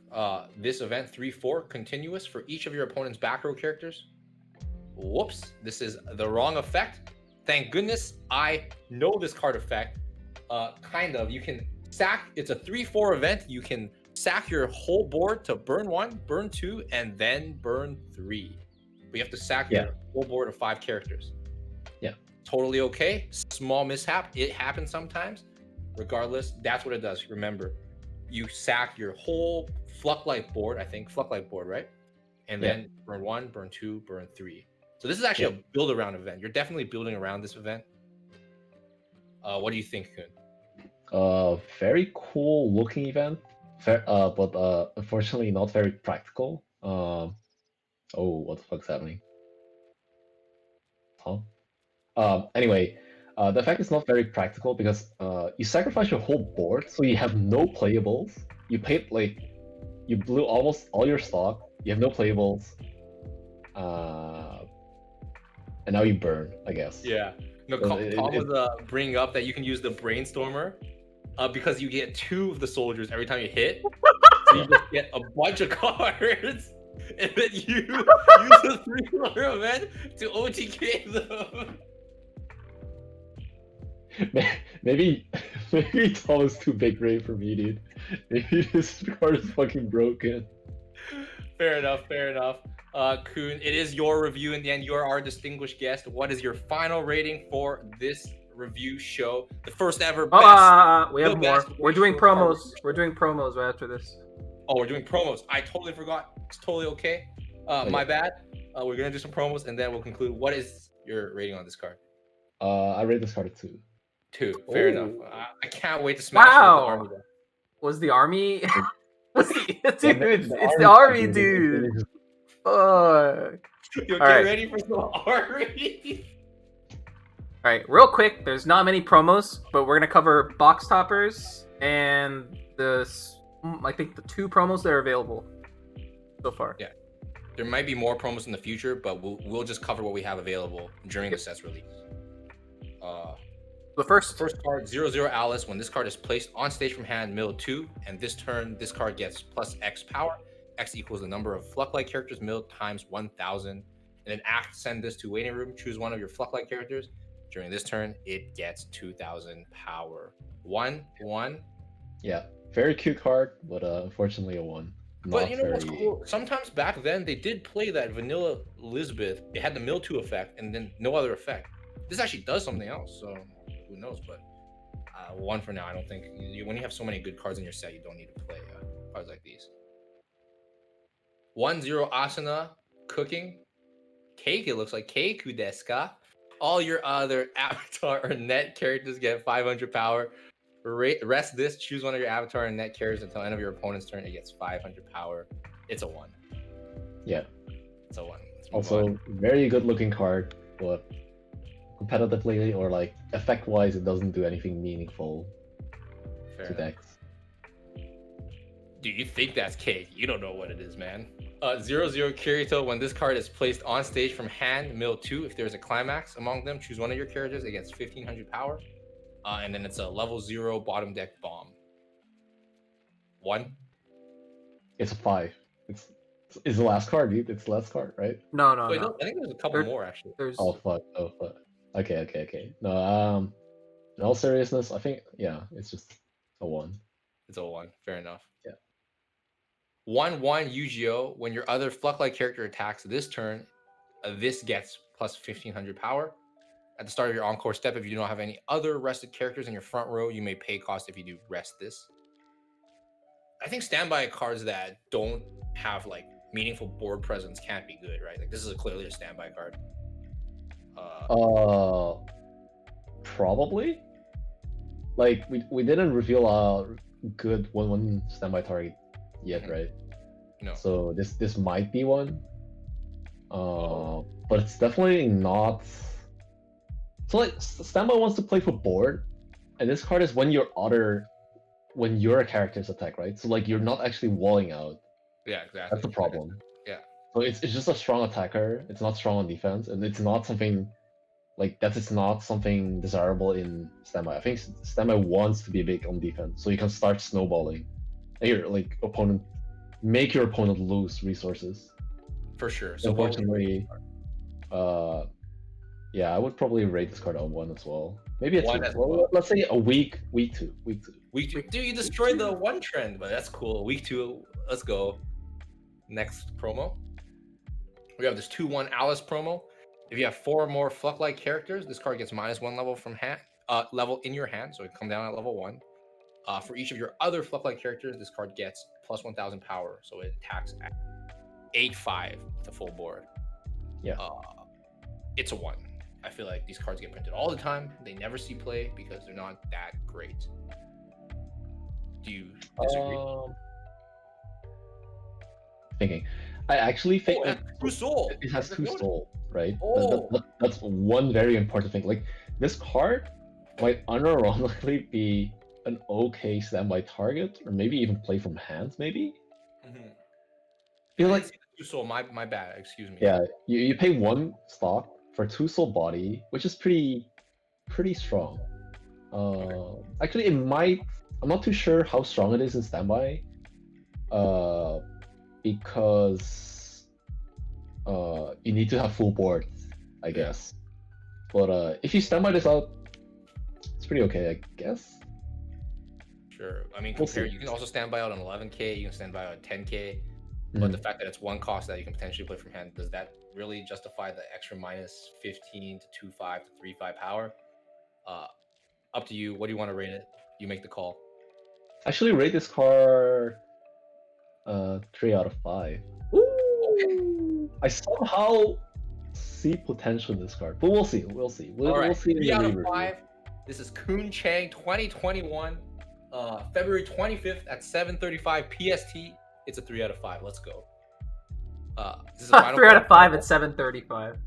This event, 3/4, continuous for each of your opponent's back row characters. Whoops, this is the wrong effect. Thank goodness I know this card effect. Kind of. You can sack. It's a 3/4 event. You can sack your whole board to burn 1, burn 2, and then burn 3. But you have to sack your whole board of 5 characters. Yeah. Totally okay. Small mishap. It happens sometimes. Regardless, that's what it does. Remember, you sack your whole Fluck-like board, I think. Fluck-like board, right? And then burn 1, burn 2, burn 3. So this is actually a build around event. You're definitely building around this event. What do you think, Kuhn? Very cool looking event. But unfortunately not very practical. Oh, what the fuck's happening? Huh? Anyway, the effect is not very practical because you sacrifice your whole board, so you have no playables. You paid you blew almost all your stock. You have no playables. And now you burn, I guess. Yeah. No, Tom was bringing up that you can use the Brainstormer because you get 2 of the soldiers every time you hit. So you just get a bunch of cards, and then you use the 3-color event to OTK them. Maybe Tom is too big brain for me, dude. Maybe this card is fucking broken. Fair enough. Kuhn, it is your review in the end. You're our distinguished guest. What is your final rating for this review show? The first ever best. We have more. We're doing promos. We're doing promos right after this. Oh, we're doing promos. I totally forgot. It's totally okay. My bad. We're gonna do some promos and then we'll conclude. What is your rating on this card? I rate this card a 2. 2. Fair enough. I can't wait to smash it with the army. Was the army? It's the army, dude. Fuck. Get ready for some army. All right, real quick. There's not many promos, but we're gonna cover box toppers and I think the 2 promos that are available so far. Yeah, there might be more promos in the future, but we'll just cover what we have available during the set's release. The first card, 0/0 Alice. When this card is placed on stage from hand, mill 2, and this turn, this card gets plus X power. X equals the number of Fluck-like characters milled times 1,000. And then send this to waiting room. Choose 1 of your Fluck-like characters. During this turn, it gets 2,000 power. 1/1. Yeah, very cute card, but unfortunately a 1. But you know what's cool? Sometimes back then they did play that vanilla Elizabeth. It had the mill 2 effect and then no other effect. This actually does something else, so who knows? But 1 for now. I don't think when you have so many good cards in your set, you don't need to play cards like these. 1 Zero Asana cooking cake. It looks like cake. Desu ka? all your other avatar or net characters get 500 power. Rest this, choose one of your avatar and net characters until end of your opponent's turn. It gets 500 power. It's a 1. Yeah. It's a 1. Let's move Also, on. very good looking card, but competitively or like effect wise, it doesn't do anything meaningful Fair to enough. decks. Do you think that's cake? You don't know what it is, man. 0/0 Kirito. When this card is placed on stage from hand, mill 2. If there's a climax among them, choose one of your characters. It gets 1500 power. And then it's a level 0 bottom deck bomb. 1. It's a 5. It's the last card, dude. It's the last card, right? No, Wait, no. no, I think there's a couple There- more actually. There's Oh fuck. Okay. No, in all seriousness, I think it's just a 1. It's a 1. Fair enough. Yeah. 1/1 Yu-Gi-Oh! When your other Fluck-like character attacks this turn, this gets plus 1500 power. At the start of your encore step, if you do not have any other rested characters in your front row, you may pay cost if you do rest this. I think standby cards that don't have like meaningful board presence can't be good, right? Like this is clearly a standby card. Probably. Like we didn't reveal a good 1/1 standby target yet, right? No. So this might be one. But it's definitely not. So like standby wants to play for board, and this card is when your characters attack, right? So like you're not actually walling out. Yeah, exactly. That's the problem. Yeah. So it's just a strong attacker. It's not strong on defense, and it's not something like that. It's not something desirable in standby. I think standby wants to be big on defense, so you can start snowballing. And your like opponent, make your opponent lose resources. For sure. So what would you Unfortunately, yeah, I would probably rate this card on 1 as well. Maybe a 2. 1 as Well, well. let's say a week 2. Week 2. Dude, you destroyed the 1 trend, but that's cool. Week 2, let's go. Next promo. We have this 2/1 Alice promo. If you have 4 or more Fluck-like characters, this card gets -1 level from hand, level in your hand, so it come down at level 1. For each of your other Fluck-like characters, this card gets plus 1000 power, so it attacks at 8/5 with a full board. Yeah. It's a 1. I feel like these cards get printed all the time. They never see play because they're not that great. Do you disagree? Thinking. I actually think it has 2 soul. it has 2 soul, right? Oh. That's one very important thing. Like this card might unironically be an okay standby target, or maybe even play from hand, maybe. Feel like 2 soul. My bad. Excuse me. yeah, you pay 1 stock for 2 soul body, which is pretty strong. Actually, it might. I'm not too sure how strong it is in standby. Because you need to have full board, I guess. But if you standby this out, it's pretty okay, I guess. Sure. I mean, We'll compare. see. You can also stand by out on 11k. You can stand by out on 10k. But the fact that it's 1 cost that you can potentially play from hand, does that really justify the extra -15 to 2/5 to 3/5 power? Up to you. What do you want to rate it? You make the call. Actually, rate this card 3 out of 5. I somehow see potential in this card, but we'll see. We'll see. All right. We'll see. in 3 the out of review. 5. This is Kun Chang 2021, February 25th at 7:35 PST. It's a 3 out of 5. Let's go. This is the final 3 out of 5 promo. at 7:35.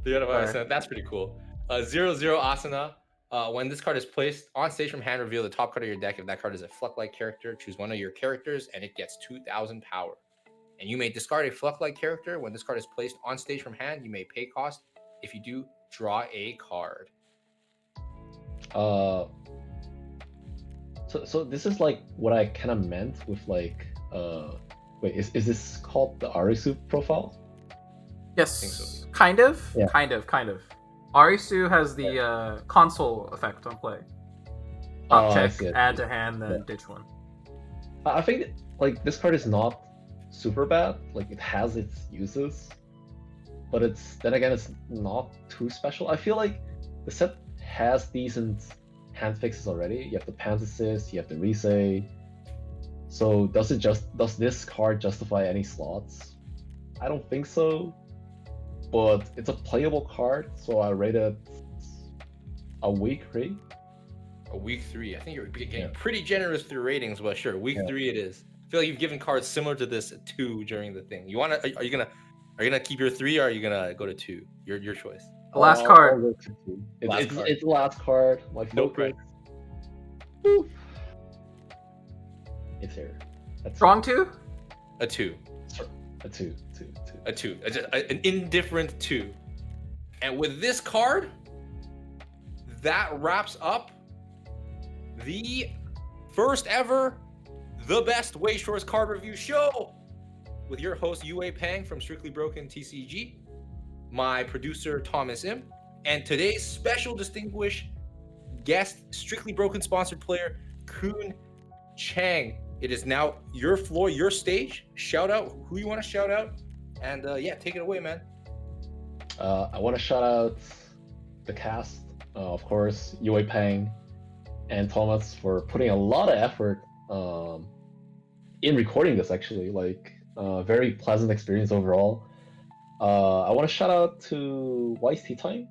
3 out of 5. Alright. That's pretty cool. 0/0 Asana. When this card is placed on stage from hand, reveal the top card of your deck. If that card is a Fluck-like character, choose one of your characters, and it gets 2000 power. And you may discard a Fluck-like character. When this card is placed on stage from hand, you may pay cost. If you do, draw a card. So this is like what I kind of meant with like wait, is this called the Arisu profile? Yes, think so. kind of. Yeah. Kind of. Arisu has the console effect on play. Oh, I Check, see it. add to hand, then Yeah. ditch one. I think like this card is not super bad. Like it has its uses, but it's not too special. I feel like the set has decent hand fixes already. You have the Panthesis, you have the Risei. So does this card justify any slots? I don't think so. but it's a playable card, so I rate it a week 3. A week 3. I think you're getting Yeah. pretty generous with your ratings, but sure, week Yeah. 3 it is. I feel like you've given cards similar to this a 2 during the thing. You wanna? Are you gonna keep your 3 or are you gonna go to 2? Your choice. The last I'll card. go to 2. Last card. It's the last card. My No focus. Woo. It's here. That's Strong 2? A 2. a 2. A 2. An indifferent 2. And with this card, that wraps up the first ever The Best Weiss Schwarz Card Review Show with your host Yue Pang from Strictly Broken TCG, my producer Thomas Im, and today's special distinguished guest, Strictly Broken sponsored player Kun Chang. It is now your floor, your stage. Shout out who you want to shout out, and yeah, take it away, man. I want to shout out the cast, of course, Yue Pang and Thomas for putting a lot of effort in recording this. Actually, like very pleasant experience overall. I want to shout out to Weiss Time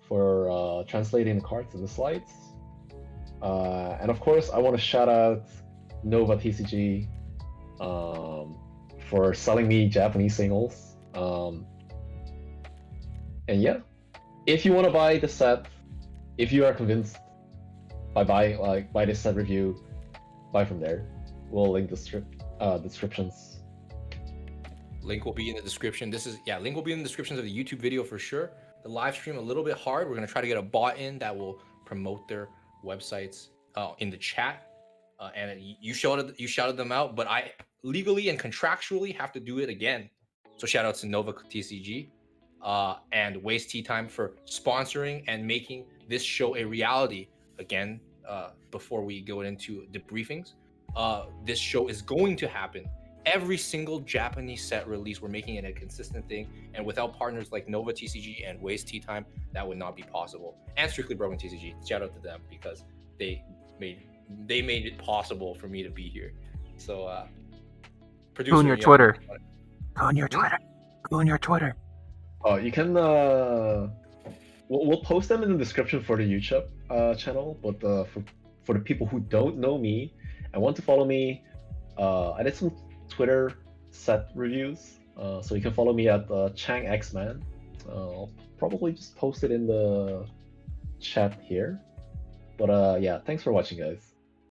for translating the cards and the slides, and of course, I want to shout out Nova TCG for selling me Japanese singles. And yeah, if you want to buy the set, if you are convinced by this set review, buy from there. We'll link the descriptions. Link will be in the description. Link will be in the descriptions of the YouTube video for sure. The live stream a little bit hard. We're gonna try to get a bot in that will promote their websites in the chat. And you shouted them out, but I legally and contractually have to do it again. So shout out to Nova TCG and Weiss Time for sponsoring and making this show a reality again. Before we go into debriefings, this show is going to happen. Every single Japanese set release, we're making it a consistent thing, and without partners like Nova TCG and Weiss Time, that would not be possible. And Strictly Broken TCG, shout out to them because they made it possible for me to be here. So, producer, Go on your Twitter. Go on your Twitter. Go on your Twitter. You can. We'll post them in the description for the YouTube channel. But for the people who don't know me and want to follow me, I did some Twitter set reviews. So you can follow me at Chang Xman. I'll probably just post it in the chat here. But yeah, thanks for watching, guys.